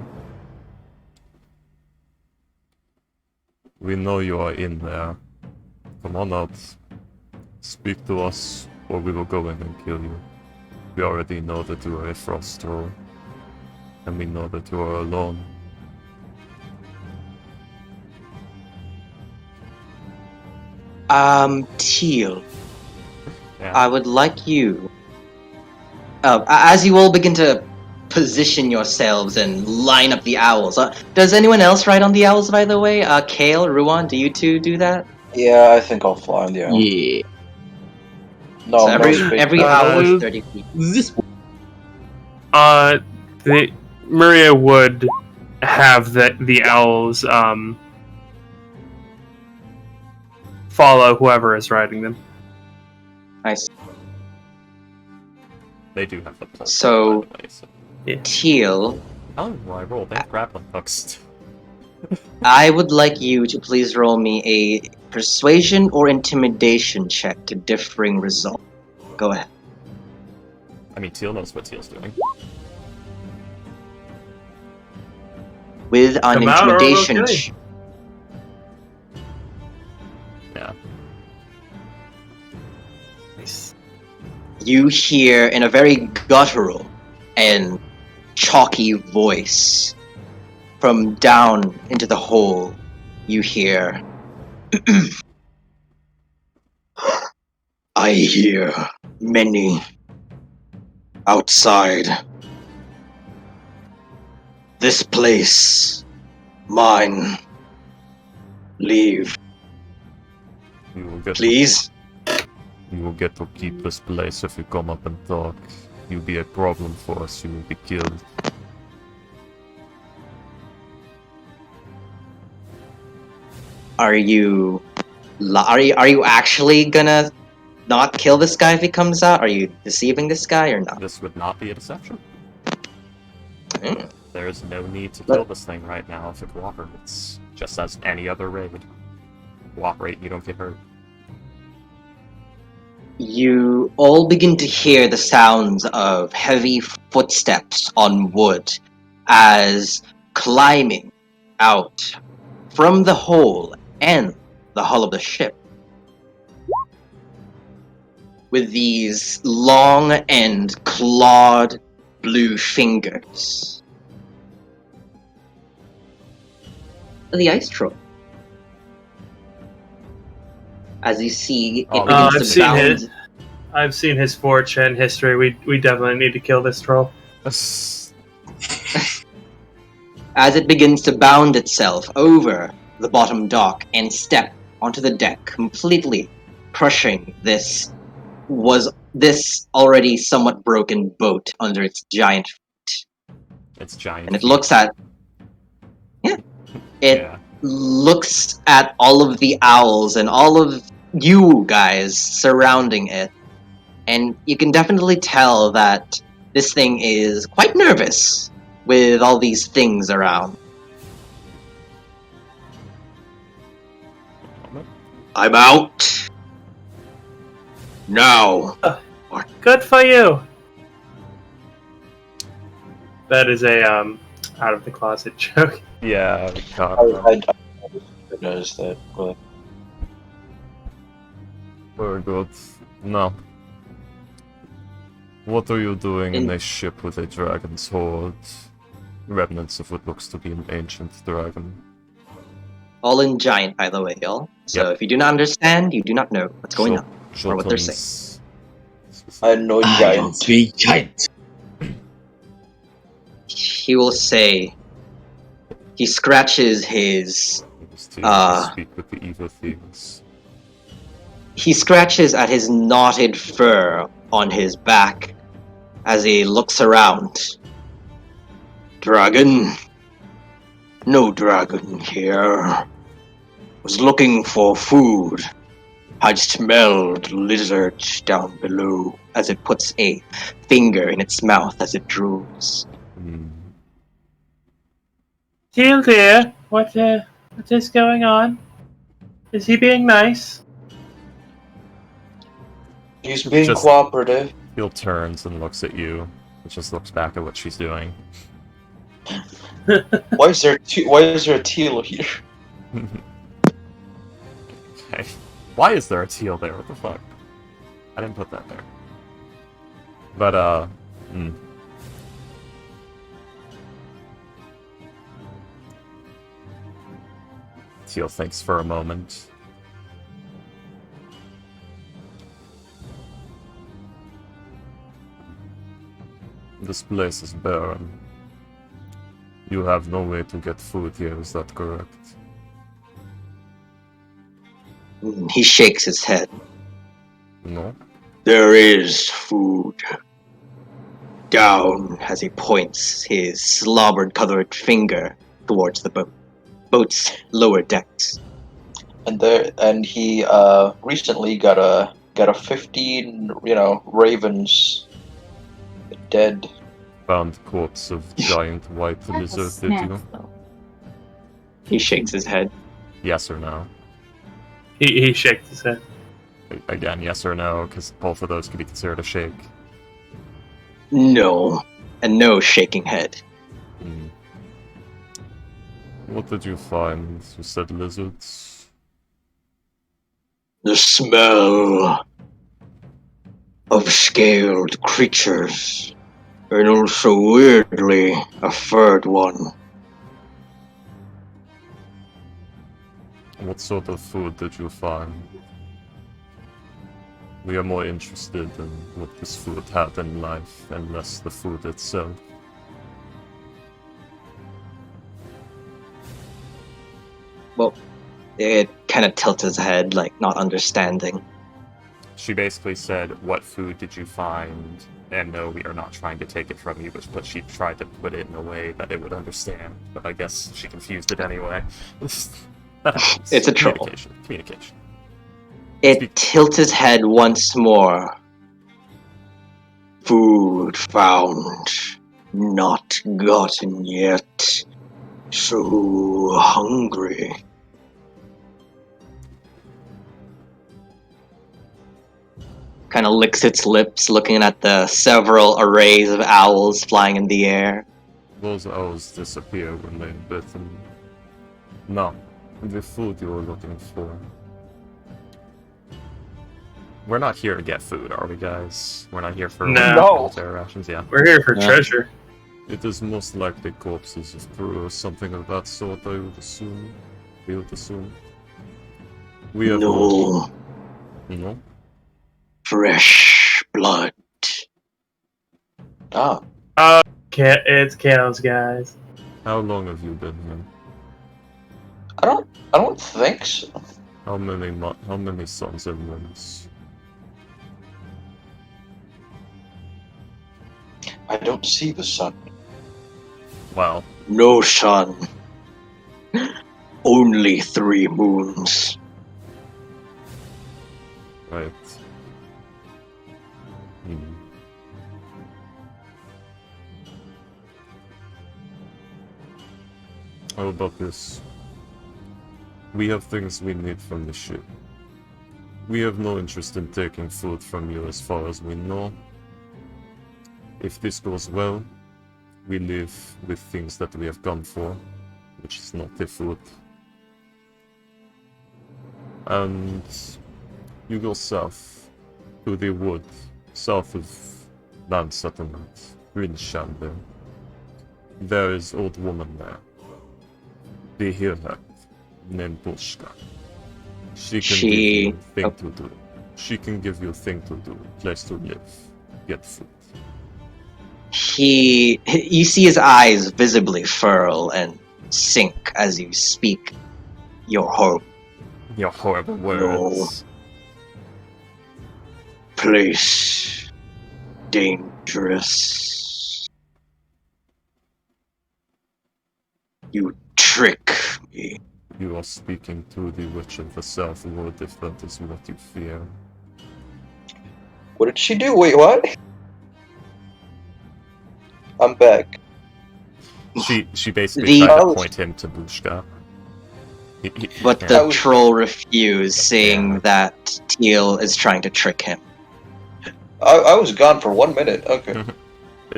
C: We know you are in there. Come on out. Speak to us, or we will go in and kill you. We already know that you are a frost troll, and we know that you are alone.
H: Teal.
C: Yeah.
H: I would like you, as you all begin to position yourselves and line up the owls. Does anyone else ride on the owls, by the way? Kale, Ruan, do you two do that?
G: Yeah, I think I'll fly on the owl.
D: Yeah.
G: No,
H: So
G: no
H: every
G: speak.
H: owl is 30 feet.
D: This
A: Maria would have the owls follow whoever is riding them.
H: Nice.
C: They do have the pole.
H: So-
C: by the way, so.
H: Teal,
C: Oh, I rolled. They have grappling hooks.
H: I would like you to please roll me a persuasion or intimidation check to differing result. Go ahead.
C: I mean, Teal knows what Teal's doing.
H: With an
A: Come out or
H: intimidation
A: okay.
C: Yeah.
A: Nice.
H: you hear in a very guttural and chalky voice from down into the hole, you hear, I hear many outside. This place, mine. Leave,
C: You will get
H: please.
C: You will get to keep this place if you come up and talk. You'll be a problem for us. You will be killed.
H: Are you actually gonna not kill this guy if he comes out? Are you deceiving this guy or not?
C: This would not be a deception.
H: Hmm.
C: There is no need to kill this thing right now if it cooperates. Just as any other raid. Cooperate, you don't get hurt.
H: You all begin to hear the sounds of heavy footsteps on wood as climbing out from the hole and the hull of the ship with these long and clawed blue fingers. The ice troll. As you see, it
C: Oh,
H: begins
A: I've
H: to
A: seen
H: bound.
A: his. I've seen his fortune history. We definitely need to kill this troll.
H: as it begins to bound itself over the bottom dock and step onto the deck, completely crushing this already somewhat broken boat under its giant feet.
C: It's giant.
H: And it looks at
C: Yeah.
H: looks at all of the owls and all of you guys surrounding it, and you can definitely tell that this thing is quite nervous with all these things around. I'm out. Now.
A: Good for you. That is a out of the closet joke.
C: Yeah.
G: I noticed that. But
C: Very good. Now, what are you doing in a ship with a dragon's horde? Remnants of what looks to be an ancient dragon.
H: All in giant, by the way, y'all. So if you do not understand, you do not know what's going on or what they're saying.
G: I know giant.
D: Speak giant.
H: He will say. He scratches his.
C: Speak with the evil things.
H: He scratches at his knotted fur on his back as he looks around. Dragon? No dragon here. Was looking for food. I smelled lizards down below as it puts a finger in its mouth as it drools.
A: Teal dear, what is going on? Is he being nice?
G: He's being cooperative.
C: Teal turns and looks at you. It just looks back at what she's doing.
G: Why is there a teal here?
C: Okay. Why is there a teal there? What the fuck? I didn't put that there. But, Teal thinks for a moment. This place is barren. You have no way to get food here, is that correct?
H: He shakes his head.
C: No?
H: There is food. Down as he points his slobbered-colored finger towards the boat's lower decks.
G: And he recently got a 15 ravens dead.
C: Found corpse of giant white lizard, did you?
H: He shakes his head.
C: Yes or no?
A: He shakes his head.
C: Again, yes or no, because both of those could be considered a shake.
H: No. And no shaking head.
C: What did you find? You said lizards?
H: The smell of scaled creatures. And also, weirdly, a third one.
C: What sort of food did you find? We are more interested in what this food had in life and less the food itself.
H: Well, it kind of tilts his head, like not understanding.
C: She basically said, what food did you find? And no, we are not trying to take it from you, but she tried to put it in a way that it would understand. But I guess she confused it anyway.
H: It's a troll.
C: Communication.
H: It tilts his head once more. Food found, not gotten yet. So hungry. Kind of licks its lips, looking at the several arrays of owls flying in the air.
C: Those owls disappear when they're bitten. No, the food you were looking for. We're not here to get food, are we, guys? We're not here for military rations, yeah.
A: We're here for treasure.
C: It is most likely corpses of crew or something of that sort, I would assume. We would assume. We have
H: No.
C: No?
H: Fresh blood.
G: Oh.
A: It's cows, guys.
J: How long have you been here?
G: I don't think so.
J: How many suns and moons?
G: I don't see the sun.
J: Wow.
H: No sun. Only 3 moons.
J: Right. Hmm. How about this? We have things we need from the ship. We have no interest in taking food from you as far as we know. If this goes well, we leave with things that we have come for, which is not the food. And you go south to the wood, south of land settlement, Grinshande. There is old woman there. Be here her, named Bushka. She can give you thing to do. She can give you thing to do, place to live, get food.
H: You see his eyes visibly furl and sink as you speak your
J: horrible words.
H: Place dangerous. You trick me.
J: You are speaking to the Witch of the Southwood, if that is what you fear.
G: What did she do? Wait, what? I'm back.
J: She basically tried to
G: was-
J: point him to Bushka.
H: But
J: Yeah.
H: the troll refused, saying that Teal is trying to trick him.
G: I was gone for 1 minute. Okay.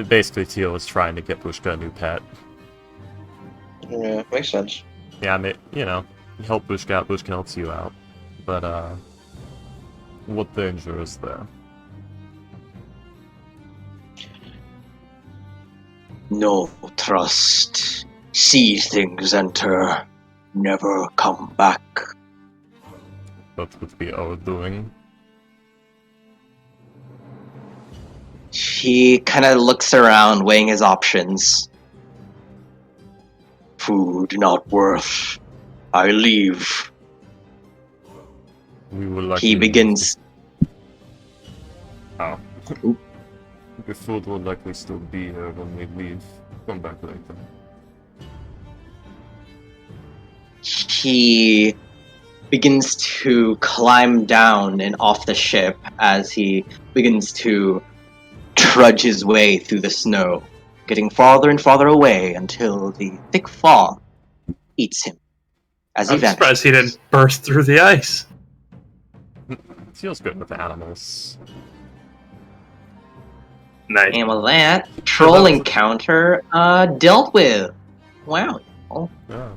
J: Basically, Teal is trying to get Bushka a new pet.
G: Yeah, makes sense.
J: Yeah, I mean, you help Bushka out, Bushka helps you out. But, what danger is there?
H: No trust. See things enter, never come back.
J: That would be our doing.
H: He kind of looks around, weighing his options. Food not worth. I leave.
J: We will likely
H: He begins.
J: Oh. The food will likely still be here when we leave. Come back later.
H: He begins to climb down and off the ship as he begins to trudge his way through the snow, getting farther and farther away until the thick fog eats him as he
A: I'm
H: vanishes.
A: surprised he didn't burst through the ice.
J: Feels good with animals.
A: Nice.
H: And with that, troll encounter dealt with. Wow.
J: Yeah.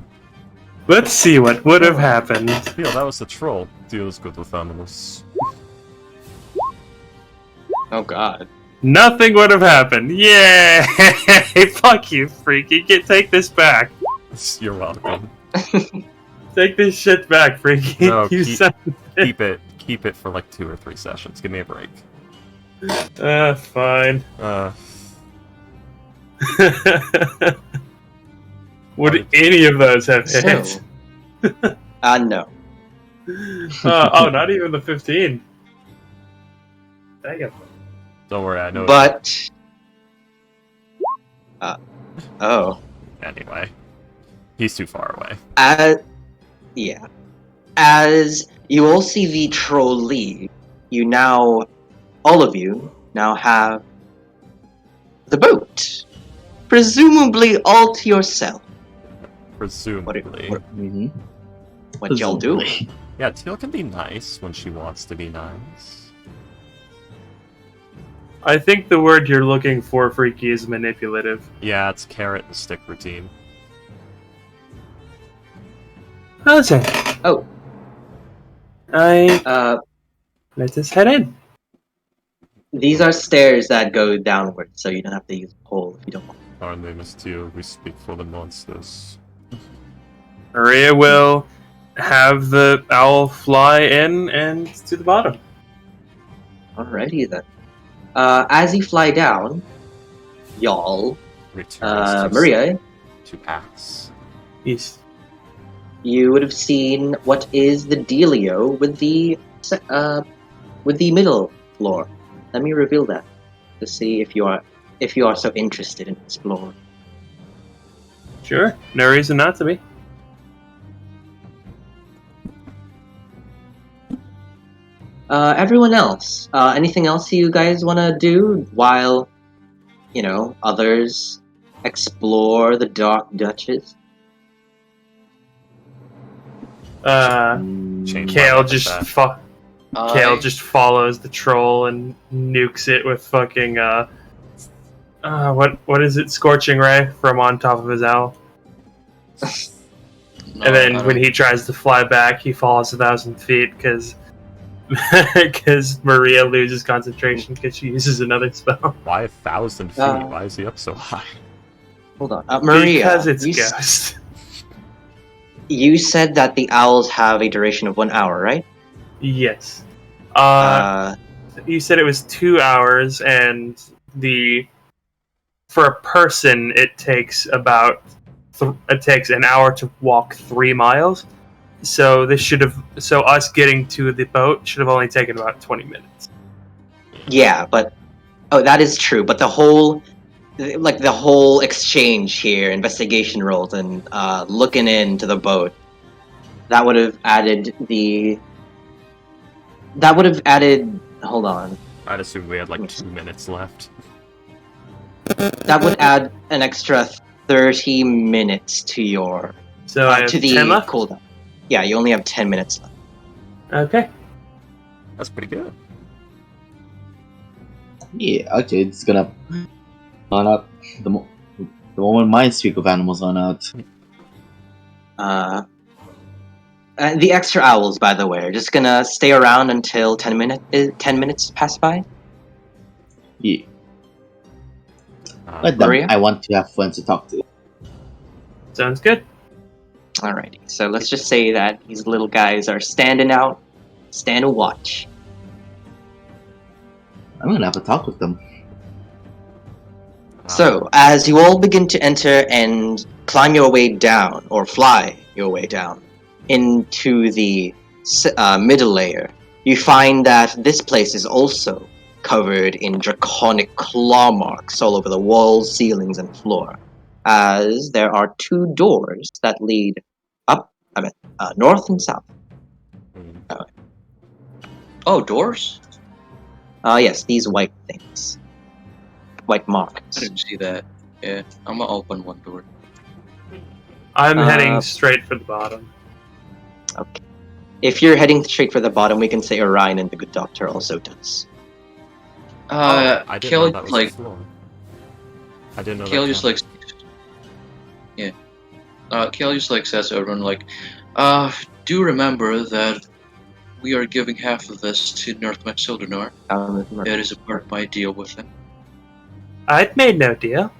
A: Let's see what would have happened.
J: Yeah, that was the troll. Deals good with animals.
H: Oh god.
A: Nothing would have happened. Yay! Fuck you, freaky. Take this back.
J: You're welcome.
A: Take this shit back, freaky.
J: No,
A: You son of a-
J: keep it for like 2 or 3 sessions. Give me a break.
A: Fine. Would any of those have hit?
H: So, no.
A: Oh, not even the 15. Dang it.
J: Don't worry, I know.
H: But. Oh.
J: Anyway, he's too far away.
H: Yeah. As you all see the troll leave, all of you now have the boat. Presumably all to yourself.
J: Presumably.
H: What y'all do?
J: Yeah, Teal can be nice when she wants to be nice.
A: I think the word you're looking for, freaky, is manipulative.
J: Yeah, it's carrot and stick routine.
A: Listen.
H: Oh.
A: Let us head in.
H: These are stairs that go downward, so you don't have to use a pole if you don't want.
J: Our name is Teal, we speak for the monsters.
A: Maria will have the owl fly in and to the bottom.
H: Alrighty then. As you fly down, y'all,
J: Returns to
H: Maria,
C: to axe.
A: East.
H: You would have seen what is the dealio with the middle floor. Let me reveal that to see if you are so interested in exploring.
A: Sure. No reason not to be.
H: Everyone else, anything else you guys want to do while, others explore the Dark Duchess?
J: Change
A: Kale
J: my
A: just
J: that.
A: Kale just follows the troll and nukes it with fucking what is it? Scorching ray from on top of his owl.
I: No,
A: And then
I: I
A: when
I: don't-
A: he tries to fly back, he falls 1,000 feet because Maria loses concentration because she uses another spell.
J: Why 1,000 feet? Why is he up so high?
H: Hold on, Maria.
A: Because it's
H: you,
A: Ghost.
H: You said that the owls have a duration of 1 hour, right?
A: Yes.
H: Uh,
A: You said it was 2 hours, and for a person, it takes about it takes an hour to walk 3 miles. So us getting to the boat should have only taken about 20 minutes.
H: yeah, but that is true. But the whole exchange here, investigation rolls, and looking into the boat, that would have added. Hold on.
J: I'd assume we had like 2 minutes left.
H: That would add an extra 30 minutes to your
A: So I have
H: to the
A: 10 left?
H: cooldown. Yeah, you only have 10 minutes left.
A: Okay.
J: That's pretty good.
D: Yeah, okay, it's gonna run out the moment my streak of animals run out.
H: The extra owls, by the way, are just gonna stay around until 10 minutes pass by.
D: Yeah. Let them.
H: Maria?
D: I want to have friends to talk to.
A: Sounds good.
H: Alrighty, so let's just say that these little guys are standing watch.
D: I'm gonna have a talk with them.
H: So, as you all begin to enter and climb your way down, or fly your way down, into the middle layer, you find that this place is also covered in draconic claw marks all over the walls, ceilings, and floor, as there are 2 doors that lead north and south.
I: Oh, doors?
H: Yes, these white things. White
I: I
H: marks.
I: didn't see that. Yeah, I'm gonna open one door.
A: I'm heading straight for the bottom.
H: Okay. If you're heading straight for the bottom, we can say Orion and the Good Doctor also does.
J: I didn't know
I: Kale,
J: that was
I: like,
J: the floor. I didn't know
I: Kale
J: that.
I: just like, yeah. Kale just like says to everyone like, do remember that we are giving half of this to North Maxildonar. It is a part of my deal with him.
A: I'd made no deal.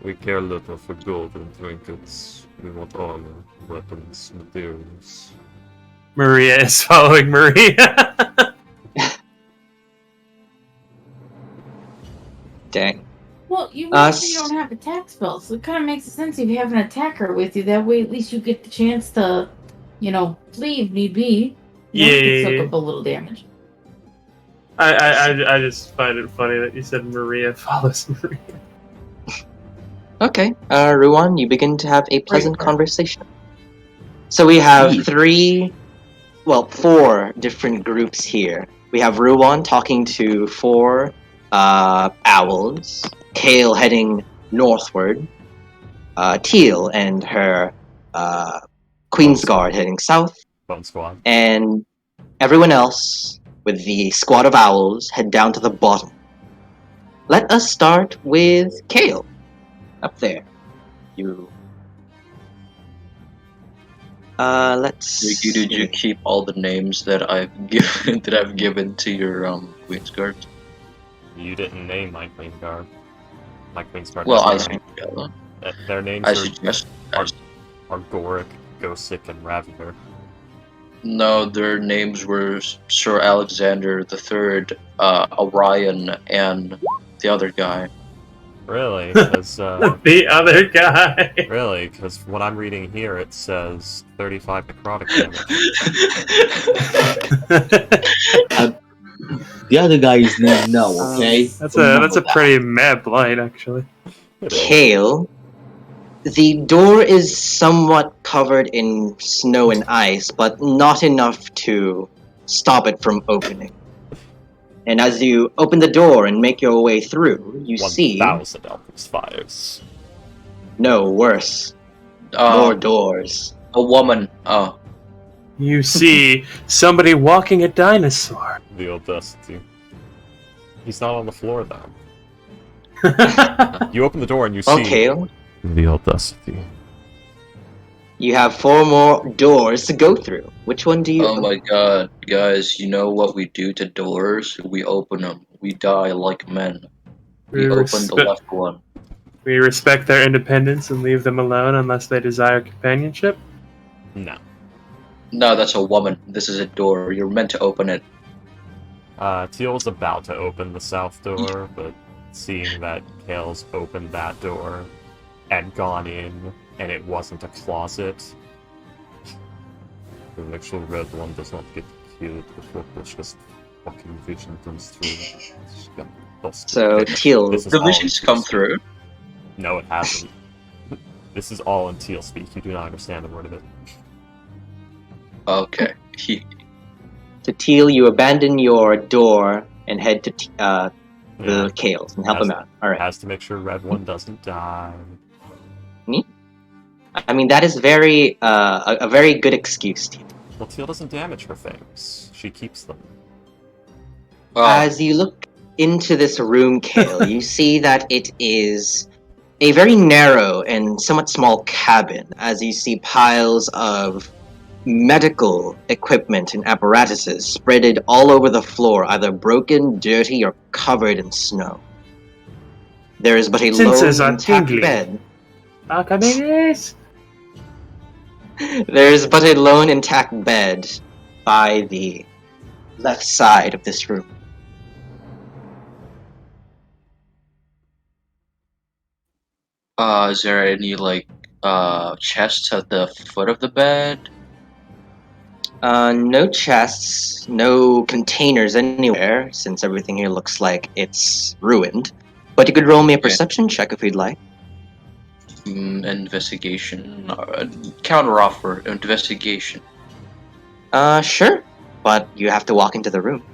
J: We care little for gold and trinkets. We want armor, weapons, materials.
A: Maria is following Maria.
H: Dang.
B: Well, you mentioned you don't have attack spells, so it kind of makes sense if you have an attacker with you. That way, at least you get the chance to, flee if need be.
A: Yeah.
B: Soak up a little damage.
A: I just find it funny that you said Maria follows Maria.
H: Okay, Ruan, you begin to have a pleasant conversation. So we have 4 different groups here. We have Ruan talking to 4 owls, Kale heading northward, Teal and her Queen's Guard heading south,
J: Bone squad.
H: and everyone else with the squad of owls head down to the bottom. Let us start with Kale. Up there. Let's
I: Ricky, did you keep all the names that I've given to your Queen's Guard?
J: You didn't name my Queen Guard. My Queen's Guard.
I: Well, I
J: has a
I: suggest.
J: name. Their names
I: I
J: are
I: suggest.
J: Goric, Gosick, and Ravener.
I: No, their names were Sir Alexander III, Orion, and the other guy.
J: Really? Because
A: The other guy.
J: really, because when I'm reading here, it says 35 necrotic damage.
D: The other guy's name, no, okay?
A: That's a pretty mad blight, actually.
J: It is.
H: Kale, the door is somewhat covered in snow and ice, but not enough to stop it from opening. And as you open the door and make your way through, you see
J: 1,000 alchemist fires.
H: no worse. More doors.
I: A woman. Oh.
A: You see somebody walking a dinosaur.
J: The audacity. He's not on the floor though. You open the door and you see
H: Okay,
J: the audacity.
H: you have 4 more doors to go through. Which one do you
I: Oh my god, guys, you know what we do to doors? We open them. We die like men. We open the left one.
A: We respect their independence and leave them alone unless they desire companionship.
J: No.
I: No, that's a woman. This is a door. You're meant to open it.
J: Teal was about to open the south door, but seeing that Kale's opened that door and gone in, and it wasn't a closet, the actual red one does not get killed before Bush just fucking vision comes through.
H: So, Teal,
I: The visions come through.
J: No, it hasn't. This is all in Teal speak. You do not understand a word of it.
I: Okay.
H: to Teal, you abandon your door and head to the Kales and help him out. All right.
J: Has to make sure red one doesn't die.
H: I mean, that is very a very good excuse, Teal.
J: Well, Teal doesn't damage her things. She keeps them.
H: As you look into this room, Kale, you see that it is a very narrow and somewhat small cabin, as you see piles of medical equipment and apparatuses spreaded all over the floor, either broken, dirty, or covered in snow. There is but a
A: Senses
H: lone
A: are
H: intact
A: tingling.
H: bed.
A: Archimedes!
H: There is but a lone intact bed by the left side of this room.
I: Is there any, chests at the foot of the bed?
H: No chests, no containers anywhere, since everything here looks like it's ruined. But you could roll me a perception check if you'd like.
I: Investigation. Counteroffer. Investigation.
H: Sure. But you have to walk into the room.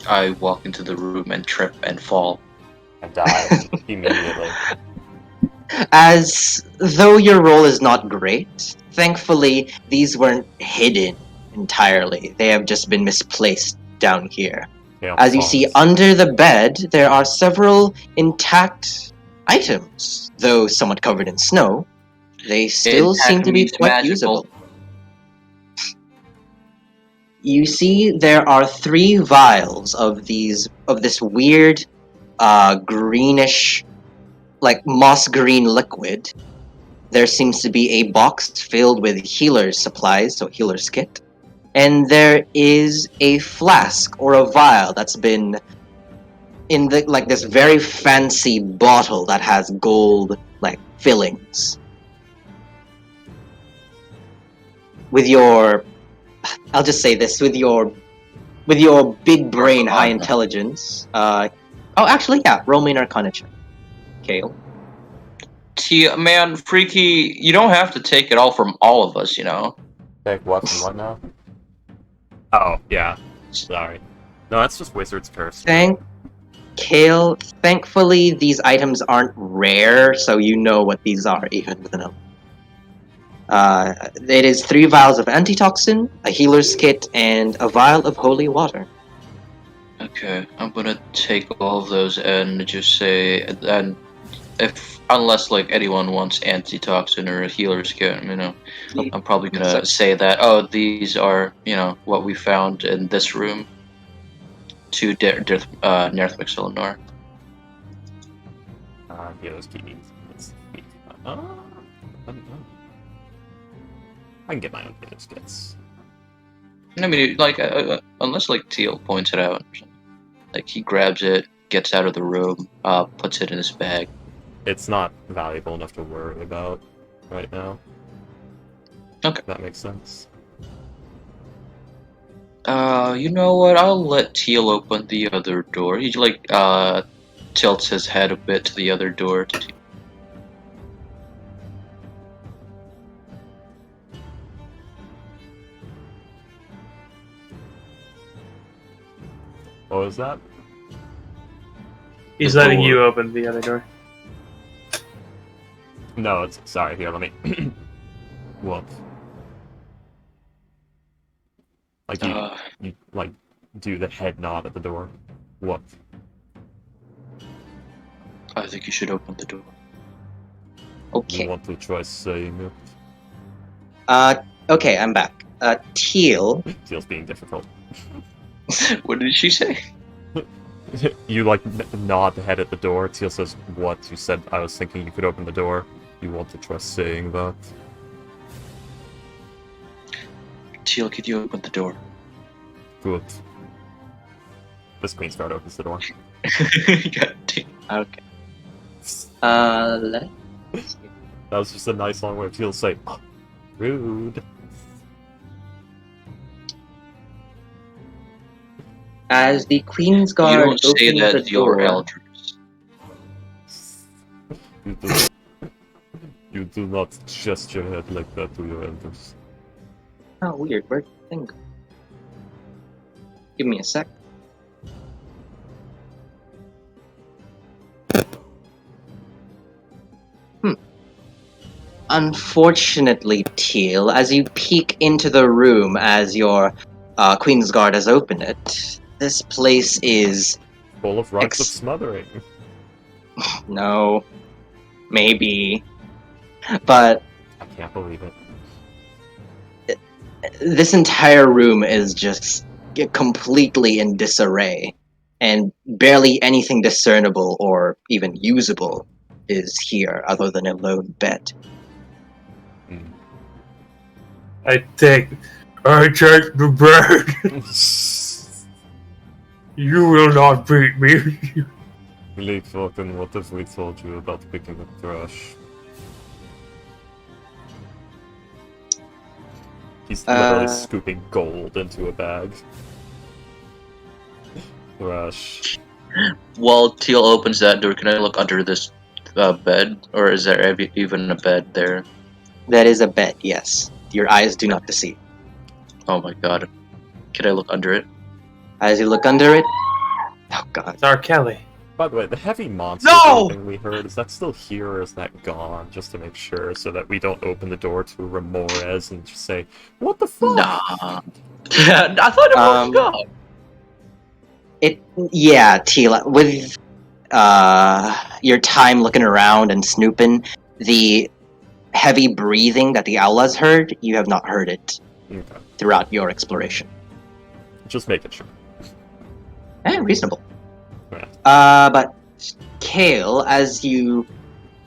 I: I walk into the room and trip and fall.
J: And die immediately.
H: As though your roll is not great, thankfully these weren't hidden entirely. They have just been misplaced down here.
J: Yeah,
H: As you see under the bed, there are several intact items, though somewhat covered in snow. They still
I: Intact
H: seem to be
I: means
H: quite
I: magical.
H: usable. You see there are 3 vials of this weird greenish, like moss green liquid. There seems to be a box filled with healer's supplies, so healer's kit. And there is a flask or a vial that's been in this very fancy bottle that has gold fillings. With your, I'll just say this, with your big brain, high intelligence. Roll me an Arcana check, Kale.
I: Man, Freaky, you don't have to take it all from all of us, you know?
J: Take what and what now? Oh, yeah. Sorry. No, that's just Wizard's Curse.
H: Kale, thankfully these items aren't rare, so you know what these are, even with an it is 3 vials of antitoxin, a healer's kit, and a vial of holy water.
I: Okay, I'm gonna take all of those and just say, and unless anyone wants antitoxin or a healer's kit, I'm probably gonna say that, these are, what we found in this room to Nerth Illinois.
J: Yeah, those keys. Let's see. I don't know. I can get my own healer's kits.
I: I mean, unless Teal points it out, or something. He grabs it, gets out of the room, puts it in his bag.
J: It's not valuable enough to worry about right now.
I: Okay.
J: If that makes sense.
I: You know what? I'll let Teal open the other door. He tilts his head a bit to the other door.
J: What was that?
A: He's
J: The
A: letting
J: door.
A: you open the other door.
J: No, it's sorry. Here, let me. What? Like you like do the head nod at the door. What?
I: I think you should open the door.
J: You
H: Okay.
J: want to try saying it?
H: Okay, I'm back. Teal.
J: Feels being difficult.
I: What did she say?
J: You like nod the head at the door. Teal says, "What?" You said, "I was thinking you could open the door." You want to try saying that?
I: Teal, could you open the door?
J: Good. This Queensguard opens the door.
I: God damn.
H: Okay. Let.
J: That was just a nice long way of Teal say, "Rude."
H: As the Queen's
I: You
H: Guard
I: don't say
H: opens
I: that
H: the
I: to your
H: door,
I: elders.
J: You do not gest your head like that to your elders.
H: Oh, weird. Where'd the thing go? Give me a sec. Unfortunately, Teal, as you peek into the room as your Queen's Guard has opened it, this place is...
J: Full of rites of smothering.
H: No. Maybe. But
J: I can't believe it.
H: this entire room is just completely in disarray, and barely anything discernible or even usable is here other than a lone bed.
A: I take the bird. You will not beat me.
J: Lake Falcon, what have we told you about picking up trash? He's literally scooping gold into a bag. Trash.
I: While Teal opens that door, can I look under this bed? Or is there even a bed there?
H: That is a bed, yes. Your eyes do not deceive.
I: Oh my god. Can I look under it?
H: As you look under it... Oh god.
A: It's R. Kelly.
J: By the way, the heavy monster thing we heard, is that still here or is that gone? Just to make sure, so that we don't open the door to Ramores and just say, "What the fuck?"
I: Nah. I thought it was gone.
H: Yeah, Teal, with your time looking around and snooping, the heavy breathing that the owl has heard, you have not heard it throughout your exploration.
J: Just making sure.
H: Reasonable.
J: Yeah.
H: But Kale, as you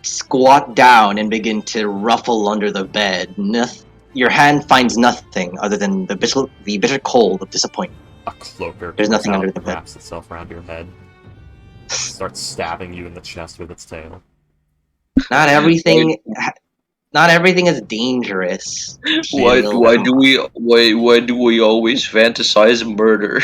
H: squat down and begin to ruffle under the bed, your hand finds nothing other than the bitter cold of disappointment.
J: A cloaker
H: There's nothing
J: comes
H: under
J: out,
H: the bed.
J: wraps itself around your head, starts stabbing you in the chest with its tail.
H: Not everything is dangerous.
G: Why
H: Teal.
G: do we always fantasize murder?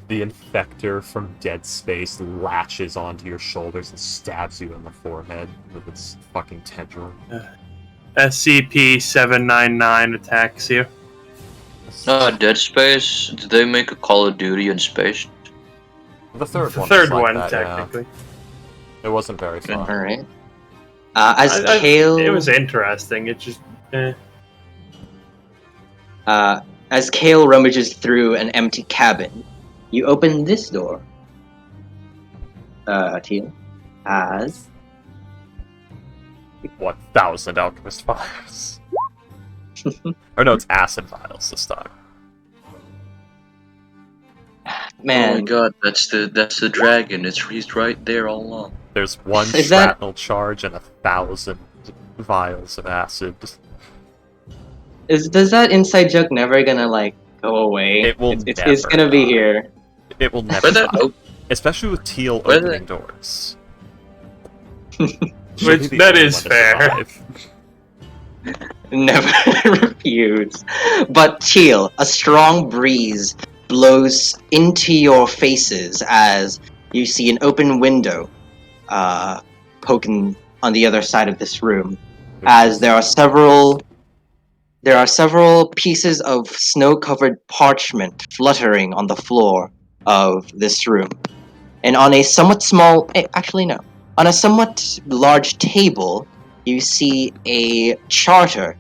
J: The infector from Dead Space latches onto your shoulders and stabs you in the forehead with its fucking tendril.
A: SCP-799 attacks you.
I: Dead Space? Did they make a Call of Duty in space?
J: The third
A: The
J: one.
A: third
J: was like
A: one,
J: that,
A: technically.
J: Yeah. It wasn't very fun.
H: Alright. As Kale...
A: It was interesting. It just...
H: As Kale rummages through an empty cabin, you open this door. Teal. As...
J: 1,000 alchemist vials. Or no, it's acid vials this time.
H: Man.
I: Oh my god, that's the dragon. He's right there all along.
J: There's one
H: Is that-
J: shrapnel charge and 1,000 vials of acid.
H: Does that inside joke never gonna, go away?
J: It will
H: It's
J: never
H: gonna be
J: die.
H: here.
J: It will never die. Especially with Teal
I: What is
J: opening
I: it?
J: doors.
A: Which, that is fair.
H: Never refuse. But Teal, a strong breeze blows into your faces as you see an open window poking on the other side of this room. As there are several pieces of snow-covered parchment fluttering on the floor of this room. And on a somewhat on a somewhat large table, you see a charter.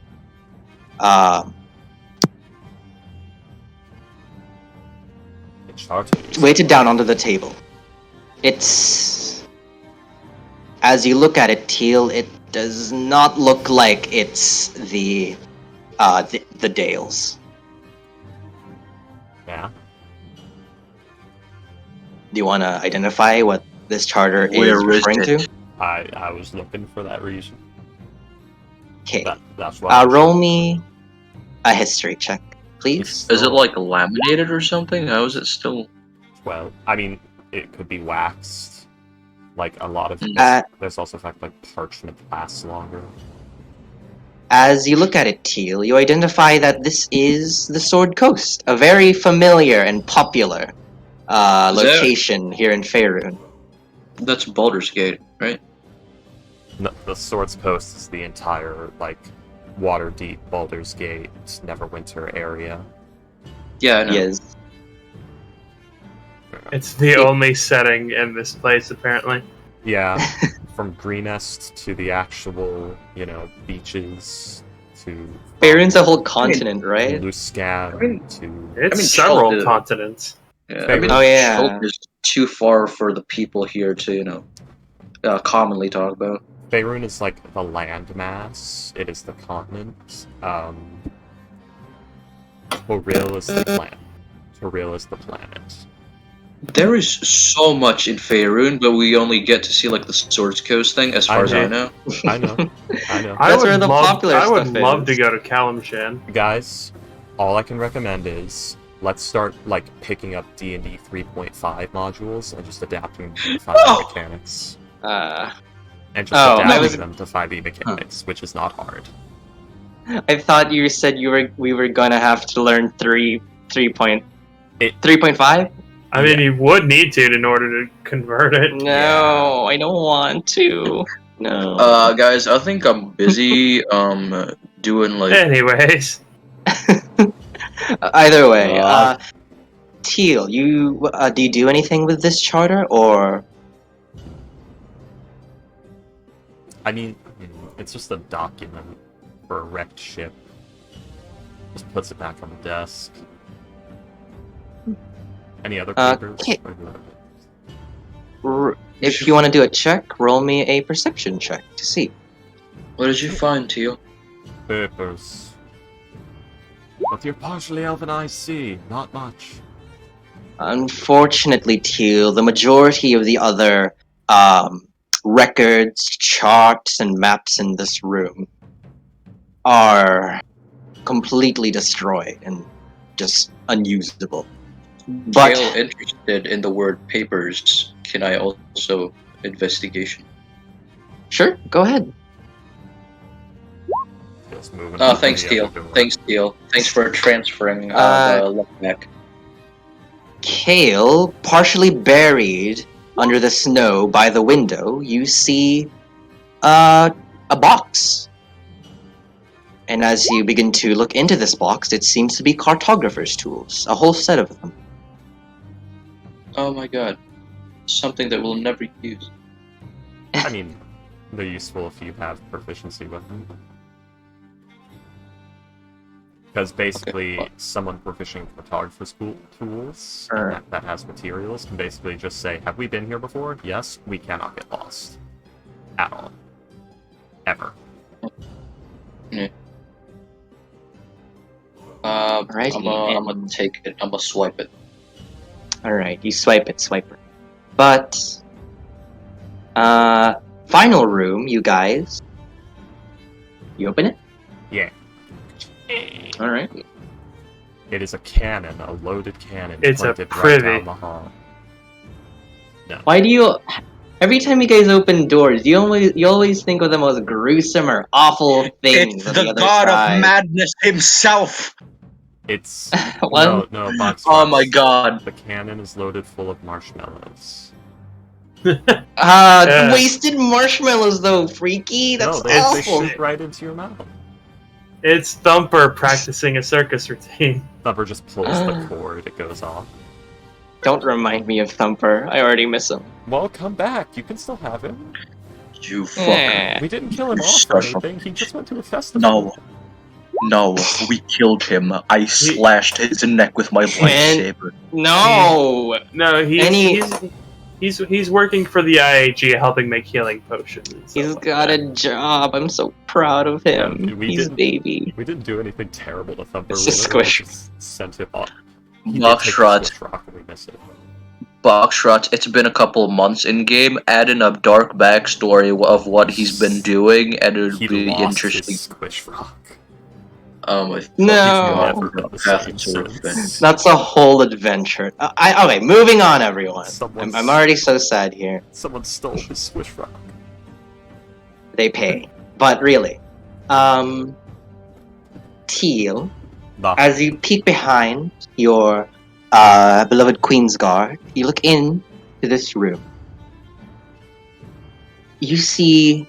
H: Weighted down onto the table. It's... As you look at it, Teal, it does not look like it's the Dales.
J: Yeah.
H: Do you want to identify what this charter is
I: Where is
H: referring
I: it?
H: to?
J: I was looking for that reason.
H: Okay.
J: That's why.
H: Roll me a history check, please.
I: Is it like laminated or something? How is it still?
J: Well, I mean, it could be waxed. Like a lot of there's also the fact like parchment lasts longer.
H: As you look at it, Teal, you identify that this is the Sword Coast, a very familiar and popular location here in Faerun.
I: That's Baldur's Gate, right?
J: No, the Swords Coast is the entire like Waterdeep, Baldur's Gate, Neverwinter area.
I: Yeah, I know.
H: Yes.
A: It's the only setting in this place, apparently.
J: Yeah, from Greenest to the actual, beaches to...
H: Faerun's a whole continent, right?
J: Luskan
A: It's several continents.
I: Yeah,
H: Chult
I: is too far for the people here to, commonly talk about.
J: Faerun is like the landmass. It is the continent. Toril is the planet. Toril is the planet.
I: There is so much in Faerun, but we only get to see like the Swords Coast thing, as far as I know.
J: I know.
H: That's where the popular
A: I would
H: stuff
A: love
H: is.
A: to go to Kalimshan.
J: Guys, all I can recommend is let's start like picking up D&D 3.5 modules and just adapting them to 5e mechanics. And just adapting them to 5e mechanics, which is not hard.
H: I thought you said we were gonna have to learn 3.5?
A: I mean, you would need to in order to convert it.
H: No, I don't want to. No.
I: Guys, I think I'm busy, doing like...
A: Anyways.
H: Either way, Teal, do you do anything with this charter, or...?
J: I mean, it's just a document for a wrecked ship. Just puts it back on the desk. Any other papers?
H: If you want to do a check, roll me a perception check to see.
I: What did you find, Teal?
J: Papers. What your partially elven eyes see, not much.
H: Unfortunately, Teal, the majority of the other records, charts, and maps in this room are completely destroyed and just unusable. But
I: Teal interested in the word papers. Can I also investigation?
H: Sure, go ahead.
I: Oh, thanks, Teal. Thanks, Teal. Thanks for transferring the left back.
H: Kale, partially buried under the snow by the window, you see a box. And as you begin to look into this box, it seems to be cartographer's tools, a whole set of them.
I: Oh my god. Something that we'll never use.
J: I mean, they're useful if you have proficiency with them. Because basically, someone proficient in cartographer's tools that has materials can basically just say, have we been here before? Yes, we cannot get lost. At all. Ever.
I: Yeah. I'm gonna take it. I'm gonna swipe it.
H: Alright, you swipe it. But, final room, you guys. You open it?
J: Yeah.
H: Alright.
J: It is a cannon, a loaded cannon.
A: It's a
J: pointed
A: privy.
J: right down the hall. No.
H: Why do you? Every time you guys open doors, you always think of the most gruesome or awful things
G: It's
H: on
G: the
H: the other
G: god
H: side.
G: of madness himself.
J: It's
H: Well,
J: no box.
G: Oh my god.
J: The cannon is loaded full of marshmallows.
A: Yeah.
H: wasted marshmallows though, freaky. That's
J: No, they
H: awful.
J: shoot right into your mouth.
A: It's Thumper practicing a circus routine.
J: Thumper just pulls the cord, it goes off.
H: Don't remind me of Thumper. I already miss him.
J: Well, come back. You can still have him.
G: You fucker.
H: Eh.
J: We didn't kill him
G: You
J: off or
G: son of-
J: anything. He just went to a festival.
G: No, we killed him. I slashed his neck with my lightsaber.
H: No.
A: No,
H: Any-
A: he's working for the IAG, helping make healing potions. and stuff
H: He's
A: like
H: got
A: that.
H: a job. I'm so proud of him.
J: Yeah, we
H: He's
J: didn't-
H: baby.
J: We didn't do anything terrible to Thumper.
H: It's
J: We
H: just
J: literally
H: squish.
J: just sent him off. He did
G: Box
J: take the
G: shot.
J: Swiss rock and we missed it.
G: Boxrot, it's been a couple of months in game. Add in a dark backstory of what he's been doing, and it
J: He
G: would be
J: lost
G: interesting.
J: his squish rock.
G: I
H: No.
J: Never got the
G: Path
J: same
G: and sword
J: since.
G: thing.
H: That's a whole adventure. Okay, moving on, everyone.
J: Someone's-
H: I'm already so sad here.
J: Someone stole his squish rock.
H: They pay, but really, Teal.
J: Nah.
H: As you peek behind your beloved Queen's Guard, you look in to this room. You see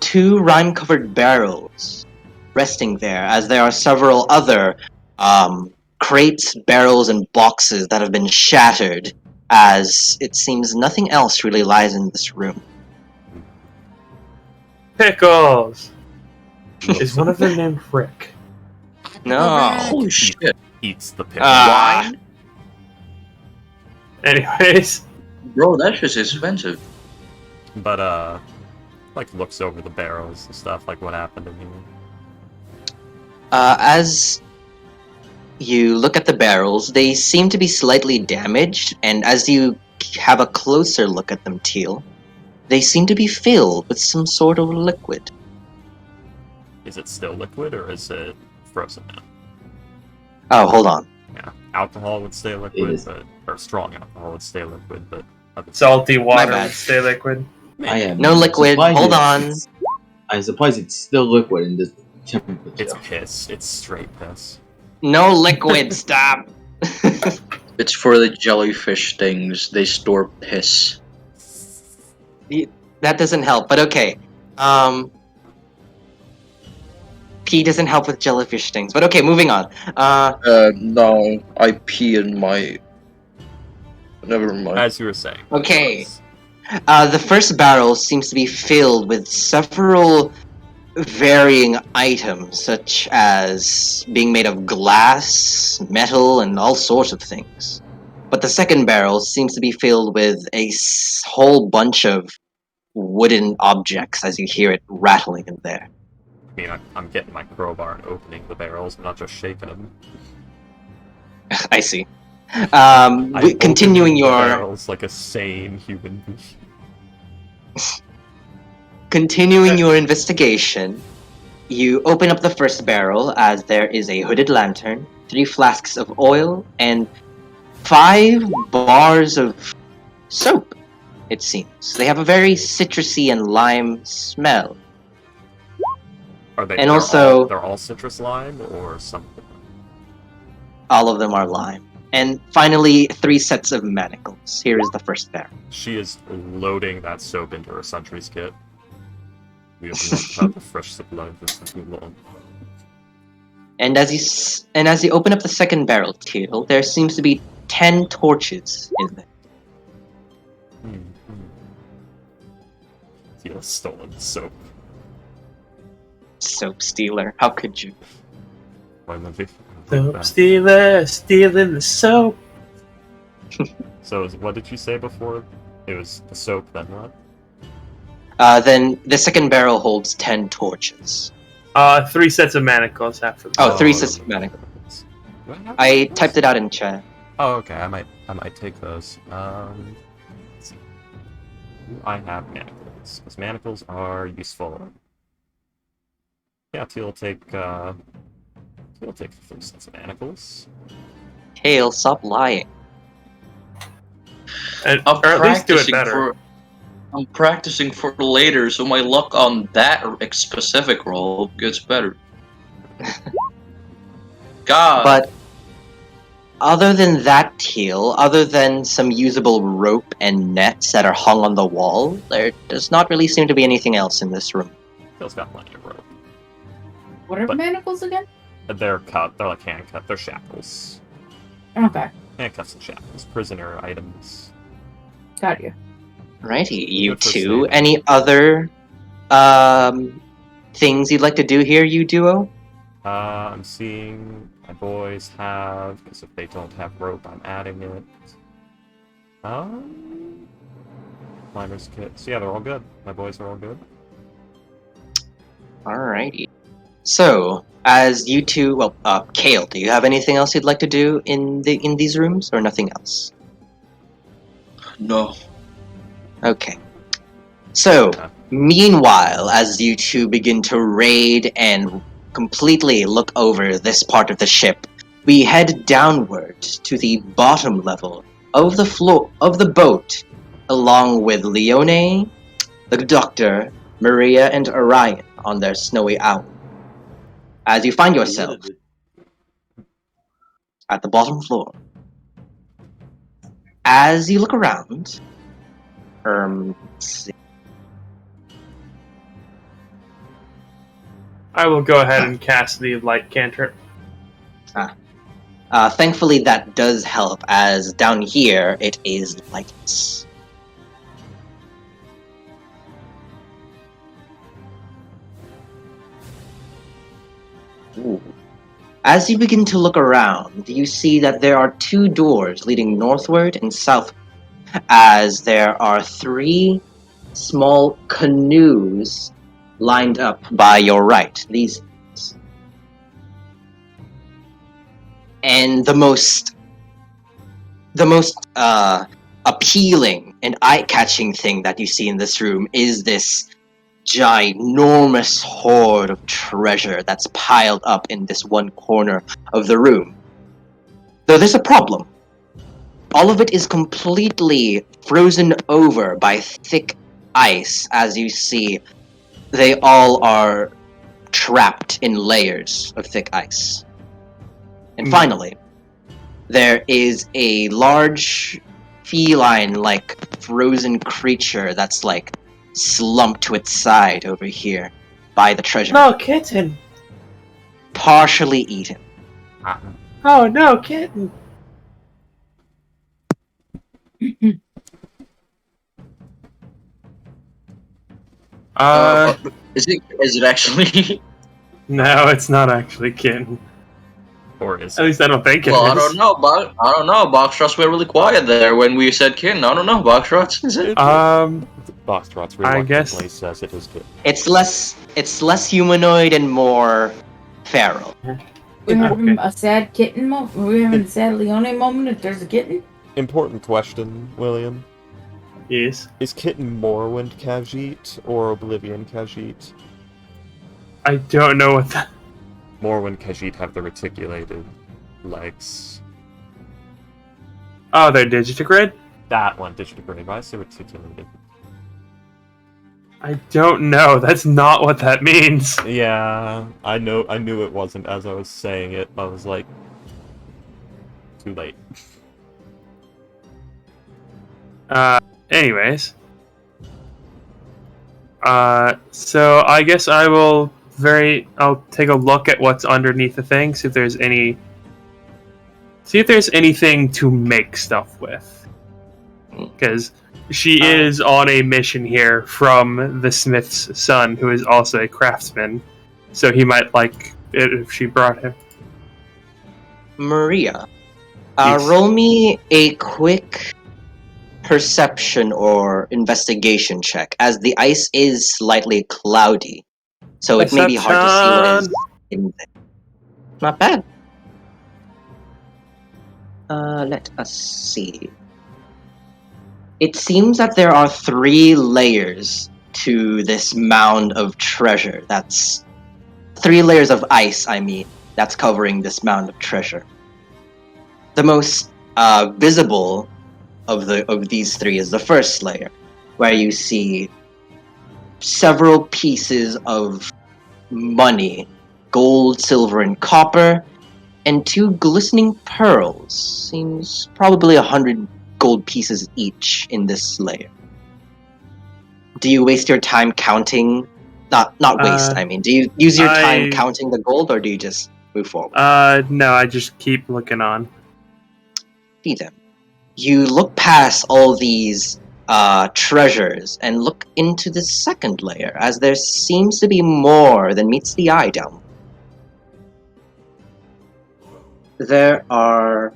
H: two rime-covered barrels resting there, as there are several other crates, barrels, and boxes that have been shattered, as it seems nothing else really lies in this room.
A: Pickles. Is one of them named Rick?
H: No.
G: Holy shit.
J: Eats the pickle.
H: Ah.
A: Anyways,
G: Bro, that's just expensive.
J: But, like, looks over the barrels and stuff, like, what happened in here.
H: As you look at the barrels, they seem to be slightly damaged, and as you have a closer look at them, Teal, they seem to be filled with some sort of liquid.
J: Is it still liquid, or is it frozen now?
H: Oh, hold on.
J: Yeah, alcohol would stay liquid,
D: is.
J: but or strong alcohol would stay liquid, but other
A: salty water
H: bad.
A: would stay liquid.
D: I am
H: No liquid.
D: surprised
H: Hold
D: it's-
H: on.
D: I'm surprised it's still liquid in this temperature.
J: It's piss. It's straight piss.
H: No liquid. Stop.
G: It's for the jellyfish things. They store piss.
H: That doesn't help, but okay. Pee doesn't help with jellyfish things, but okay, moving on.
G: No, I pee in my. Never mind.
J: As you were saying.
H: Okay. The first barrel seems to be filled with several varying items, such as being made of glass, metal, and all sorts of things. But the second barrel seems to be filled with a whole bunch of wooden objects, as you hear it rattling in there.
J: I mean, I'm getting my crowbar and opening the barrels. I'm not just shaking them.
H: I see.
J: I'm
H: Continuing
J: opening the
H: your
J: barrels like a sane human being.
H: Continuing your investigation, you open up the first barrel as there is a hooded lantern, 3 flasks of oil, and 5 bars of soap, it seems. They have a very citrusy and lime smell.
J: Are they?
H: And
J: they're
H: also-
J: they're all citrus lime or something.
H: All of them are lime. And finally, 3 sets of manacles. Here is the first barrel.
J: She is loading that soap into her sentry's kit. We have not had a fresh supply of this in too long.
H: And as you open up the second barrel, Teal, there seems to be 10 torches in there.
J: He has stolen the soap.
H: Soap stealer, how could you?
J: Why would he?
A: Soap stealer, stealing the soap.
J: So, what did you say before? It was the soap, then what?
H: Then the second barrel holds 10 torches.
A: 3 sets of manacles after.
H: Oh, 3 sets of manacles.
J: Do have
H: I
J: those?
H: typed it out in chat.
J: Oh, okay. I might take those. Let's see. Do I have manacles? Because manacles are useful. Yeah, Teal take 3 sets of manacles.
H: Tail, stop lying.
A: or at least do it better.
I: I'm practicing for later, so my luck on that specific roll gets better. God.
H: But other than that, Teal, other than some usable rope and nets that are hung on the wall, there does not really seem to be anything else in this room.
J: Phil's got plenty of rope.
B: What are
J: But-
B: manacles again?
J: They're cut. They're like handcuffs. They're shackles.
B: Okay,
J: Handcuffs and shackles. Prisoner items.
B: got you.
H: Righty, you
J: Good for
H: two.
J: saving.
H: Any other things you'd like to do here, you duo?
J: I'm seeing my boys have, because if they don't have rope, I'm adding it. Climbers kits. Yeah, they're all good. My boys are all good.
H: Alrighty. So, as you two, well, Kale, do you have anything else you'd like to do in these rooms, or nothing else?
I: No.
H: Okay. So, meanwhile, as you two begin to raid and completely look over this part of the ship, we head downward to the bottom level of the floor of the boat, along with Leone, the Doctor, Maria, and Orion on their snowy owl. As you find yourself at the bottom floor. As you look around, let's see.
A: I will go ahead and cast the light cantrip.
H: Thankfully, that does help, as down here it is lightless. Ooh. As you begin to look around, you see that there are two doors leading northward and southward, as there are three small canoes lined up by your right. These, and the most appealing and eye-catching thing that you see in this room is this ginormous hoard of treasure that's piled up in this one corner of the room. Though there's a problem. All of it is completely frozen over by thick ice, as you see. They all are trapped in layers of thick ice. And finally, there is a large feline-like frozen creature that's like slumped to its side over here by the treasure.
A: No, kitten!
H: Partially eaten.
A: Oh, no, kitten!
I: Is it actually?
A: No, it's not actually kitten.
J: Or is
A: At least I don't think it is.
I: Well, I don't know. I don't know. Boxtrots were really quiet there when we said kin. I don't know. Boxtrots, is it?
J: Boxtrots
A: I guess
J: reluctantly says it is good.
H: It's less humanoid and more feral.
B: We're having a sad kitten moment. We're having a sad Leone moment if there's a kitten.
J: Important question, William.
A: Yes.
J: Is Kitten Morrowind Khajiit or Oblivion Khajiit?
A: I don't know what that...
J: Morrowind Khajiit have the reticulated legs.
A: Oh, they're digitigrade?
J: That one, digitigrade. Why is it reticulated?
A: I don't know. That's not what that means.
J: Yeah, I knew it wasn't as I was saying it. I was like, too late.
A: Anyways. So I guess I'll take a look at what's underneath the thing, see if there's anything to make stuff with. Because she is on a mission here from the smith's son, who is also a craftsman. So he might like it if she brought him.
H: Maria,
A: Yes.
H: roll me a quick perception or investigation check, as the ice is slightly cloudy, so it may be hard to see what is in there. Not bad. Let us see. It seems that there are 3 layers to this mound of treasure. That's 3 layers of ice, I mean, that's covering this mound of treasure. The most visible of these three is the first layer, where you see several pieces of money, gold, silver, and copper, and 2 glistening pearls. Seems probably 100 gold pieces each in this layer. Do you waste your time counting? Not waste. I mean, do you use your time counting the gold, or do you just move forward?
A: No, I just keep looking on.
H: See them. You look past all these treasures and look into the second layer, as there seems to be more than meets the eye down. There are...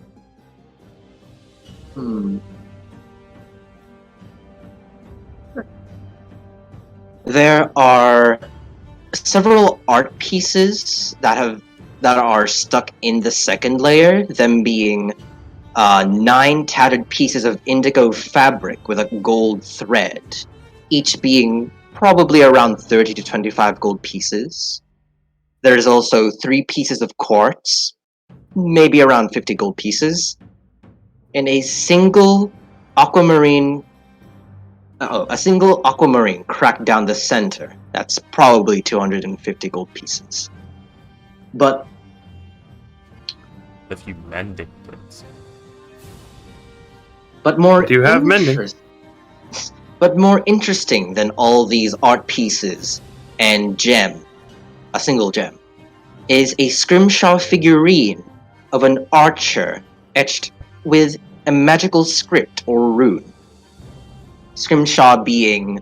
H: There are several art pieces that are stuck in the second layer, them being 9 tattered pieces of indigo fabric with a gold thread, each being probably around 30 to 25 gold pieces. There's also 3 pieces of quartz, maybe around 50 gold pieces, and a single aquamarine cracked down the center. That's probably 250 gold pieces. But
J: If you mending things.
H: But more
A: Do you have mending?
H: But more interesting than all these art pieces and a single gem, is a scrimshaw figurine of an archer etched with a magical script or rune. Scrimshaw being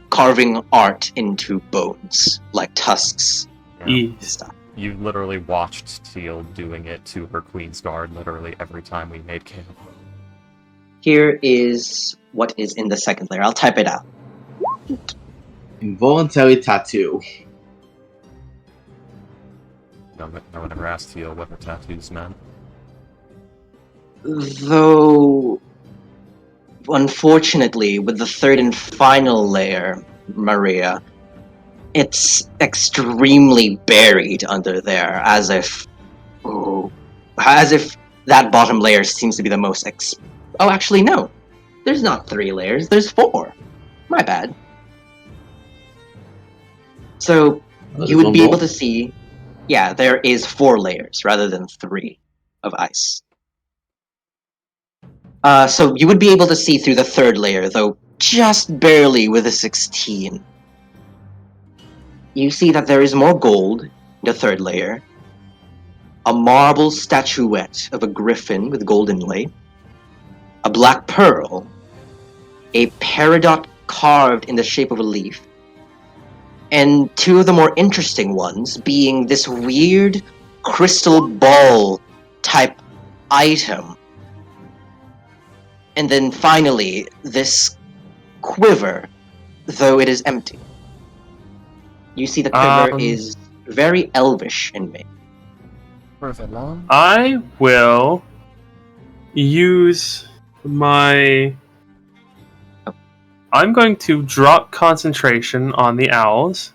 H: carving art into bones, like tusks.
A: E.
H: Stuff.
J: You literally watched Teal doing it to her Queen's Guard literally every time we made camp.
H: Here is what is in the second layer. I'll type it out.
D: Involuntary tattoo.
J: No one ever asked Teal what her tattoos meant.
H: Though, unfortunately, with the third and final layer, Maria, it's extremely buried under there, as if that bottom layer seems to be the most Oh, actually, no. There's not 3 layers, there's 4. My bad. So, you would be able to see... Yeah, there is 4 layers, rather than 3 of ice. So, you would be able to see through the third layer, though just barely with a 16. You see that there is more gold in the third layer. A marble statuette of a griffin with gold inlay. A black pearl, a peridot carved in the shape of a leaf, and 2 of the more interesting ones being this weird crystal ball type item. And then finally, this quiver, though it is empty. You see the quiver is very elvish in me.
A: I will use my... I'm going to drop concentration on the owls.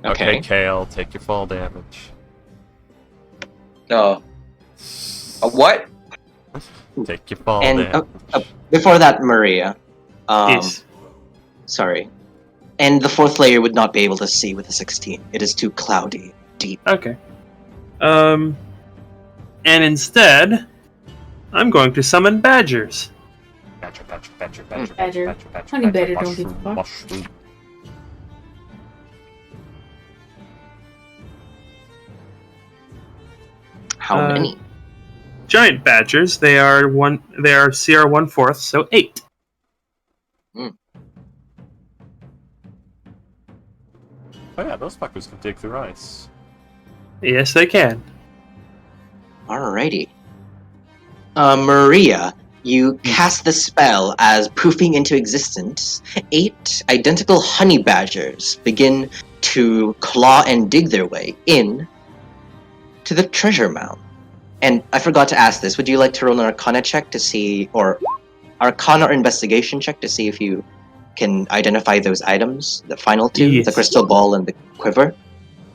J: Okay, Kale, take your fall damage.
G: No. A what?
J: Take your fall
H: And
J: damage.
H: before that, Maria.
A: Yes.
H: Sorry. And the 4th layer would not be able to see with a 16. It is too cloudy, deep.
A: Okay. And instead, I'm going to summon badgers.
B: Badger. Honey badger don't give a fuck.
J: Mushroom.
H: How many?
A: Giant badgers. They are CR 1/4, so 8.
J: Oh yeah, those fuckers can dig through ice.
A: Yes, they can.
H: Alrighty. Maria, you cast the spell as poofing into existence. 8 identical honey badgers begin to claw and dig their way in to the treasure mound. And I forgot to ask this. Would you like to roll an Arcana check to see, or Arcana or Investigation check to see if you can identify those items? The final 2,
A: Yes.
H: the crystal ball and the quiver.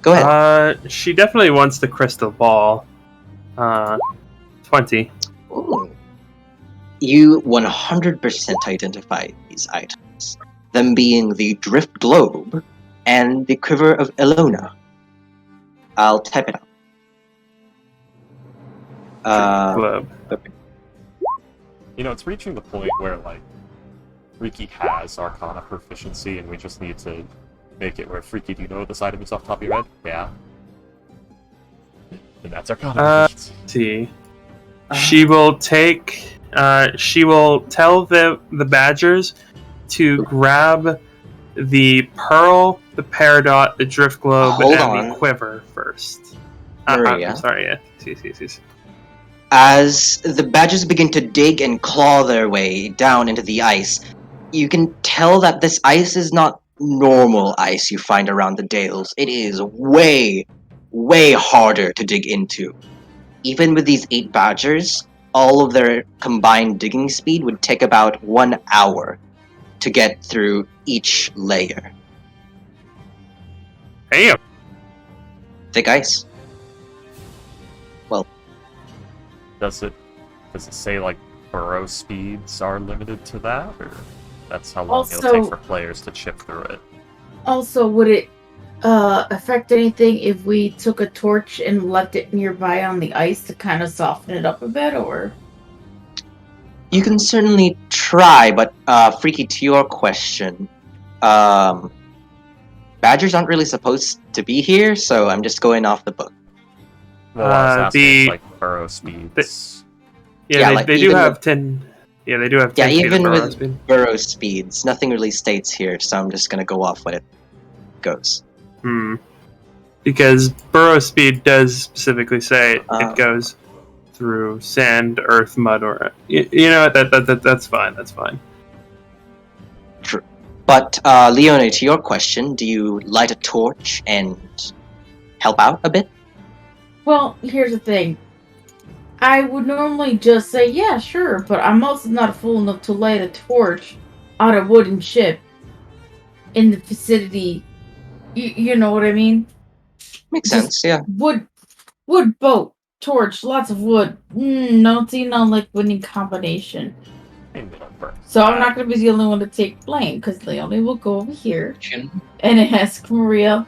H: Go ahead.
A: She definitely wants the crystal ball. 20.
H: Ooh, you 100% identify these items, them being the Drift Globe and the Quiver of Elona. I'll type it out.
A: Globe.
J: You know, it's reaching the point where, like, Freaky has Arcana proficiency, and we just need to make it where, Freaky, do you know this item is off the top of your head? Yeah. And that's Arcana proficiency.
A: Let's see. She will take. She will tell the badgers to grab the pearl, the peridot, the drift globe,
H: Hold
A: and
H: on.
A: the quiver first.
H: Maria?
A: I'm sorry. Yeah. See.
H: As the badgers begin to dig and claw their way down into the ice, you can tell that this ice is not normal ice you find around the Dales. It is way, way harder to dig into. Even with these 8 badgers, all of their combined digging speed would take about 1 hour to get through each layer.
A: Damn.
H: Thick ice.
J: Does it say, like, burrow speeds are limited to that, or that's how long it'll
B: Also-
J: take for players to chip through it?
B: Also, would it affect anything if we took a torch and left it nearby on the ice to kind of soften it up a bit, or?
H: You can certainly try, but Freaky, to your question, badgers aren't really supposed to be here, so I'm just going off the book.
J: Well, I was asking,
A: the-
J: like, burrow speeds.
A: Yeah,
H: Yeah,
A: they,
H: like,
A: they do
H: even
A: have
H: with-
A: 10. Yeah, they do have
H: Yeah,
A: 10 feet of
H: even
A: burrow
H: with
A: speed.
H: burrow speeds, nothing really states here, so I'm just gonna go off what it goes.
A: Because burrow speed does specifically say it
H: Uh.
A: goes through sand, earth, mud, or you know that's fine. That's fine.
H: True. But, Leone, to your question, do you light a torch and help out a bit?
B: Well, here's the thing. I would normally just say, yeah, sure, but I'm also not a fool enough to light a torch on a wooden ship in the vicinity. You know what I mean?
H: Makes
B: Just-
H: sense, yeah.
B: Wood boat, torch, lots of wood. Don't see no like winning combination. So I'm not gonna be the only one to take blame, because Leone will go over here and ask Maria.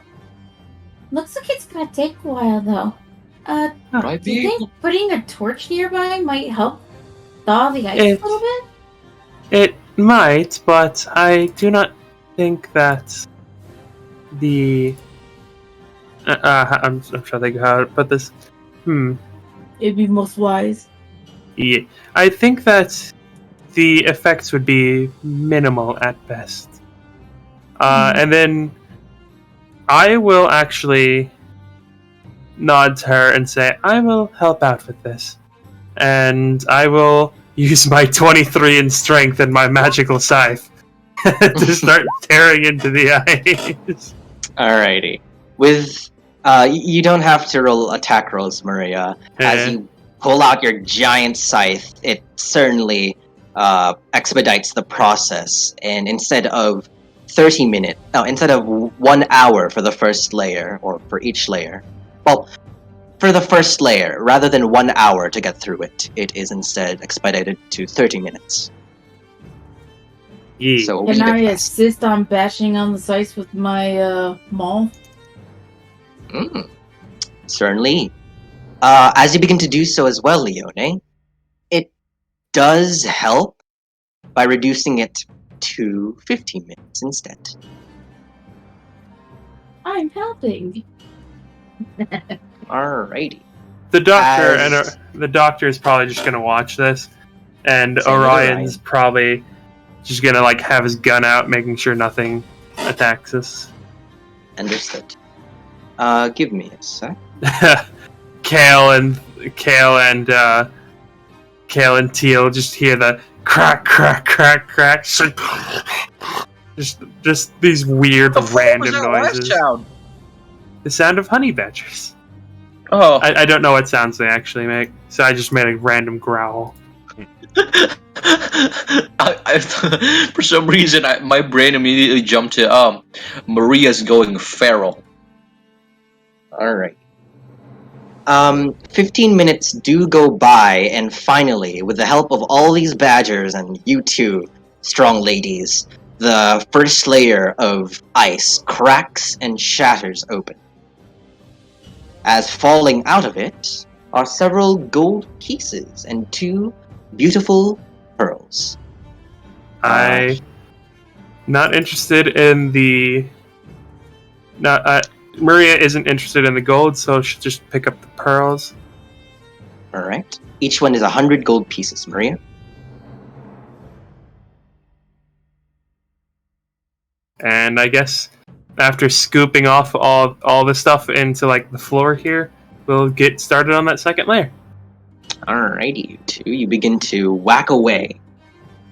B: Looks like it's gonna take a while though.
I: Might
B: Do you
I: be
B: think putting a torch nearby might help thaw the ice
A: It-
B: a little bit?
A: It might, but I do not think that the. I'm trying to think of how to put this.
B: It'd be most wise.
A: Yeah, I think that the effects would be minimal at best. And then I will actually nod to her and say, I will help out with this. And I will use my 23 in strength and my magical scythe to start tearing into the ice.
H: Alrighty. With, you don't have to roll attack rolls, Maria. As you pull out your giant scythe, it certainly expedites the process. And instead of 1 hour for the first layer, or for each layer, well, for the first layer, rather than 1 hour to get through it, it is instead expedited to 30 minutes.
A: Yeah.
H: So a
B: Can
H: wee
B: I
H: bit fast.
B: assist on bashing on the ice with my maul?
H: Certainly. As you begin to do so as well, Leone, it does help by reducing it to 15 minutes instead.
B: I'm helping.
H: Alrighty.
A: The doctor
H: As-
A: the doctor is probably just gonna watch this, and
H: Same with
A: Orion's
H: Orion.
A: probably just gonna like have his gun out, making sure nothing attacks us.
H: Understood. Give me a sec.
A: Kale and Teal just hear the crack, crack, crack, crack. Just these weird random noises. The sound of honey badgers.
G: Oh,
A: I don't know what sounds they actually make, so I just made a random growl.
G: For some reason, my brain immediately jumped to Maria's going feral.
H: Alright. 15 minutes do go by, and finally, with the help of all these badgers and you two strong ladies, the first layer of ice cracks and shatters open. As falling out of it are several gold pieces and 2 beautiful pearls.
A: I not interested in the. Not Maria isn't interested in the gold, so she'll just pick up the pearls.
H: Alright. Each one is 100 gold pieces, Maria.
A: And I guess after scooping off all the stuff into like the floor here, we'll get started on that second layer.
H: Alrighty, you two. You begin to whack away.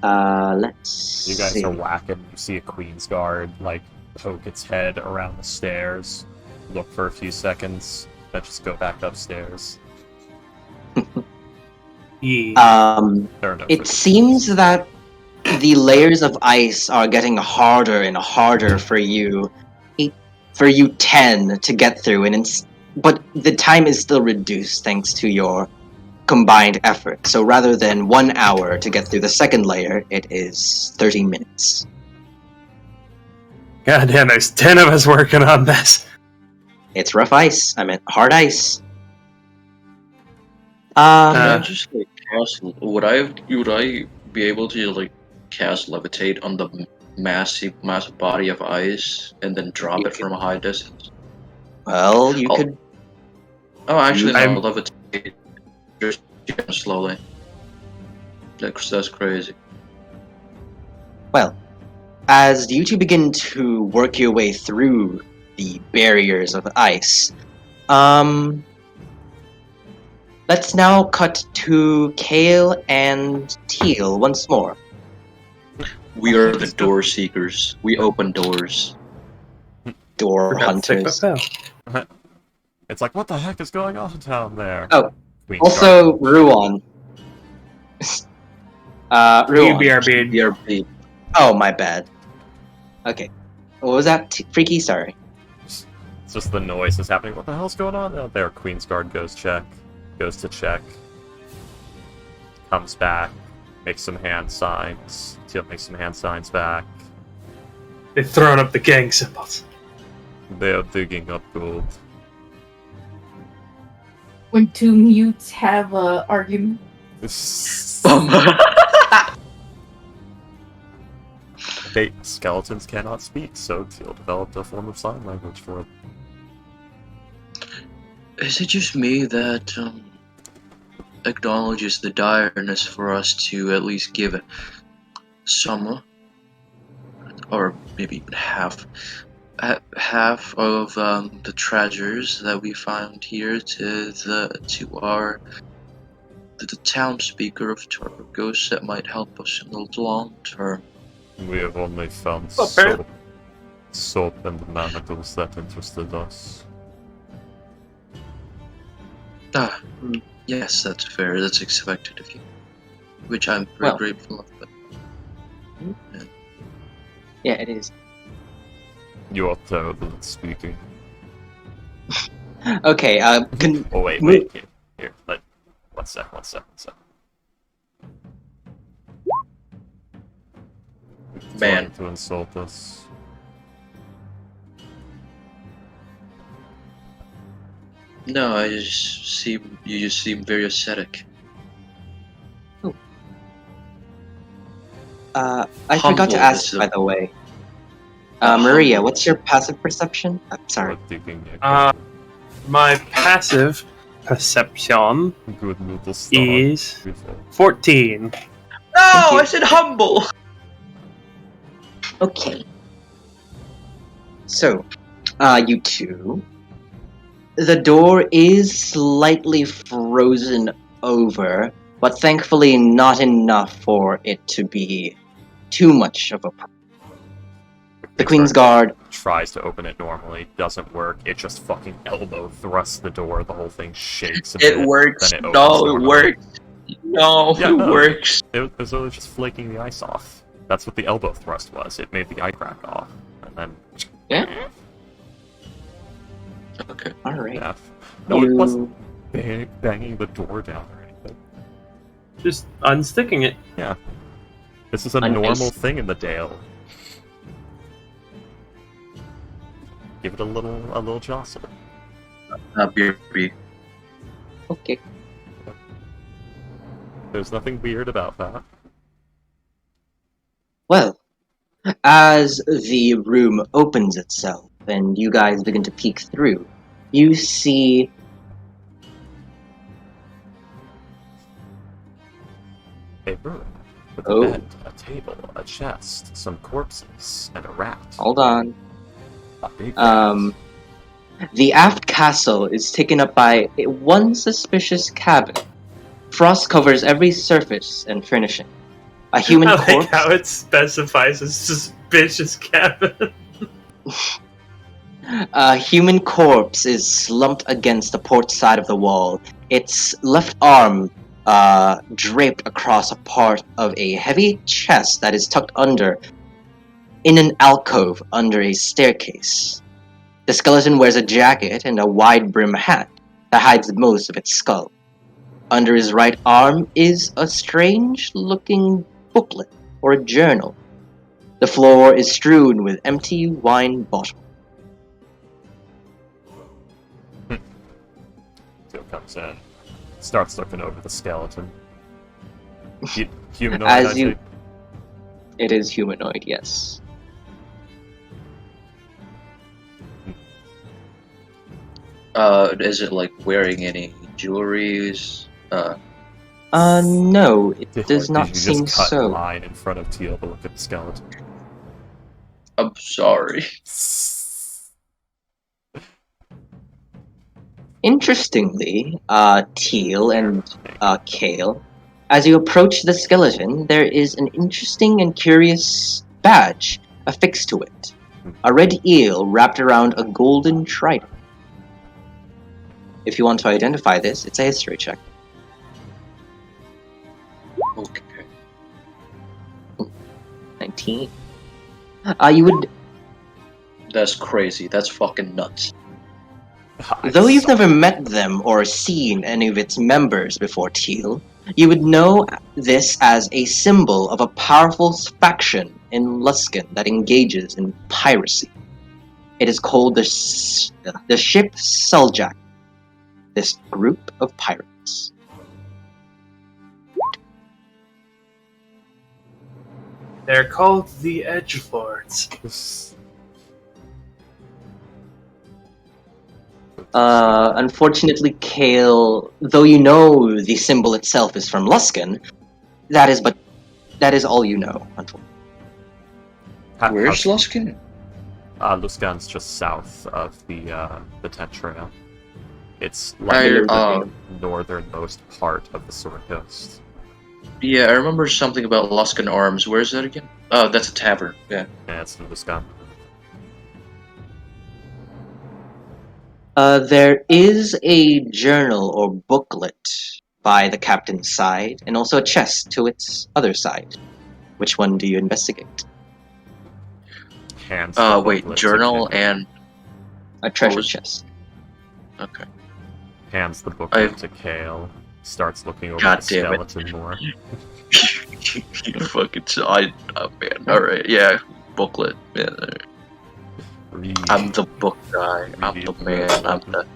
H: Let's
J: You guys
H: see.
J: are whacking. You see a Queen's Guard like poke its head around the stairs, look for a few seconds, then just go back upstairs.
A: Yeah.
J: There are no
H: It seems that the layers of ice are getting harder and harder for you. For you 10 to get through, but the time is still reduced thanks to your combined effort. So rather than 1 hour to get through the second layer, it is 30 minutes.
A: God damn, there's 10 of us working on this.
H: It's rough ice. I meant hard ice.
I: Can I just like cast? Would I be able to like cast levitate on the massive body of ice and then drop it from a high distance?
H: Well, you could.
I: Oh, actually, no.
A: I'm-
I: Levitate just slowly. That's crazy.
H: Well, as you two begin to work your way through the barriers of ice, let's now cut to Kale and Teal once more.
I: We are the door seekers. We open doors.
H: Door
A: Forgot to take
H: hunters.
A: that bell.
J: It's like, what the heck is going on down there?
H: Oh,
J: Queen's Guard.
H: also Ruan. Ruan.
A: BRB.
I: BRB.
H: Oh, my bad. Okay. What was that? Freaky? Sorry.
J: It's just the noise is happening. What the hell's going on out there? Queen's Guard goes to check, comes back, makes some hand signs. Teal makes some hand signs back.
A: They've thrown up the gang symbols.
J: They are digging up gold.
B: When 2 mutes have a argument.
J: Skeletons cannot speak, so Teal developed a form of sign language for it.
I: Is it just me that acknowledges the direness for us to at least give some, or maybe even half of the treasures that we found here to the townspeoker of Targos that might help us in the long term?
J: We have only found
A: Okay.
J: soap and manacles that interested us.
I: Yes, that's fair. That's expected of you, which I'm very
H: Well.
I: grateful of. But
H: Yeah, it is.
J: You are terrible at speaking.
H: Okay,
J: Oh wait, here, one sec.
I: Man.
J: Trying to insult us.
I: no, you just seem very ascetic.
H: I forgot to
I: Humble
H: ask,
I: is
H: by the way. Maria, what's your passive perception? I'm sorry.
J: What digging you
A: My passive perception
J: good little star.
A: is 14.
G: No,
H: Thank you.
G: I said humble.
H: Okay. So, you two. The door is slightly frozen over, but thankfully not enough for it to be too much of a problem. The Queen's Guard.
J: Tries to open it normally, doesn't work. It just fucking elbow thrusts the door. The whole thing shakes a bit.
G: It works.
J: Then it opens
G: No, it
J: normally.
G: works. No,
J: Yeah,
G: it
J: no.
G: works.
J: It was only just flaking the ice off. That's what the elbow thrust was. It made the eye crack off, and then
H: Yeah.
I: Okay.
H: All right.
J: yeah. No, it wasn't. banging the door down or anything.
A: Just unsticking it.
J: Yeah. This is a
H: Nice.
J: normal thing in the Dale. Give it a little jostle.
I: BRB.
H: Okay.
J: There's nothing weird about that.
H: Well, as the room opens itself and you guys begin to peek through, you see
J: A room with a
H: Oh.
J: bed, a table, a chest, some corpses, and a rat.
H: hold on.
J: A big rat.
H: The aft castle is taken up by one suspicious cabin. Frost covers every surface and furnishing. A human
A: I like
H: corpse.
A: how it specifies a suspicious cabin.
H: A human corpse is slumped against the port side of the wall. Its left arm draped across a part of a heavy chest that is tucked under in an alcove under a staircase. The skeleton wears a jacket and a wide-brim hat that hides most of its skull. Under his right arm is a strange-looking booklet or a journal. The floor is strewn with empty wine bottles.
J: Teal comes in, starts looking over the skeleton. Humanoid,
H: As
J: I
H: you-
J: think.
H: It is humanoid, yes.
I: Is it like wearing any jewelries?
H: No, it
J: Or
H: does
J: did
H: not
J: you
H: seem
J: just cut
H: so.
J: line in front of Teal to look at the skeleton?
I: I'm sorry.
H: Interestingly, Teal and Kale, as you approach the skeleton, there is an interesting and curious badge affixed to it. A red eel wrapped around a golden trident. If you want to identify this, it's a history check.
I: Okay.
H: 19. You would,
I: That's crazy. That's fucking nuts.
H: though you've never met them or seen any of its members before, Teal, you would know this as a symbol of a powerful faction in Luskan that engages in piracy. It is called the ship Suljak. This group of pirates.
A: They're called the Edgelords.
H: Unfortunately, Kale, though you know the symbol itself is from Luskan, that is all you know, unfortunately.
G: Where's Luskin?
J: Luskan's just south of the Tent Trail. It's like
I: I,
J: the northernmost part of the Sword Coast.
I: Yeah, I remember something about Luskan Arms. Where is that again? Oh, that's a tavern. Yeah.
J: Yeah, it's in Luskan.
H: There is a journal or booklet by the captain's side, and also a chest to its other side. Which one do you investigate?
J: Hands the
I: Wait,
J: booklet to
I: journal
J: Kale.
I: and
H: A treasure
I: was-
H: chest.
I: okay.
J: Hands the booklet to Kale. Starts looking over
I: God
J: the
I: damn it.
J: skeleton more.
I: You fucking oh man. All right, yeah. Booklet. Yeah.
J: Read.
I: I'm the book guy. I'm the man. I'm the.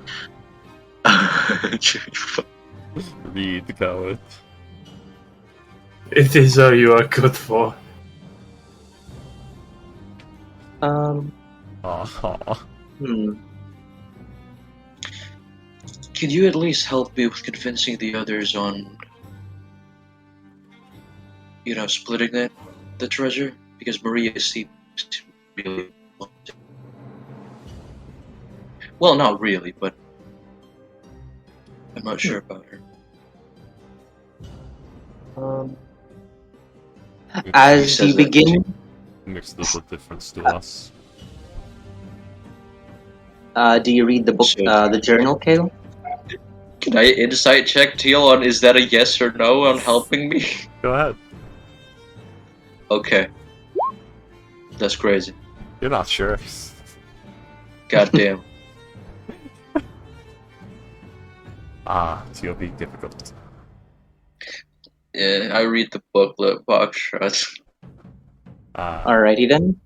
J: Read, coward.
A: It is all you are good for.
J: Aww.
I: Could you at least help me with convincing the others on, splitting the treasure? Because Maria seems to really want it. Well, not really, but I'm not sure about her.
H: As you begin,
J: Makes little difference to us.
H: do you read the book, the journal, Kale?
I: Can I insight check Teal on is that a yes or no on helping me?
J: Go ahead.
I: Okay. That's crazy.
J: You're not sure. it'll be difficult.
I: Yeah, I read the booklet, box shots.
H: Alrighty then.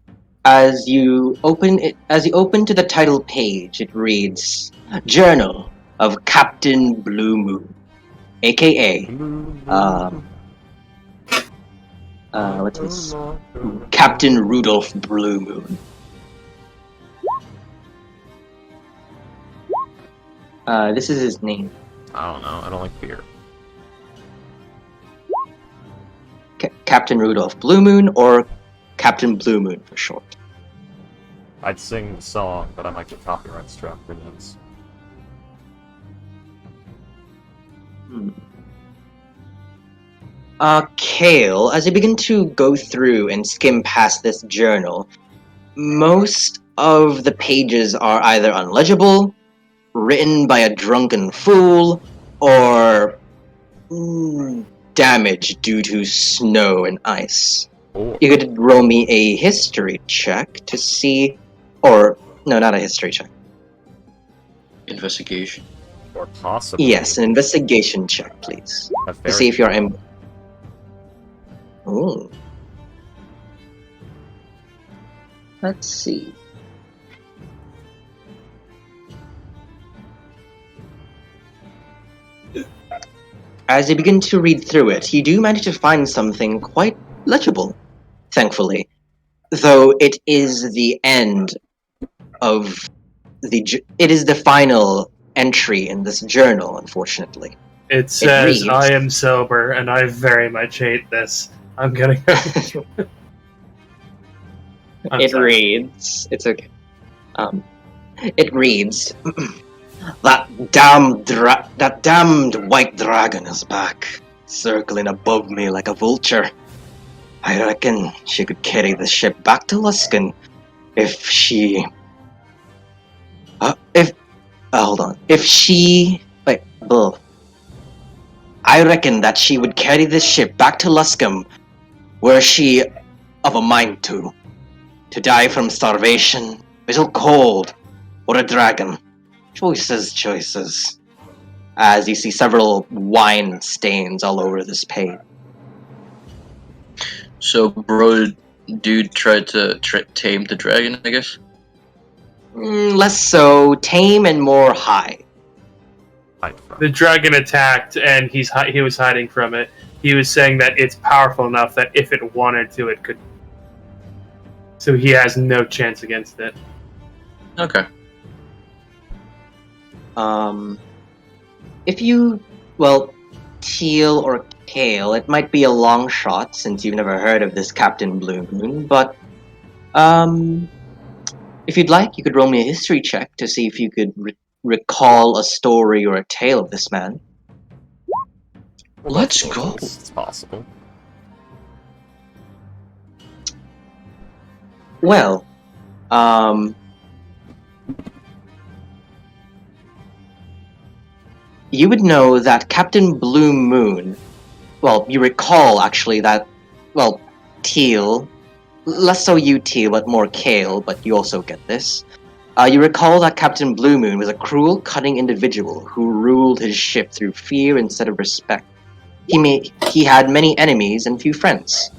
H: As you open to the title page, it reads Journal of Captain Blue Moon, aka what's his Captain Rudolph Blue Moon. This is his name.
J: I don't know. I don't like beer.
H: Captain Rudolph Blue Moon, or Captain Blue Moon for short.
J: I'd sing the song, but I might get copyright struck for this.
H: Kale, as you begin to go through and skim past this journal, most of the pages are either unlegible, written by a drunken fool, or damaged due to snow and ice.
J: Oh.
H: You could roll me a history check to see, or no, not a history check.
I: Investigation.
J: Or possibly.
H: Yes, an investigation check, please, to see if you're Ooh. Let's see. As you begin to read through it, you do manage to find something quite legible, thankfully. Though it is the end of it is the final entry in this journal, unfortunately.
A: It says,
H: reads-
A: I am sober and I very much hate this. I'm gonna go.
H: It reads. It's okay. It reads. That damned white dragon is back, circling above me like a vulture. I reckon she could carry the ship back to Luskan if she. Hold on. I reckon that she would carry this ship back to Luskan, were she of a mind to die from starvation, bitter cold, or a dragon. Choices. As you see several wine stains all over this page.
I: So, bro, dude tried to tame the dragon, I guess?
H: Less so, tame and more high.
A: The dragon attacked and he was hiding from it. He was saying that it's powerful enough that if it wanted to, it could. So he has no chance against it.
I: Okay.
H: If you, Teal or Kale, it might be a long shot since you've never heard of this Captain Blue Moon, but, if you'd like, you could roll me a history check to see if you could recall a story or a tale of this man.
I: Let's go.
J: It's possible.
H: Well, you would know that Captain Blue Moon, you recall actually that, Teal, less so you Teal, but more Kale, but you also get this. You recall that Captain Blue Moon was a cruel, cunning individual who ruled his ship through fear instead of respect. He had many enemies and few friends.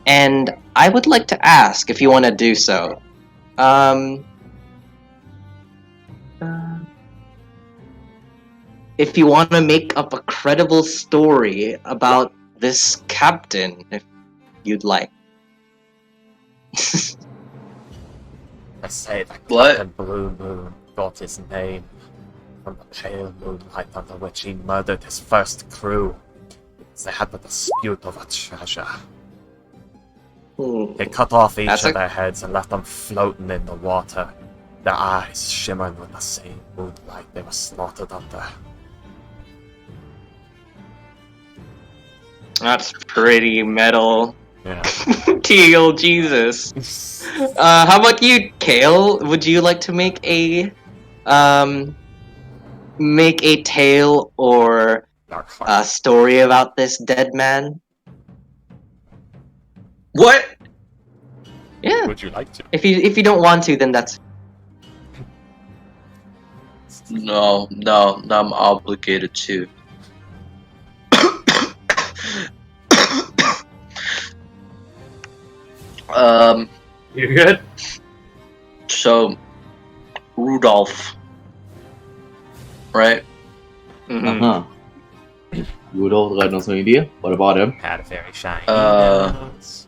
H: And I would like to ask if you want to do so. If you want to make up a credible story about this captain, if you'd like.
J: I say that
I: What?
J: Captain Blue Moon got his name from the pale moonlight under which he murdered his first crew. They had a dispute over treasure. He cut off each of their heads and left them floating in the water, their eyes shimmering with the same moonlight they were slaughtered under.
H: That's pretty metal.
J: Yeah.
H: Teal, Jesus. How about you, Kale? Would you like to make a tale or a story about this dead man?
I: What?
H: Yeah.
J: Would you like to?
H: If you don't want to, then that's.
I: No, I'm obligated to.
A: You good?
I: So Rudolph, right?
D: Uh-huh. Rudolph got no idea. What about him?
J: Had a very shiny
I: Uh,
J: nose.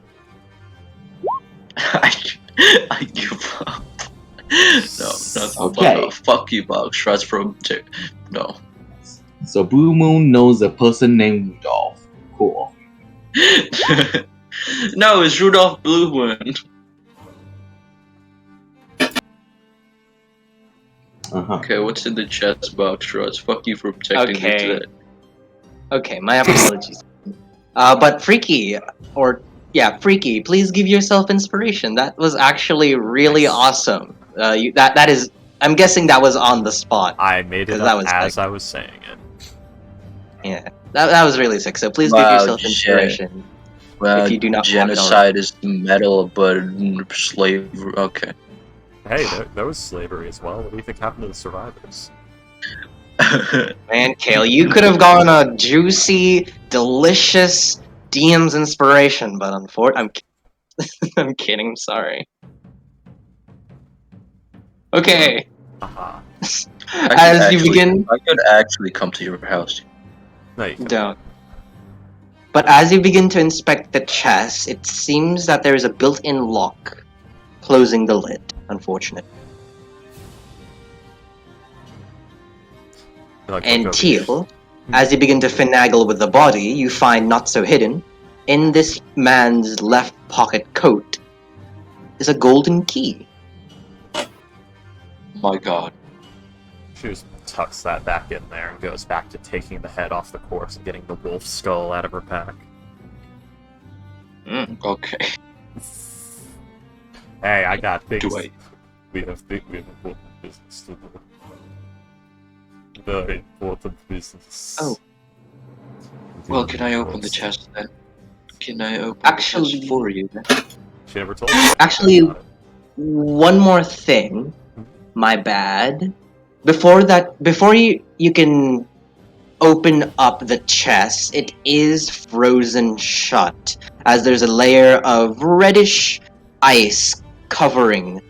I: I give up. No,
D: Okay.
I: fuck you, Box. That's from no.
D: So Blue Moon knows a person named Rudolph. Cool.
I: No, it's Rudolph Bluewind.
D: Uh-huh.
I: Okay, what's in the chest box, Russ? Fuck you for protecting me
H: Okay.
I: today.
H: Okay, my apologies. But Freaky, Freaky, please give yourself inspiration. That was actually really awesome. That is, I'm guessing that was on the spot.
J: I made it
H: 'Cause
J: up
H: that was
J: as
H: like-
J: I was saying it.
H: Yeah, that was really sick. So please give
I: Wow,
H: yourself
I: shit.
H: inspiration.
I: Well,
H: If you do not have it
I: genocide is metal, but slavery. Okay.
J: Hey, there was slavery as well. What do you think happened to the survivors?
H: Man, Kale, you could have gone a juicy, delicious DM's inspiration, but unfortunately, I'm kidding. I'm sorry. Okay,
J: Haha.
H: as you begin,
I: I could actually come to your house.
J: No, you can.
H: don't. But as you begin to inspect the chest, it seems that there is a built-in lock closing the lid. Unfortunately.
J: Like,
H: And
J: look over
H: Teal, as you begin to finagle with the body, you find not so hidden, in this man's left pocket coat, is a golden key.
I: My god.
J: She just tucks that back in there and goes back to taking the head off the corpse and getting the wolf skull out of her pack.
I: Okay.
J: Hey, I got things.
I: Do I-
J: We have important business to do. Very important business.
H: Oh.
I: Well, can I open the chest then? Can I open
H: Actually-
I: the chest for you then?
J: She never told me.
H: Actually,
J: about it.
H: one more thing. My bad. Before you can open up the chest, it is frozen shut, as there's a layer of reddish ice covering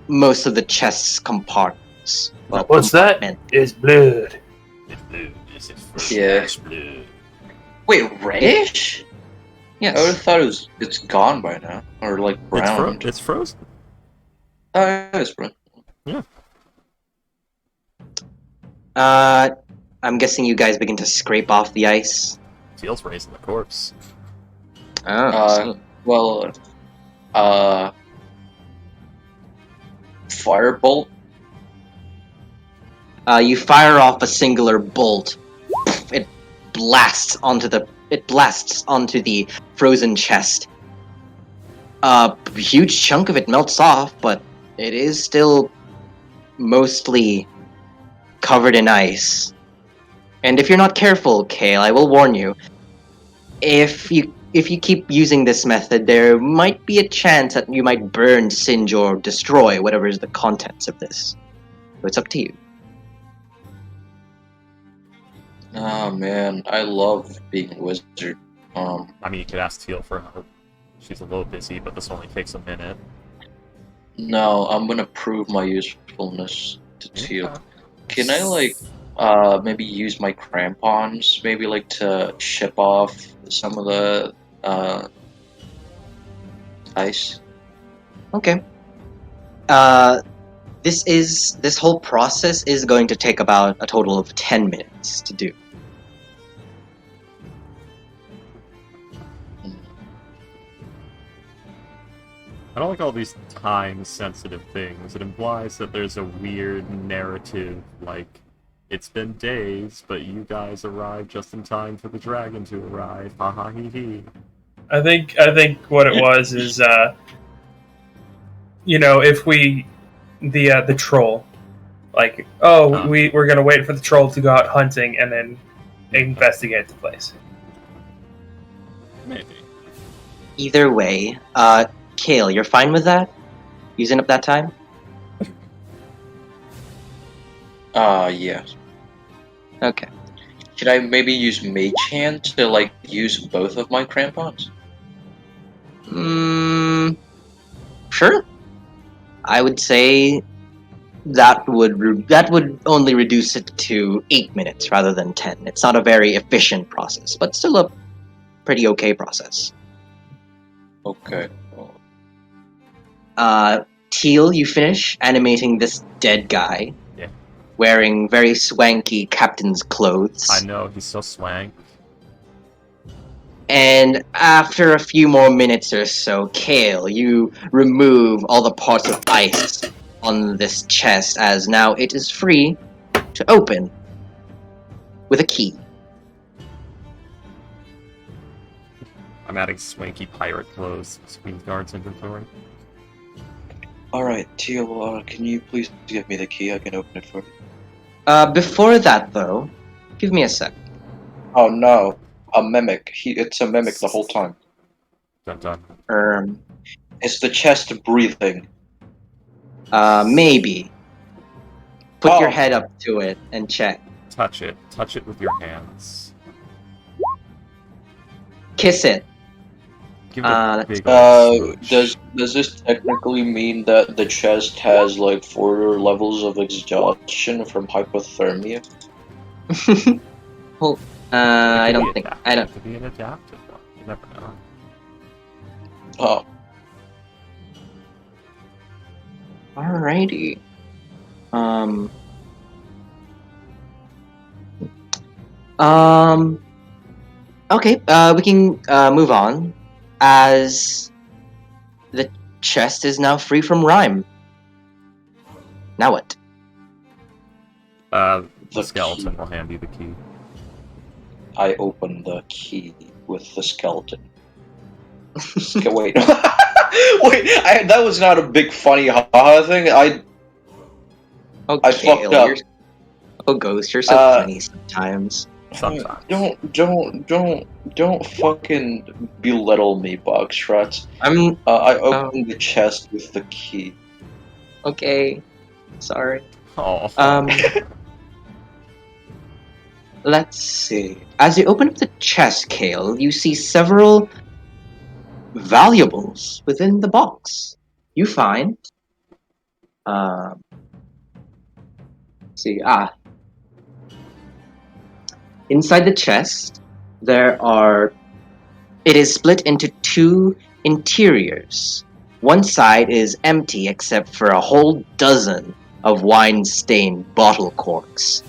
H: most of the chest's compartments. Well,
A: What's that?
H: compartment.
A: It's blood.
J: It's blue. Is it fresh?
I: Yeah.
J: It's blue.
I: Wait, reddish?
H: Yes.
I: I would have thought it's gone by now, or like brown.
J: It's frozen.
I: Oh, yeah, it's brown.
H: I'm guessing you guys begin to scrape off the ice.
J: Teal's raising the corpse.
H: Oh,
I: Well, firebolt.
H: you fire off a singular bolt. It blasts onto the frozen chest. A huge chunk of it melts off, but it is still mostly covered in ice. And if you're not careful, Kale, I will warn you. If you keep using this method, there might be a chance that you might burn, singe, or destroy whatever is the contents of this. So it's up to you.
I: Oh man, I love being a wizard.
J: I mean, you could ask Teal for help. She's a little busy, but this only takes a minute.
I: No, I'm gonna prove my usefulness to Teal. Can I maybe use my crampons, maybe to ship off some of the ice?
H: Okay. This whole process is going to take about a total of 10 minutes to do.
J: I don't like all these time-sensitive things. It implies that there's a weird narrative, like, it's been days, but you guys arrived just in time for the dragon to arrive. Ha ha hee hee.
A: I think what it was is, if the troll, we're gonna wait for the troll to go out hunting and then investigate the place.
J: Maybe.
H: Either way, Kale, you're fine with that? Using up that time?
G: Yes.
H: Okay.
G: Should I maybe use Mage Hand to, like, use both of my crampons?
H: Sure. I would say that would only reduce it to 8 minutes rather than 10. It's not a very efficient process, but still a pretty okay process.
G: Okay.
H: Teal, you finish animating this dead guy.
J: Yeah.
H: Wearing very swanky captain's clothes.
J: I know, he's so swank.
H: And after a few more minutes or so, Kale, you remove all the parts of ice on this chest, as now it is free to open with a key.
J: I'm adding swanky pirate clothes to Queenguard's inventory.
G: Alright, Teal, can you please give me the key? I can open it for you.
H: Before that, though, give me a sec.
G: Oh no, a mimic. It's a mimic the whole time.
J: Dun dun.
G: Is the chest breathing?
H: Maybe. Put your
G: Oh.
H: head up to it and check.
J: Touch it. Touch it with your hands.
H: Kiss it.
J: Give it a
H: let's-
J: big old
G: Does
J: smooch.
G: this technically mean that the chest has like 4 levels of exhaustion from hypothermia?
H: Well,
J: It
H: I
J: could
H: don't
J: be
H: think.
J: adaptive.
H: I don't.
J: It could be an adaptive one. You never know.
G: Oh,
H: Alrighty. Okay, we can move on, as the chest is now free from rhyme. Now what?
J: The
G: The
J: skeleton
G: key.
J: will hand you the key.
G: I opened the key with the skeleton. Wait, wait! That was not a big funny haha thing.
H: Okay,
G: fucked up.
H: Oh, Ghost, you're so funny sometimes.
J: Sometimes.
G: Don't fucking belittle me, Bogstruts. I opened the chest with the key.
H: Okay. Sorry.
J: Oh.
H: Let's see. As you open up the chest, Kale, you see several valuables within the box. You find inside the chest it is split into 2 interiors. One side is empty except for a whole dozen of wine-stained bottle corks.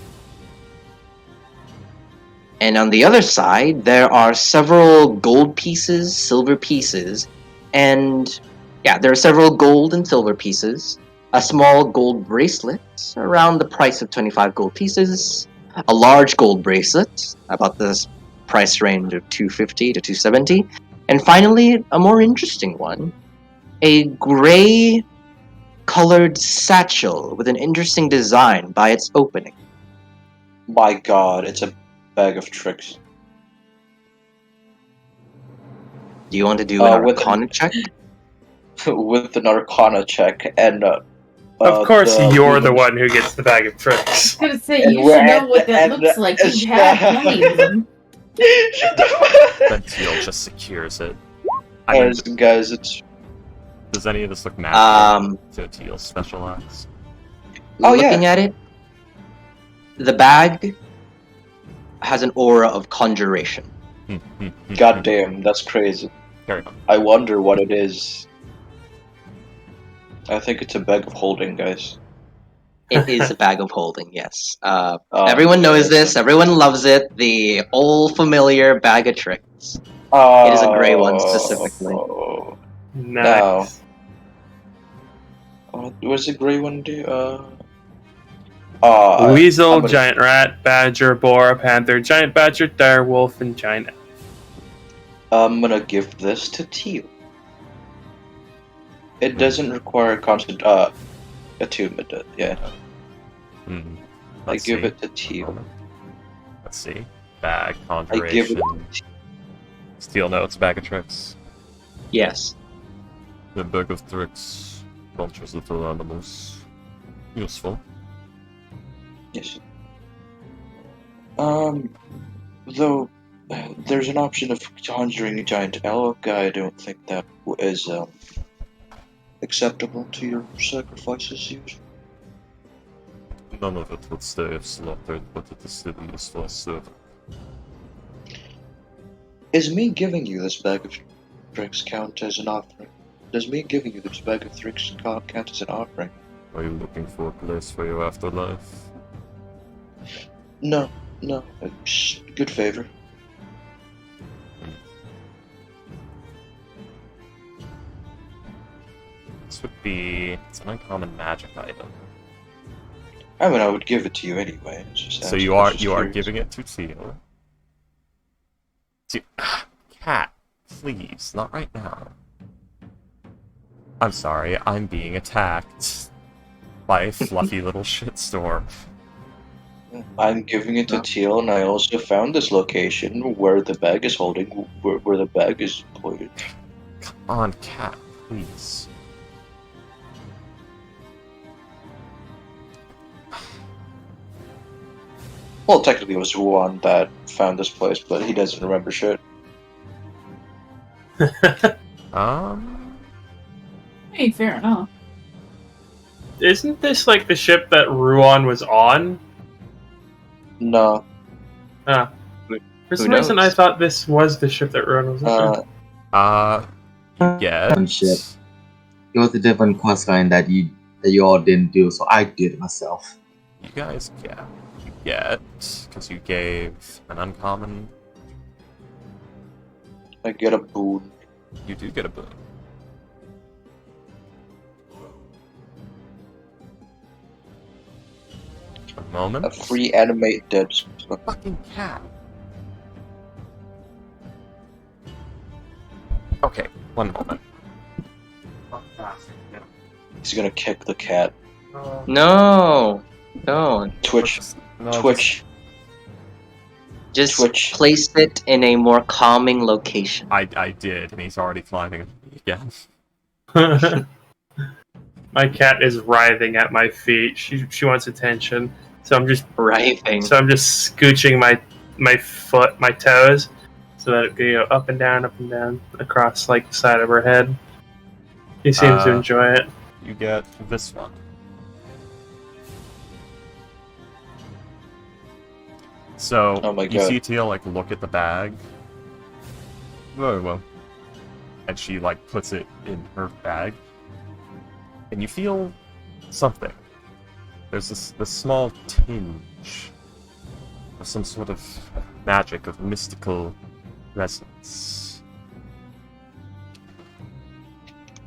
H: And on the other side, there are several gold pieces, silver pieces, and there are several gold and silver pieces, a small gold bracelet around the price of 25 gold pieces, a large gold bracelet about the price range of 250 to 270, and finally, a more interesting one, a gray colored satchel with an interesting design by its opening.
G: My god, it's a bag of tricks.
H: Do you want to do an Arcana check?
G: With an Arcana check, and
A: of course, you're the one who gets the bag of tricks.
B: I was gonna say, you should know what that looks like. You've had plenty of them.
J: Then Teal just secures it.
G: Guys, it's...
J: Does any of this look magical to Teal's specialized?
H: Looking at it, the bag has an aura of conjuration.
G: God damn, that's crazy.
J: Carry on.
G: I wonder what it is. I think it's a bag of holding, guys.
H: It is a bag of holding, yes. Everyone knows this, everyone loves it, the old familiar bag of tricks. It is a grey one, specifically.
A: Nice.
G: What's the grey one do?
A: Weasel, giant rat, badger, boar, panther, giant badger, dire wolf, and giant elf.
G: I'm gonna give this to Teal. It doesn't require constant attunement. Yeah. I give it to Teal.
J: Let's see. Bag,
G: I give it
J: conjuration. Steel notes, bag of tricks.
H: Yes.
J: The bag of tricks. Bunches little animals. Useful.
G: Yes. Though there's an option of conjuring a giant elk, I don't think that is acceptable to your sacrifices.
J: None of it would stay if slaughtered, but it is still useful as serving.
G: Is me giving you this bag of tricks count as an offering? Does me giving you this bag of tricks count as an offering?
J: Are you looking for a place for your afterlife?
G: No. Good favor.
J: This would be... It's an uncommon magic item.
G: I mean, I would give it to you anyway.
J: So you are giving it to Teal. Cat, please, not right now. I'm sorry, I'm being attacked by a fluffy little shitstorm.
G: I'm giving it to Teal, and I also found this location where the bag is holding, where the bag is employed.
J: Come on, Cat, please.
G: Well, technically it was Juan that found this place, but he doesn't remember shit.
B: Hey, fair enough.
A: Isn't this like the ship that Ruan was on?
G: No.
A: For some reason, I thought this was the ship that Ruan was on.
J: Yeah.
D: Ship. It was a different quest line that you all didn't do, so I did it myself.
J: You guys get, because you gave an uncommon.
G: I get a boon.
J: You do get a boon. A moment.
G: A free animate dead.
J: Fucking cat. Okay, one moment.
G: He's gonna kick the cat.
H: No, don't.
G: Twitch.
H: Just
G: Twitch.
H: place it in a more calming location.
J: I did, and he's already climbing again.
A: My cat is writhing at my feet. She wants attention, so I'm just
H: Writhing.
A: So I'm just scooching my toes, so that it can go up and down across like the side of her head. He seems to enjoy it.
J: You get this one. So you see Teal like look at the bag. Very well. And she like puts it in her bag. And you feel something. There's this small tinge of some sort of magic, of mystical resonance.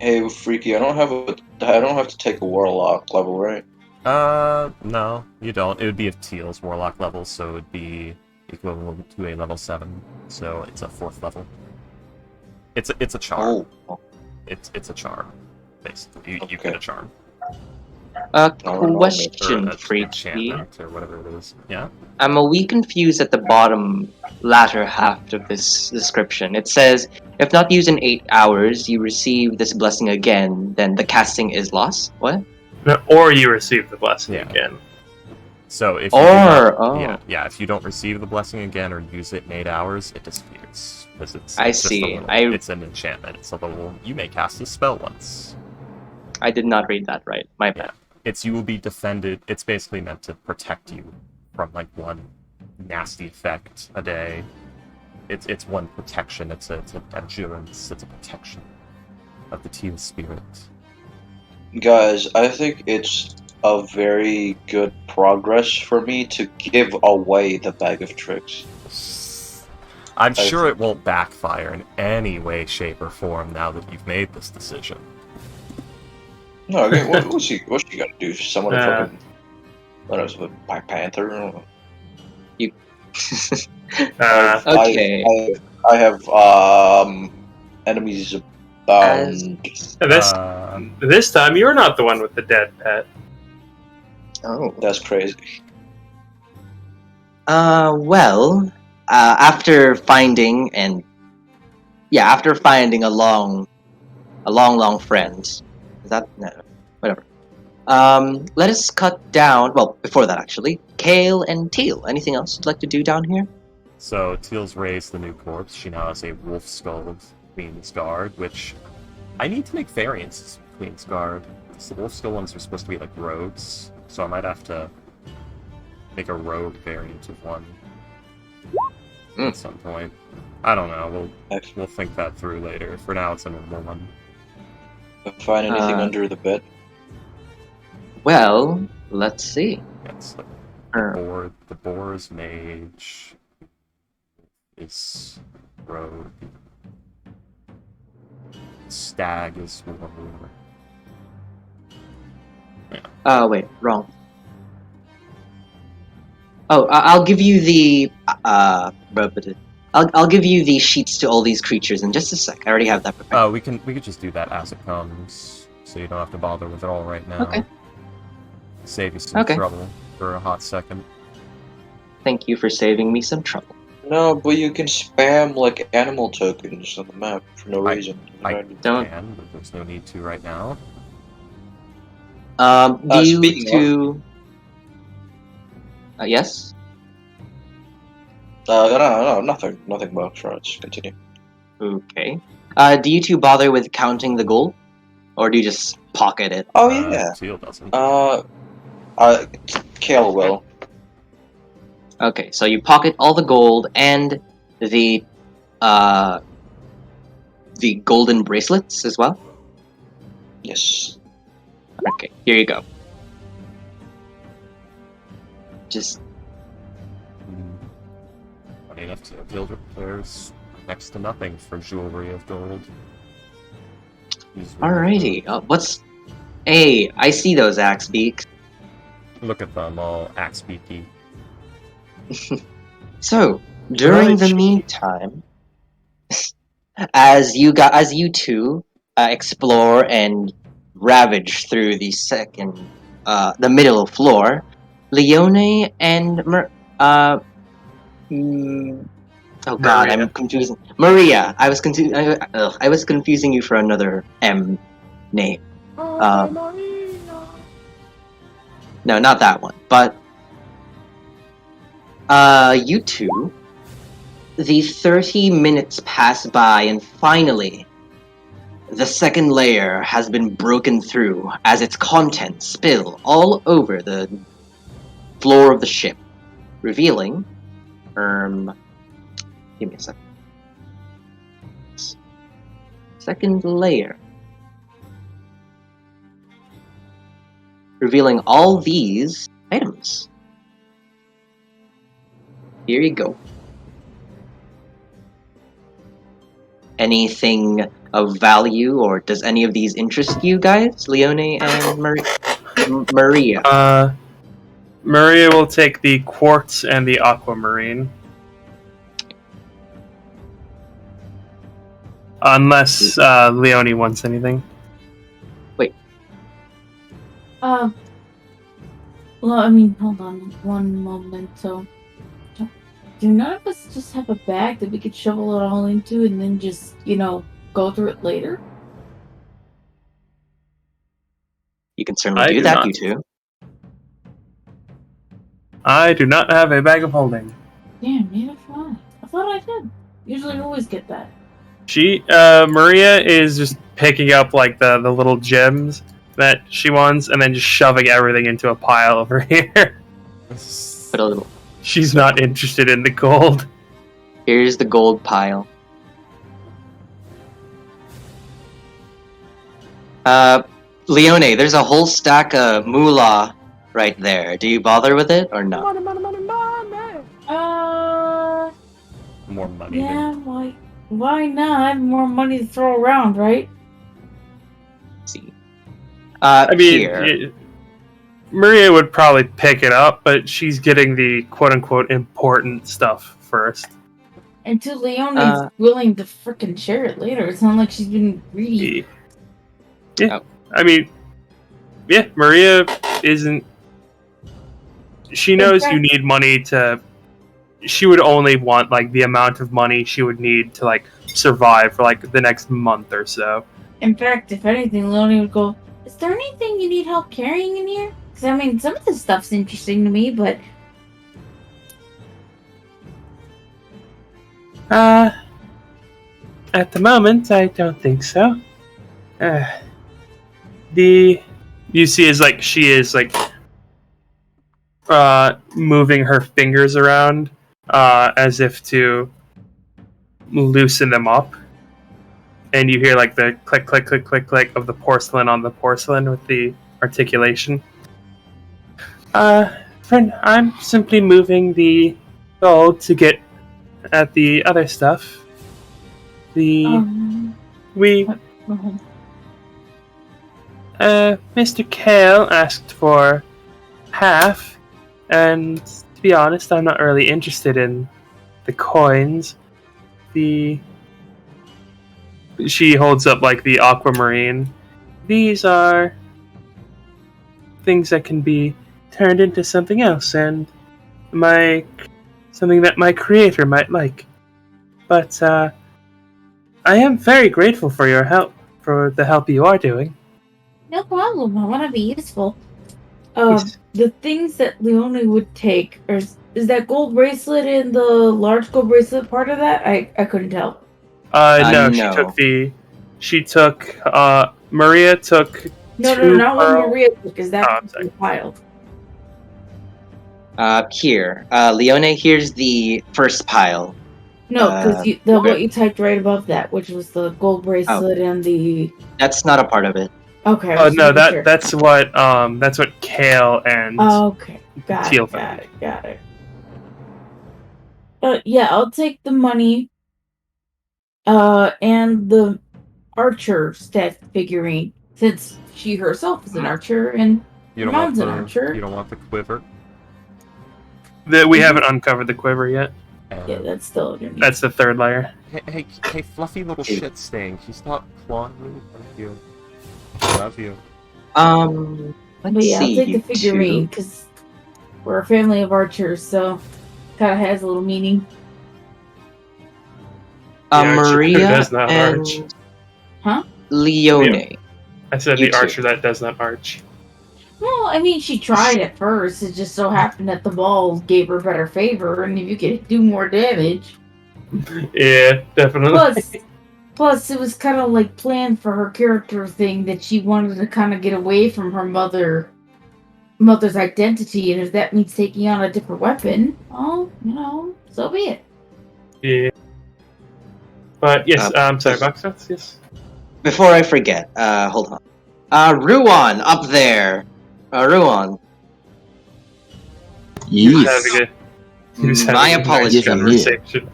G: Hey, Freaky, I don't have to take a warlock level, right?
J: No, you don't. It would be a Teal's warlock level, so it would be equivalent to a level 7. So it's a 4th level. It's a charm.
G: Oh.
J: It's a charm, basically. You get a charm.
H: Question,
J: Or
H: Freaky.
J: enchantment, or whatever it is. Yeah?
H: I'm a wee confused at the bottom latter half of this description. It says, if not used in 8 hours, you receive this blessing again, then the casting is lost? What?
A: No, or you receive the blessing again.
J: So if you if you don't receive the blessing again or use it in 8 hours, it disappears. Because it's it's an enchantment. It's a little. You may cast a spell once.
H: I did not read that right. My bad.
J: You will be defended. It's basically meant to protect you from like one nasty effect a day. It's one protection. It's an endurance. It's a protection of the team spirit.
G: Guys, I think it's a very good progress for me to give away the bag of tricks.
J: I'm sure it won't backfire in any way, shape, or form now that you've made this decision.
G: No, okay, what's she gonna do? Someone fucking... What else? A Black Panther?
H: You...
G: okay. I have, enemies bound.
A: This time, you're not the one with the dead pet.
G: Oh. That's crazy.
H: Well... after finding a long friend, is that no, whatever. Let us cut down. Well, before that, actually, Kale and Teal. Anything else you'd like to do down here?
J: So Teal's raised the new corpse. She now has a wolf skull Queen's Guard, which I need to make variants of Queen's Guard. The wolf skull ones are supposed to be like rogues, so I might have to make a rogue variant of one at some point. I don't know. We'll think that through later. For now, it's a normal one.
G: Find anything under the bed?
H: Well, let's see.
J: It's like the boar's mage is rogue. Stag is warrior.
H: Wait, wrong. Oh, I'll give you the I'll give you the sheets to all these creatures in just a sec. I already have that prepared.
J: Oh, we could just do that as it comes, so you don't have to bother with it all right now.
H: Okay.
J: Save you some trouble for a hot second.
H: Thank you for saving me some trouble.
G: No, but you can spam like animal tokens on the map for no reason.
J: I
H: Don't.
J: can, but there's no need to right now.
H: Yes?
G: No, nothing much. Right, just continue.
H: Okay. Do you two bother with counting the gold? Or do you just pocket it?
G: Oh, yeah.
J: Teal doesn't.
G: Kale will.
H: Okay, so you pocket all the gold and the golden bracelets as well?
G: Yes.
H: Okay, here you go. Just...
J: Funny enough, there's next to nothing for jewelry of gold.
H: Alrighty, what's... Hey, I see those axe beaks.
J: Look at them, all axe beaky.
H: So, during the meantime, as you two explore and ravage through the the middle floor, Leone and oh god,
A: Maria.
H: I'm confusing Maria. I was confusing you for another M name. No, not that one, but you two, the 30 minutes pass by and finally the second layer has been broken through as its contents spill all over the floor of the ship, revealing, give me a second. Second layer. Revealing all these items. Here you go. Anything of value, or does any of these interest you guys? Leone and Maria.
A: Maria will take the quartz and the aquamarine. Unless Leone wants anything.
B: Well, I mean, hold on one moment. So, do none of us just have a bag that we could shovel it all into and then just, go through it later?
H: You can certainly do that, you two.
A: I do not have a bag of holding.
B: Damn, neither do I. I thought I did. Usually I always get that.
A: Maria is just picking up, like, the little gems that she wants, and then just shoving everything into a pile over here.
H: Put a little.
A: She's not interested in the gold.
H: Here's the gold pile. Leone, there's a whole stack of moolah right there. Do you bother with it or not?
J: Money. More money.
B: Yeah, why not? I have more money to throw around, right?
H: See.
A: I mean, Maria would probably pick it up, but she's getting the quote-unquote important stuff first.
B: Until Leone's willing to frickin' share it later. It's not like she's been greedy.
A: Yeah. I mean, yeah, Maria isn't... She knows you need money to... She would only want, like, the amount of money she would need to, like, survive for, like, the next month or so.
B: In fact, if anything, Leone would go, Is there anything you need help carrying in here? Because, I mean, some of this stuff's interesting to me, but...
A: At the moment, I don't think so. You see is like she is like moving her fingers around as if to loosen them up, and you hear like the click click click click click of the porcelain on the porcelain with the articulation. Friend, I'm simply moving the gold to get at the other stuff. Mr. Kale asked for half, and to be honest, I'm not really interested in the coins. She holds up like the aquamarine. These are things that can be turned into something else, and something that my creator might like. But I am very grateful for your help, for the help you are doing.
B: No problem. I want to be useful.
A: Yes.
B: The things that Leone would take, is that gold bracelet and the large gold bracelet part of that? I couldn't tell.
A: No,
H: no.
A: she took, Maria took
B: No,
A: two
B: not what
A: pearl-
B: Maria took, because
A: Oh, I'm
B: that's
A: sorry.
B: the pile.
H: Here. Leone, here's the first pile.
B: No, because what you typed right above that, which was the gold bracelet and the...
H: That's not a part of it.
B: Okay.
A: Oh no, that's what Kale and
B: Okay, got
A: Teal
B: it. Yeah, I'll take the money. And the archer stat figurine, since she herself is an archer and
J: You don't
B: mom's
J: want
B: an archer.
J: You don't want the quiver.
A: We haven't uncovered the quiver yet.
B: Yeah, that's still underneath.
A: That's the third layer.
J: Hey, fluffy little shit stain. Can you stop clawing me? Thank you. I love you.
B: But yeah, I'll take the figurine because we're a family of archers, so kind of has a little meaning.
H: Maria
A: does not
H: and
A: arch.
B: Huh?
H: Leone.
A: I said
H: You
A: the
H: two.
A: archer that does not arch.
B: Well, I mean, she tried at first. It just so happened that the balls gave her better favor, and if you could do more damage.
A: Yeah, definitely.
B: Plus, it was kind of like planned for her character thing that she wanted to kind of get away from her mother's identity, and if that means taking on a different weapon, well, so be it.
A: Yeah. But yes, I'm sorry, Boxots, yes.
H: Before I forget, hold on. Ruan, up there. Ruan.
D: Yes.
H: My apologies.
A: Conversation.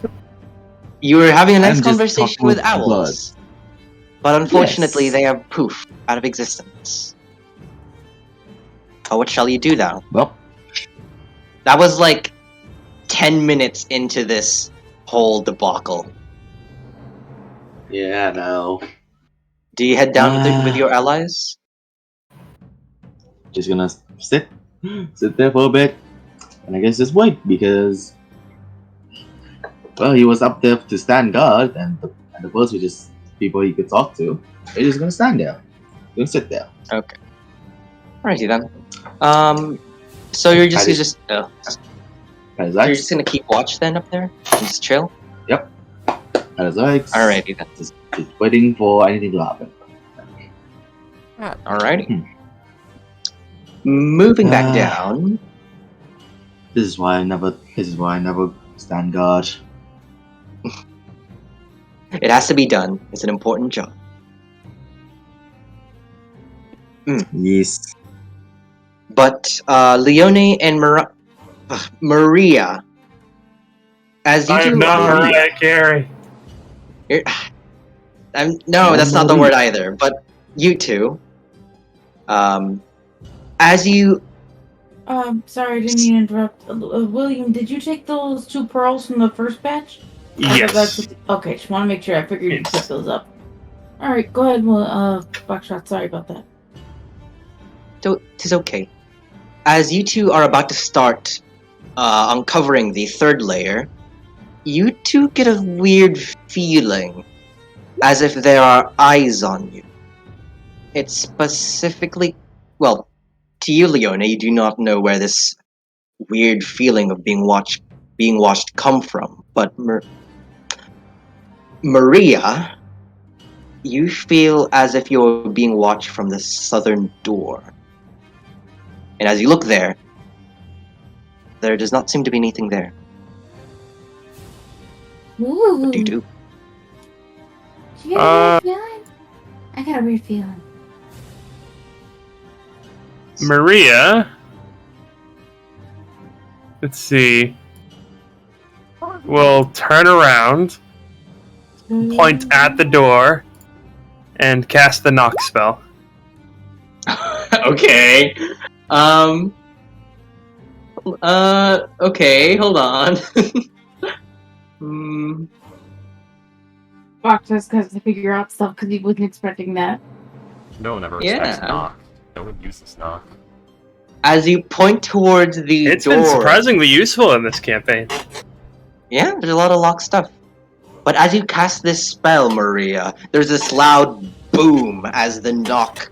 H: You were having a
D: I'm
H: nice
D: just
H: conversation
D: talking
H: with
D: with
H: owls. But unfortunately,
D: Yes.
H: they have poof out of existence. Oh, what shall you do now?
D: Well,
H: That was like 10 minutes into this whole debacle.
D: yeah, no.
H: Do you head down with your allies?
D: Just gonna sit there for a bit, and I guess just wait because, well, he was up there to stand guard, and the birds were just people he could talk to. They're just gonna stand there, gonna sit there.
H: Okay. Alrighty then. So you're just you're just gonna keep watch then up there, and just chill.
D: Yep. And it's like,
H: Alrighty then.
D: just waiting for anything to happen.
H: Alrighty. Moving back down.
D: This is why I never stand guard.
H: It has to be done. It's an important job.
D: Yes.
H: But Leone and Maria, as you
A: I
H: two
A: am not
H: are,
A: Mariah Carey.
H: no, that's not the word either. But you two, as you,
B: Sorry, I didn't mean to interrupt. William, did you take those 2 pearls from the first batch?
A: Yes.
B: Okay, just want to make sure. I figured you picked those up. Alright, go ahead, Buckshot. Sorry about that.
H: Tis okay. As you two are about to start uncovering the third layer, you two get a weird feeling, as if there are eyes on you. It's specifically, well, to you, Leona, you do not know where this weird feeling of being watched come from. But Maria, you feel as if you're being watched from the southern door. And as you look there does not seem to be anything there.
B: Ooh.
H: What do you do?
B: Do you have a weird feeling? I got a weird feeling.
A: Maria. Let's see. We'll turn around, point at the door, and cast the knock spell.
H: Okay. Okay, hold on.
B: Fox just has to figure out stuff because he wasn't expecting that.
C: No one ever
H: Yeah.
C: expects knock. No one uses knock.
H: As you point towards the
A: It's
H: door.
A: been surprisingly useful in this campaign.
H: Yeah, there's a lot of locked stuff. But as you cast this spell, Maria, there's this loud boom as the knock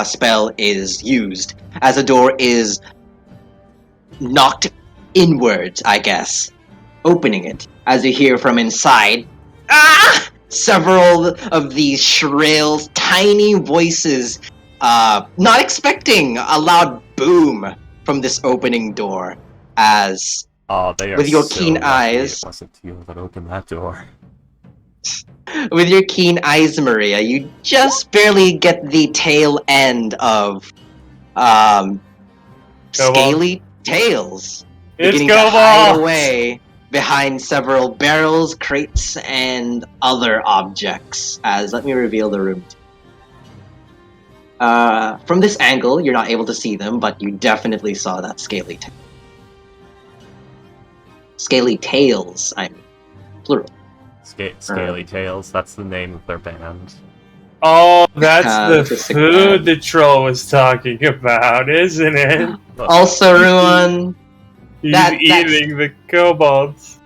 H: spell is used. As the door is knocked inwards, I guess. Opening it. As you hear from inside, ah! Several of these shrill, tiny voices, not expecting a loud boom from this opening door. As
C: Oh, they are
H: with your
C: so
H: keen
C: lucky
H: eyes.
C: It wasn't you that opened that door.
H: With your keen eyes, Maria, you just barely get the tail end of scaly tails beginning to hide away behind several barrels, crates, and other objects. As let me reveal the room. From this angle, you're not able to see them, but you definitely saw that scaly tail. Scaly tails, I mean, plural.
J: Scaly Tails, that's the name of their band.
A: Oh, that's
H: It's a
A: the
H: sick
A: food
H: band.
A: the troll was talking about, isn't it?
H: Also, Ruan,
A: He's
H: That's-
A: eating the kobolds.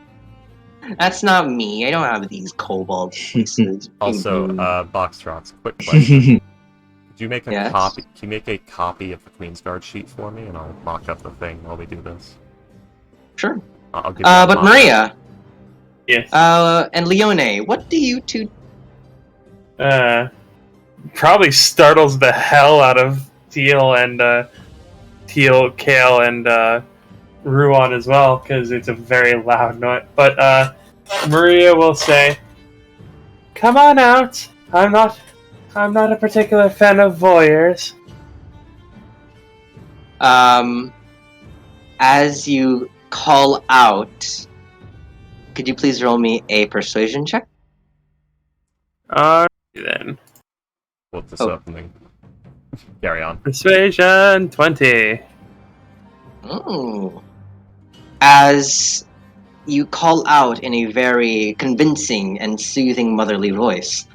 H: that's not me. I don't have these kobold voices.
J: Also, Boxtrots, quick question. Could you make a
H: Yes?
J: copy? Can you make a copy of the Queen's Guard sheet for me, and I'll mock up the thing while we do this?
H: Sure.
J: I'll give you a
H: But
J: mock-up.
H: Maria,
A: Yes.
H: and Leone, what do you two?
A: Probably startles the hell out of Teal, Kale, and Ruan as well, because it's a very loud noise. But Maria will say, "Come on out. I'm not a particular fan of voyeurs."
H: As you call out, could you please roll me a persuasion check?
A: Then
J: Look this
H: Oh.
J: up and then carry on.
A: Persuasion 20.
H: Oh. As you call out in a very convincing and soothing motherly voice.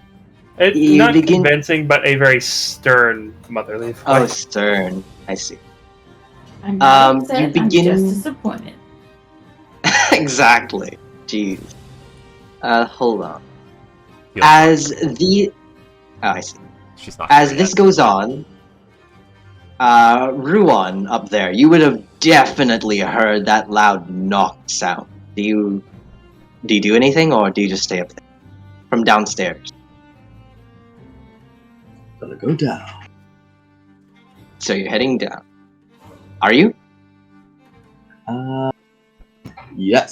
A: It's
H: You
A: not
H: begin-
A: convincing, but a very stern motherly voice.
H: Oh, stern. I see.
B: I'm not upset,
H: you
B: I'm
H: begin-
B: just disappointed.
H: Exactly. Jeez. Hold on.
J: Feel
H: As the... Oh, I see.
J: She's not.
H: As
J: here
H: this
J: yet.
H: goes on, Ruan up there, you would have definitely heard that loud knock sound. Do you do anything, or do you just stay up there? From downstairs.
D: Gonna go down.
H: So you're heading down. Are you?
D: Yes.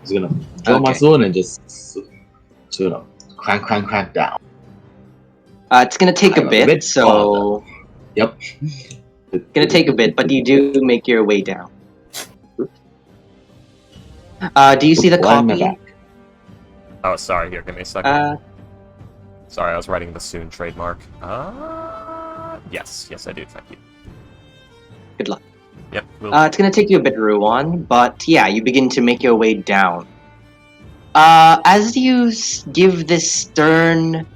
D: Just gonna draw my
H: Okay.
D: sword and just crank down.
H: It's gonna take a
D: I'm a
H: bit,
D: bit
H: so...
D: Yep.
H: Gonna take a bit, but you do make your way down. Do you see the
D: Behind my
H: copy?
D: back.
J: Oh, sorry. Here, give me a second.
H: Uh,
J: Sorry, I was writing the soon trademark. Yes, I do. Thank you.
H: good luck.
J: Yep. We'll,
H: It's gonna take you a bit, Ruan, but yeah, you begin to make your way down. As you give this stern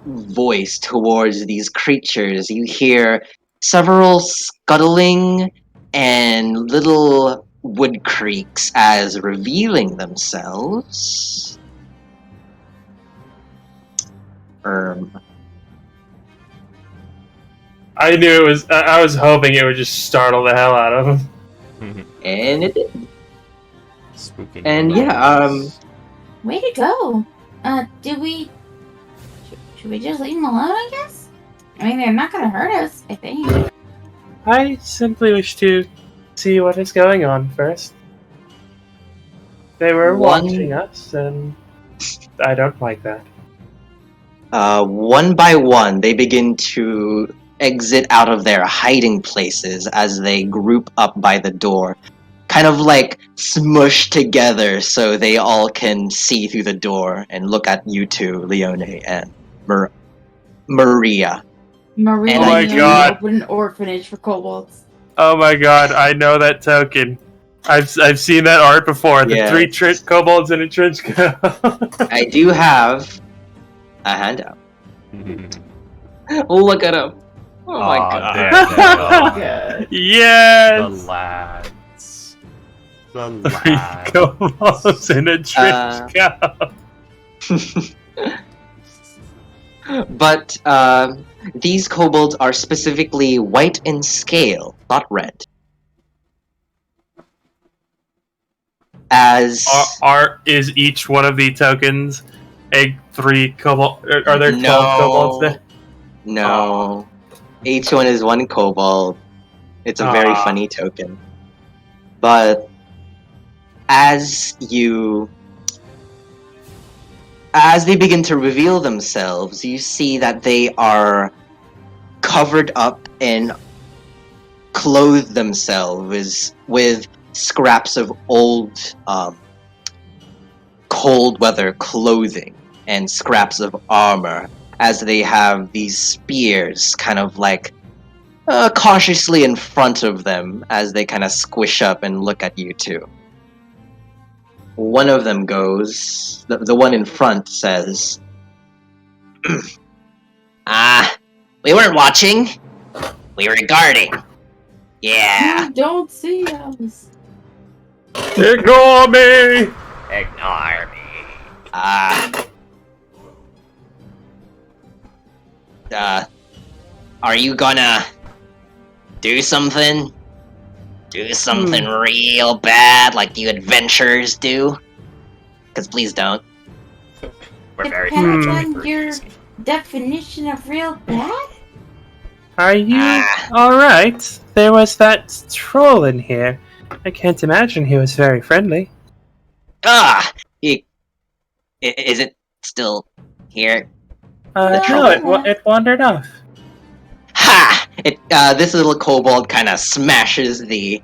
H: voice towards these creatures, you hear several scuttling and little wood creaks as revealing themselves.
A: I knew it was. I was hoping it would just startle the hell out of him.
H: And it did.
J: Spooky.
H: And yeah,
B: Way to go. Do we... Should we just leave them alone, I guess? I mean, they're not gonna hurt us, I think.
A: I simply wish to see what is going on first. They were watching us, and I don't like that.
H: one by one, they begin to exit out of their hiding places as they group up by the door. Kind of like smushed together so they all can see through the door and look at you two, Leone and Maria.
B: Maria,
H: And
A: Oh my God.
B: open an orphanage for kobolds.
A: Oh my god, I know that token. I've seen that art before. The
H: Yeah.
A: 3 kobolds in a trench coat.
H: I do have a handout. Look at him. Oh my god.
B: God.
A: Yes!
J: The lads. The
A: 3
J: lads.
A: kobolds in a trench coat.
H: But these kobolds are specifically white in scale, not red. As
A: Is each one of the tokens a 3 kobold? Are there 12 kobolds there?
H: No. Each one is 1 kobold. It's a very funny token. But as they begin to reveal themselves, you see that they are covered up and clothe themselves with scraps of old cold weather clothing and scraps of armor, as they have these spears kind of like cautiously in front of them as they kind of squish up and look at you two. One of them goes, the one in front says, we weren't watching, we were guarding. Yeah.
B: You don't see us.
A: Ignore me!
H: Ignore me. Are you gonna do something? Do something real bad like you adventurers do? Because please don't. We're very
B: Depends
H: much
B: on your definition of real bad?
A: Are you alright? There was that troll in here. I can't imagine he was very friendly.
H: Is it still here?
A: No, it wandered off.
H: Ha! This little kobold kind of smashes the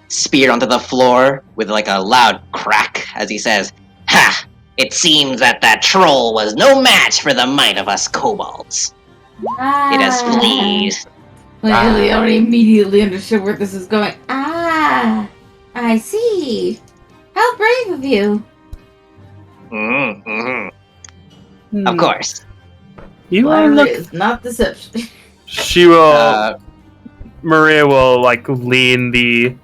H: spear onto the floor with like a loud crack as he says, "Ha! It seems that troll was no match for the might of us kobolds. It has fleas."
B: Well, Leone immediately understood where this is going. I see. How brave of you.
H: Of course.
A: You are
B: Flattery
A: look.
B: is not deception.
A: She will. Maria will like lean the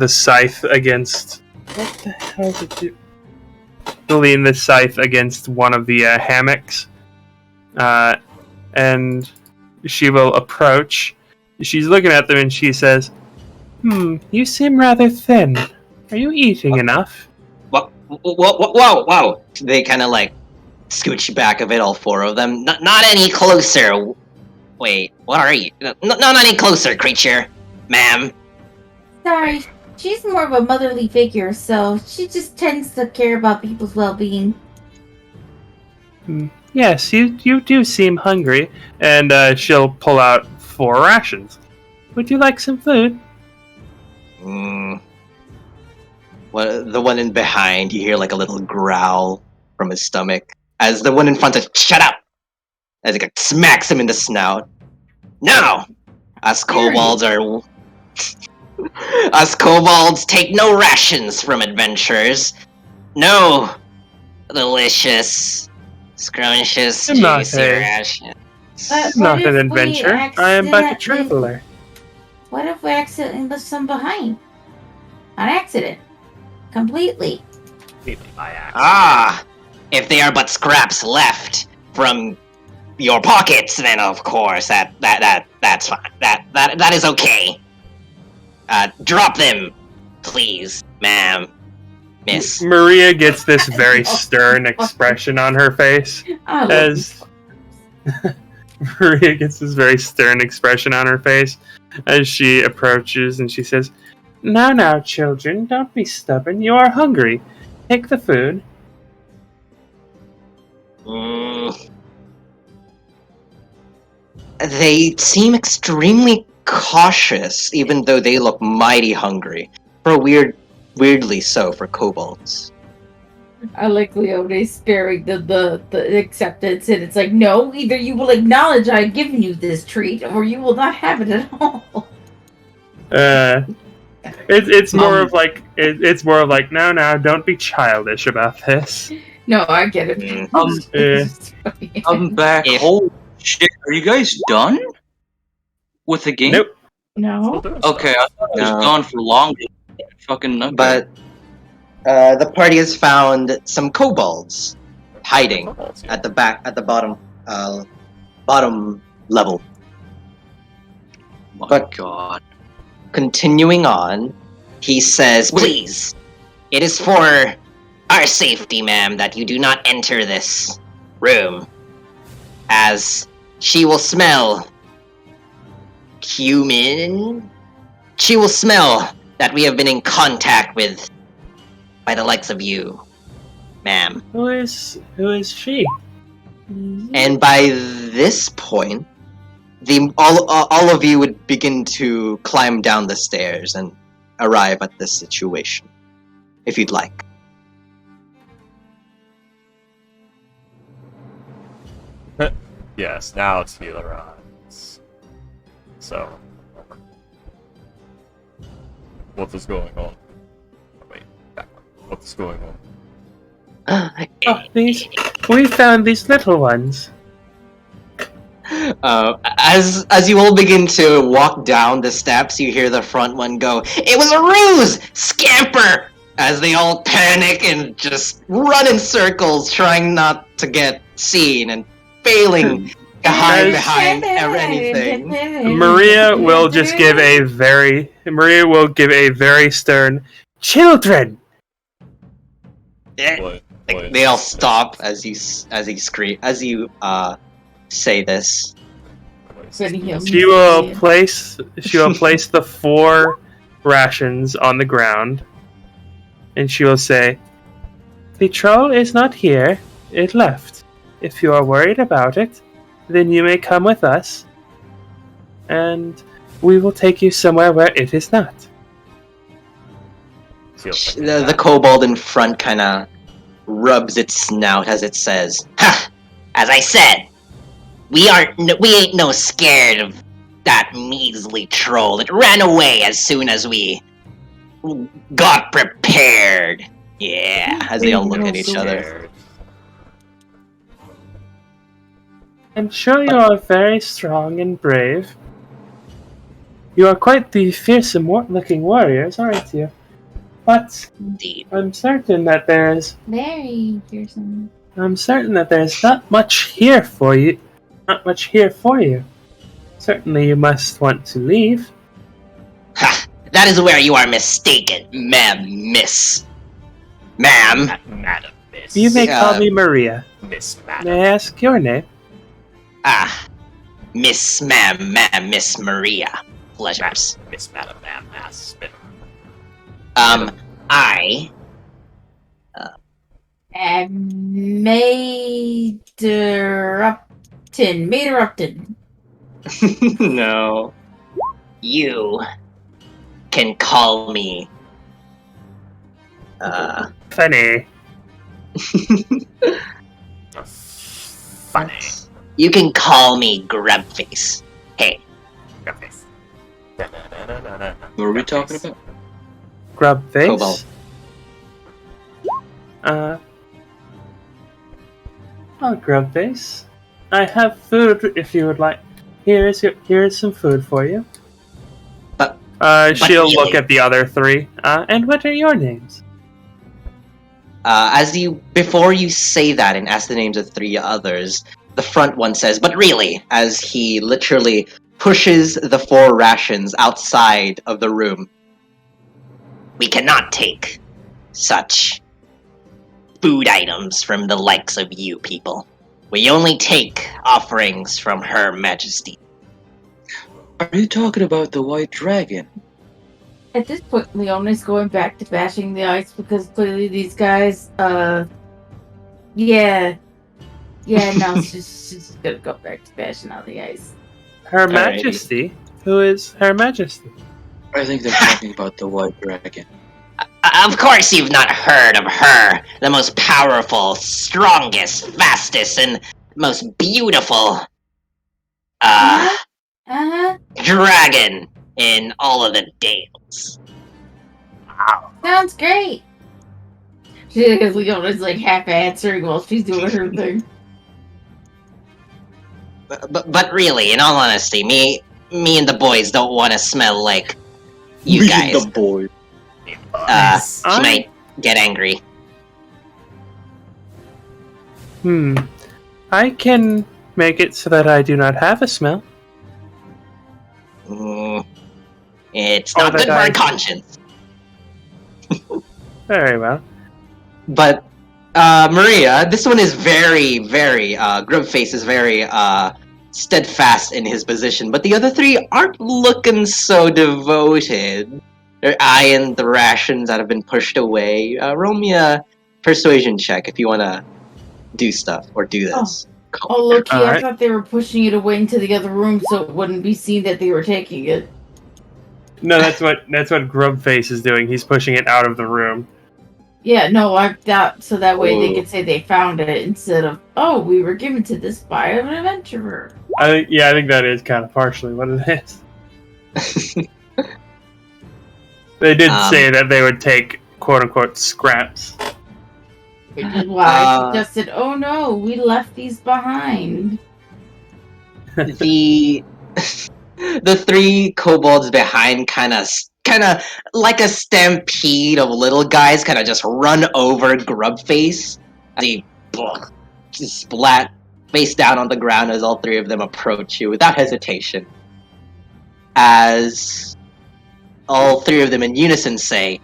A: scythe against. What the hell did you? Lean the scythe against one of the hammocks, and she will approach. She's looking at them and she says, you seem rather thin. Are you eating enough?"
H: Whoa. They kind of like scooch back a bit, all 4 of them. Not any closer. Wait, what are you? Not any closer, creature. Ma'am.
B: Sorry, she's more of a motherly figure, so she just tends to care about people's well-being.
A: Yes, you do seem hungry, and she'll pull out 4 rations. Would you like some food?
H: Well, the one in behind, you hear like a little growl from his stomach as the one in front says, "Shut up!" As he smacks him in the snout. No! Us kobolds take no rations from adventurers. No delicious, scrumptious, juicy rations.
B: But
A: I'm not
B: what
A: an
B: if we
A: adventurer. I am but a
B: accidentally-
A: traveler.
B: What if we accidentally left some behind? On accident. Completely.
H: If they are but scraps left from your pockets, then of course that's fine. That is okay. Drop them, please, ma'am, miss.
A: Maria gets this very stern expression on her face
B: I love
A: as Maria gets this very stern expression on her face as she approaches and she says, Now, children, don't be stubborn. You are hungry. Take the food.
H: They seem extremely cautious, even though they look mighty hungry. Weirdly so for kobolds.
B: I like Leone sparing the acceptance, and it's like, no, either you will acknowledge I've given you this treat, or you will not have it at all.
A: It's more of like it's more of like now don't be childish about this.
B: No, I get it.
I: I'm back. Holy shit! Are you guys done with the game?
A: Nope.
B: No.
I: Okay, I thought it was gone for longer. Fucking okay.
H: But the party has found some kobolds hiding at the back, at the bottom level.
I: My God.
H: Continuing on, he says, "Please, it is for our safety, ma'am, that you do not enter this room, as she will smell human. She will smell that we have been in contact with by the likes of you, ma'am."
A: Who is she?
H: And by this point, all of you would begin to climb down the stairs and arrive at this situation, if you'd like.
J: Yes, now it's healer eyes. So, what is going on? Wait, what is going on?
A: We found these little ones.
H: As you all begin to walk down the steps, you hear the front one go, "It was a ruse! Scamper!" As they all panic and just run in circles, trying not to get seen and failing to hide behind anything.
A: Maria will give a very stern children.
H: They all stop as you say this.
A: She will place the 4 rations on the ground, and she will say, "The troll is not here. It left. If you are worried about it, then you may come with us, and we will take you somewhere where it is not."
H: The kobold in front kind of rubs its snout as it says, "Ha! As I said, we ain't no scared of that measly troll. It ran away as soon as we got prepared." Yeah, as they all look at each other.
A: I'm sure you are very strong and brave. You are quite the fearsome looking warriors, aren't you? But
H: indeed,
A: I'm certain that there's
B: very fearsome.
A: not much here for you. Certainly you must want to leave.
H: Ha! That is where you are mistaken, miss. Ma'am.
C: Madam, miss.
A: You may call me Maria.
C: Miss, madam.
A: May I ask your name?
H: Miss Maria. Pleasures.
C: Miss, madam, ma'am, Aspen.
H: I
B: Materupton.
H: No. You can call me
A: Funny.
C: Funny.
H: You can call me Grubface. Hey.
C: Grubface.
I: What are we talking about?
A: Grubface.
H: Kobold.
A: Grubface. I have food if you would like. Here is some food for you. She'll look at the other 3. And what are your names?
H: Before you say that and ask the names of 3 others, the front one says, "But really," as he literally pushes the 4 rations outside of the room. "We cannot take such food items from the likes of you people. We only take offerings from Her Majesty."
I: Are you talking about the white dragon?
B: At this point, Leona's going back to bashing the ice because clearly these guys, no, she's gonna go back to bashing on the ice.
A: Her
H: Alrighty.
A: Majesty? Who is Her Majesty?
I: I think they're talking about the white dragon.
H: Of course you've not heard of her, the most powerful, strongest, fastest, and most beautiful, dragon in all of the Dales.
B: Sounds great. Because Leona's like half answering while she's doing her thing.
H: But really, in all honesty, me and the boys don't want to smell like you
I: Me
H: guys.
I: and the boy.
H: She might get angry.
A: I can make it so that I do not have a smell.
H: It's
A: Or
H: not
A: that
H: good for
A: I-
H: our conscience.
A: Very well.
H: But Maria, this one is very, very Grubface is very steadfast in his position, but the other 3 aren't looking so devoted. They're eyeing the rations that have been pushed away. Roll me a persuasion check if you want to do stuff or do this.
B: Oh, look, I
A: Alright.
B: thought they were pushing it away into the other room so it wouldn't be seen that they were taking it.
A: No, that's what Grubface is doing. He's pushing it out of the room.
B: Yeah, no, I thought so that way they
H: Ooh.
B: could say they found it instead of, oh, we were given to this by an adventurer.
A: I think that is kind of partially what it is. They did say that they would take quote unquote scraps.
B: Which is why I suggested, oh no, we left these behind.
H: The 3 kobolds behind kind of like a stampede of little guys kind of just run over Grubface as he just splat face down on the ground as all 3 of them approach you without hesitation. As all 3 of them in unison say,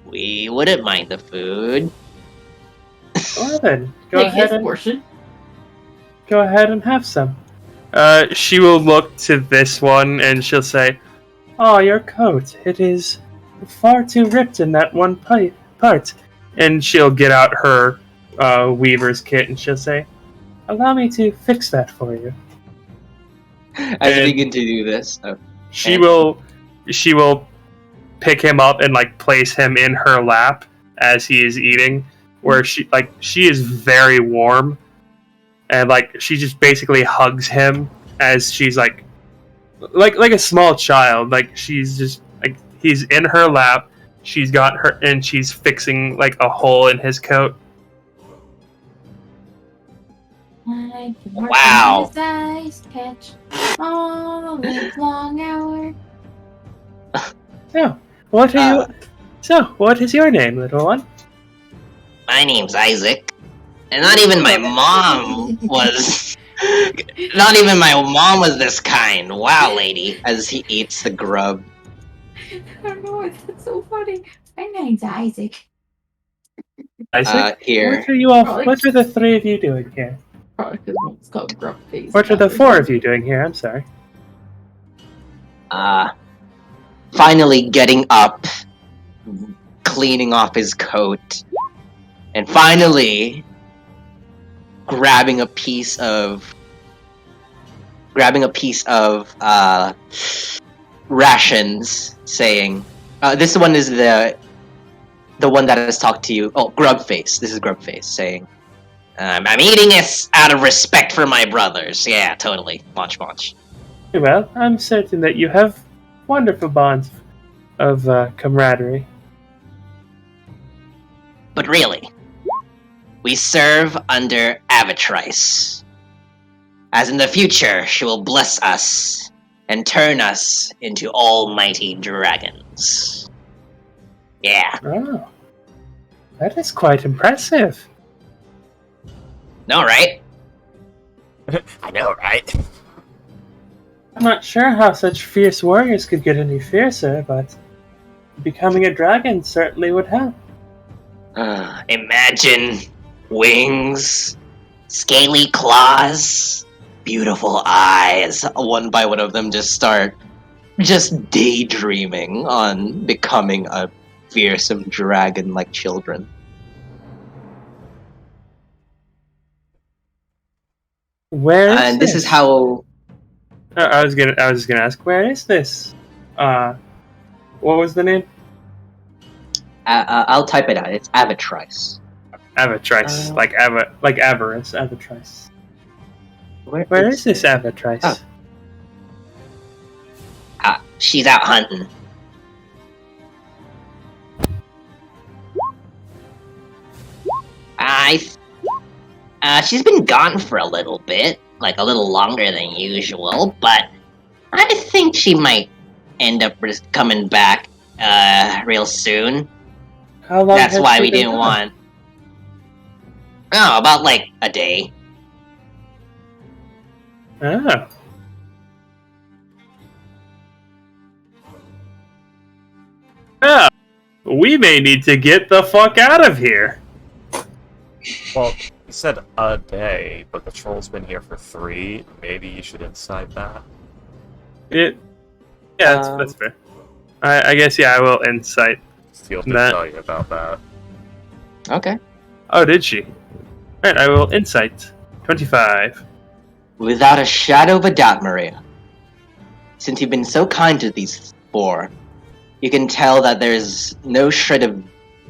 H: "We wouldn't mind the food."
A: Well then, go
B: Take
A: ahead
B: his
A: and
B: portion.
A: have some. She will look to this one and she'll say, "Oh, your coat. It is far too ripped in that one part." And she'll get out her weaver's kit and she'll say, "Allow me to fix that for you."
H: As you begin to do this,
A: She will pick him up and like place him in her lap as he is eating, where she is very warm, and like she just basically hugs him as she's like a small child. Like she's just like he's in her lap. She's got her and she's fixing like a hole in his coat.
H: Wow.
B: Catch all the long hour.
A: So, what is your name, little one?
H: My name's Isaac, and not even my mom was. Not even my mom was this kind. Wow, lady. As he eats the grub.
B: I don't know, that's so funny. My name's Isaac.
A: Isaac,
H: Here.
A: what are you all? What are the 3 of you doing here?
B: Probably because it's called Grubface.
A: What are the 4 of you doing here? I'm sorry.
H: Finally getting up, cleaning off his coat, and finally grabbing a piece of rations, saying, "This one is the one that has talked to you." Oh, Grubface. This is Grubface saying, "I'm eating this out of respect for my brothers." Yeah, totally. Munch.
A: Well, I'm certain that you have wonderful bonds of camaraderie.
H: But really, we serve under Avatrice. As in the future, she will bless us and turn us into almighty dragons. Yeah.
A: Oh, that is quite impressive.
H: No, right?
K: I know, right?
A: I'm not sure how such fierce warriors could get any fiercer, but becoming a dragon certainly would help.
H: Imagine wings, scaly claws, beautiful eyes. One by one of them start daydreaming on becoming a fearsome dragon like children.
A: Where is
H: And this is how
A: I was just gonna ask, where is this? What was the name?
H: I'll type it out. It's Avatrice.
A: Avatrice, like avarice, Avatrice. Where is this Avatrice?
H: She's out hunting. She's been gone for a little bit, like a little longer than usual, but I think she might end up just coming back real soon.
A: How long?
H: That's
A: has
H: why
A: she
H: we
A: been
H: didn't
A: gone?
H: want. Oh, about like a day.
A: Oh. Oh. We may need to get the fuck out of here.
J: Well, you said a day, but the troll's been here for 3. Maybe you should insight that.
A: Yeah, that's fair. I guess, yeah, I will insight.
J: Steel did
A: That-
J: tell you about that.
H: Okay.
A: Oh, did she? Alright, I will insight. 25.
H: Without a shadow of a doubt, Maria. Since you've been so kind to these 4, you can tell that there's no shred of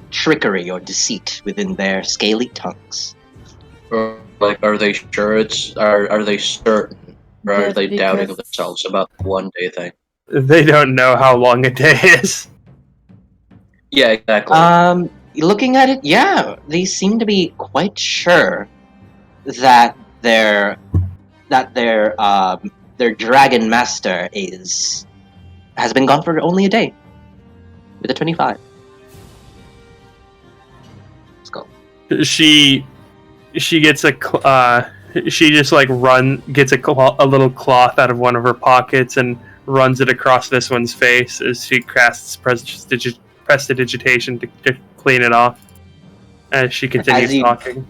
H: trickery or deceit within their scaly tongues.
G: Like, are they sure are they certain? Or are
B: Yes,
G: they doubting
B: because-
G: themselves about the 1 day thing?
A: They don't know how long a day is.
G: Yeah, exactly.
H: Looking at it, yeah, they seem to be quite sure that their dragon master has been gone for only a day. With a 25. Let's go.
A: She gets she just like gets a little cloth out of one of her pockets and runs it across this one's face as she casts prestidigitation to clean it off. As she continues talking.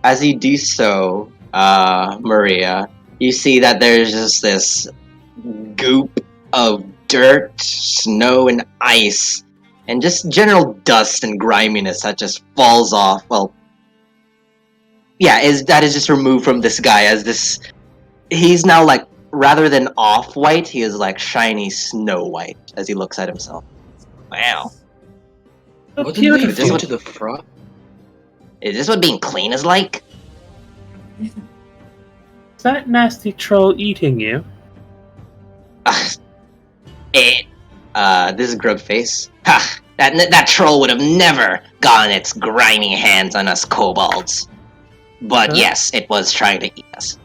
H: As you do so, Maria, you see that there's just this goop of dirt, snow, and ice, and just general dust and griminess that just falls off. Well, yeah, that is just removed from this guy as this. He's now like, rather than off-white, he is like shiny snow white as he looks at himself. Wow.
G: What did they
H: Is this
G: do
H: what-
G: to the frog?
H: Is this what being clean is like?
A: Is that nasty troll eating you?
H: This is Grubface. Ha! That troll would have never gotten its grimy hands on us kobolds. But
A: Huh?
H: yes, it was trying to eat us.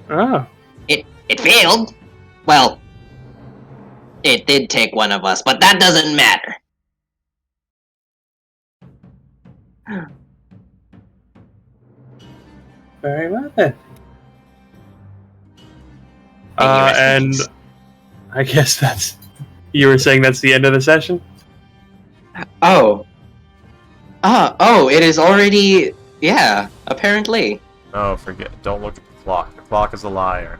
A: Oh.
H: It failed. Well, it did take one of us, but that doesn't matter.
A: Very well then.
H: May you rest in
A: And
H: peace.
A: I guess that's. You were saying that's the end of the session?
H: Oh. It is already. Yeah, apparently.
J: No, forget. Don't look at the clock. The clock is a liar.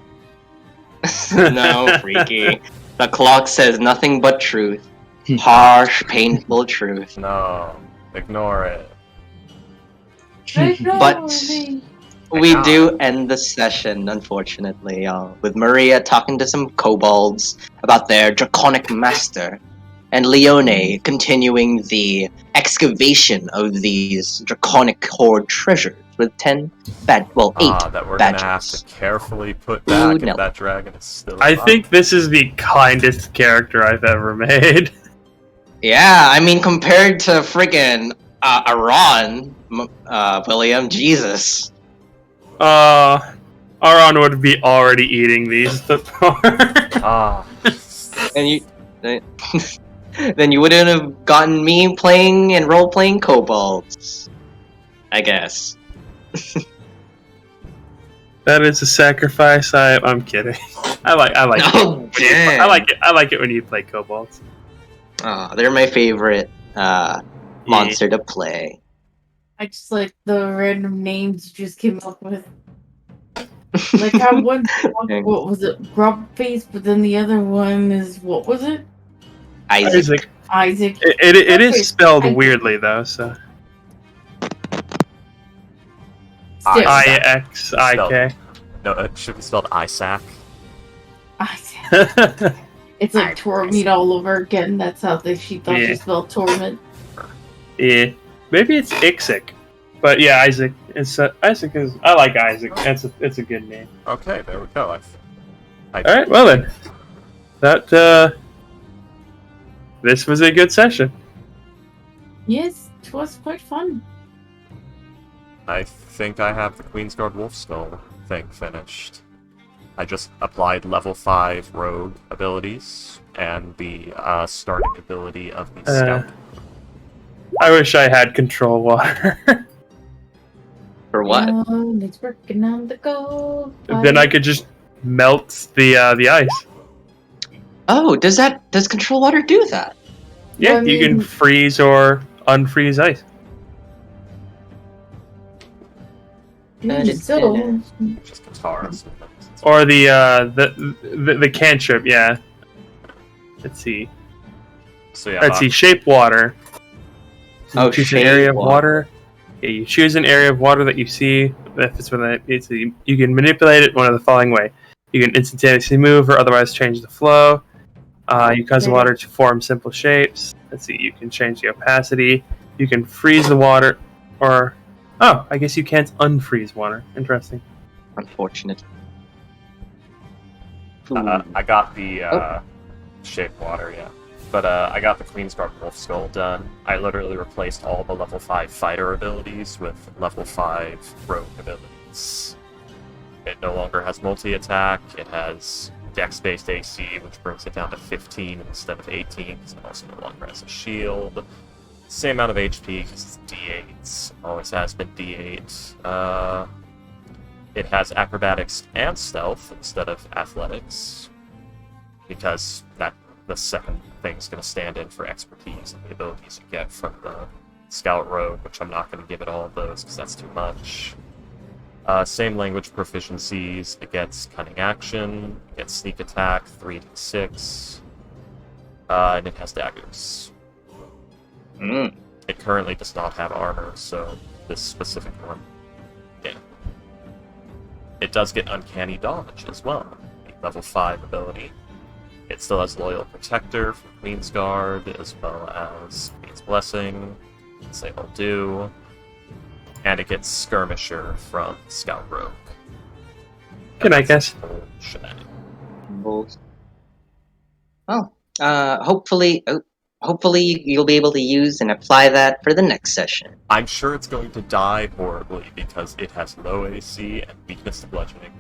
H: No, freaky. The clock says nothing but truth. Harsh, painful truth.
J: No, ignore it.
H: But we do end the session, unfortunately, with Maria talking to some kobolds about their draconic master, and Leone continuing the excavation of these draconic hoard treasures with 8
J: that we're gonna have
H: badges.
J: to carefully put back if
H: no.
J: that dragon is still
A: I
J: alive.
A: think this is the kindest character I've ever made.
H: Yeah, I mean, compared to freaking Aron, William, Jesus.
A: Aron would be already eating these.
H: And you, then you wouldn't have gotten me playing and role-playing kobolds. I guess.
A: That is a sacrifice. I'm kidding. I like
H: Oh, damn.
A: I like it when you play kobolds.
H: Oh, they're my favorite monster to play.
B: I just like the random names you just came up with. Like how one, what was it, Grub Face, but then the other one is, what was it?
H: Isaac.
B: Isaac.
A: It is spelled weirdly though, so. IXIK.
C: No, it should be spelled Isaac.
B: Isaac. It's like Torment all over again. That's how she thought she spelled Torment.
A: Yeah, maybe it's Ixic, but yeah, Isaac. Isaac is. I like Isaac. It's a good name.
C: Okay, there we go.
A: All right, well then, that this was a good session.
B: Yes, it was quite fun.
C: I think I have the Queensguard Wolf Skull thing finished. I just applied level 5 rogue abilities and the starting ability of the scout.
A: I wish I had control water.
H: For what?
B: It's working on the gold.
A: Then I could just melt the ice.
H: Oh, does control water do that?
A: Yeah,
B: Well, I
A: you can
B: mean-
A: freeze or unfreeze ice.
B: So,
C: Just guitars.
A: Or the cantrip, yeah. Let's see.
C: So yeah,
A: Let's see, shape water.
H: Oh,
A: You choose an
H: shape
A: area of
H: water.
A: water. Yeah, you choose an area of water that you see. If it's within it, you can manipulate it one of the following way. You can instantaneously move or otherwise change the flow. You cause the water to form simple shapes. Let's see, you can change the opacity. You can freeze the water, or I guess you can't unfreeze water. Interesting.
H: Unfortunate.
C: I got the shape water, yeah. But I got the Queensguard Wolf Skull done. I literally replaced all the level 5 fighter abilities with level 5 rogue abilities. It no longer has multi-attack, it has dex-based AC, which brings it down to 15 instead of 18, because it also no longer has a shield. Same amount of HP, because it's D8. Always has been D8. It has acrobatics and stealth instead of athletics, because the second thing's going to stand in for expertise and the abilities you get from the Scout Rogue, which I'm not going to give it all of those because that's too much. Same language proficiencies. It gets Cunning Action, it gets Sneak Attack, 3d6, and it has daggers. It currently does not have armor, so this specific one, yeah. It does get Uncanny Dodge as well, the level 5 ability. It still has Loyal Protector from Queensguard, as well as Queen's Blessing, as they all do. And it gets Skirmisher from Scout Rogue.
A: Can I guess?
H: Well, hopefully you'll be able to use and apply that for the next session.
C: I'm sure it's going to die horribly because it has low AC and weakness to bludgeoning.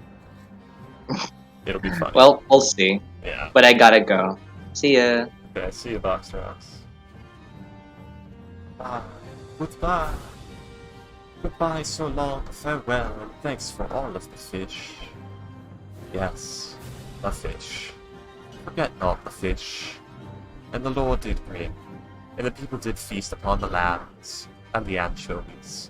C: It'll be fun.
H: Well, we'll see.
C: Yeah.
H: But I gotta go. See ya.
C: Okay, see you, Box Rocks. Bye. Goodbye. Goodbye, so long, farewell, and thanks for all of the fish. Yes, the fish. Forget not the fish. And the Lord did bring, and the people did feast upon the lambs and the anchovies.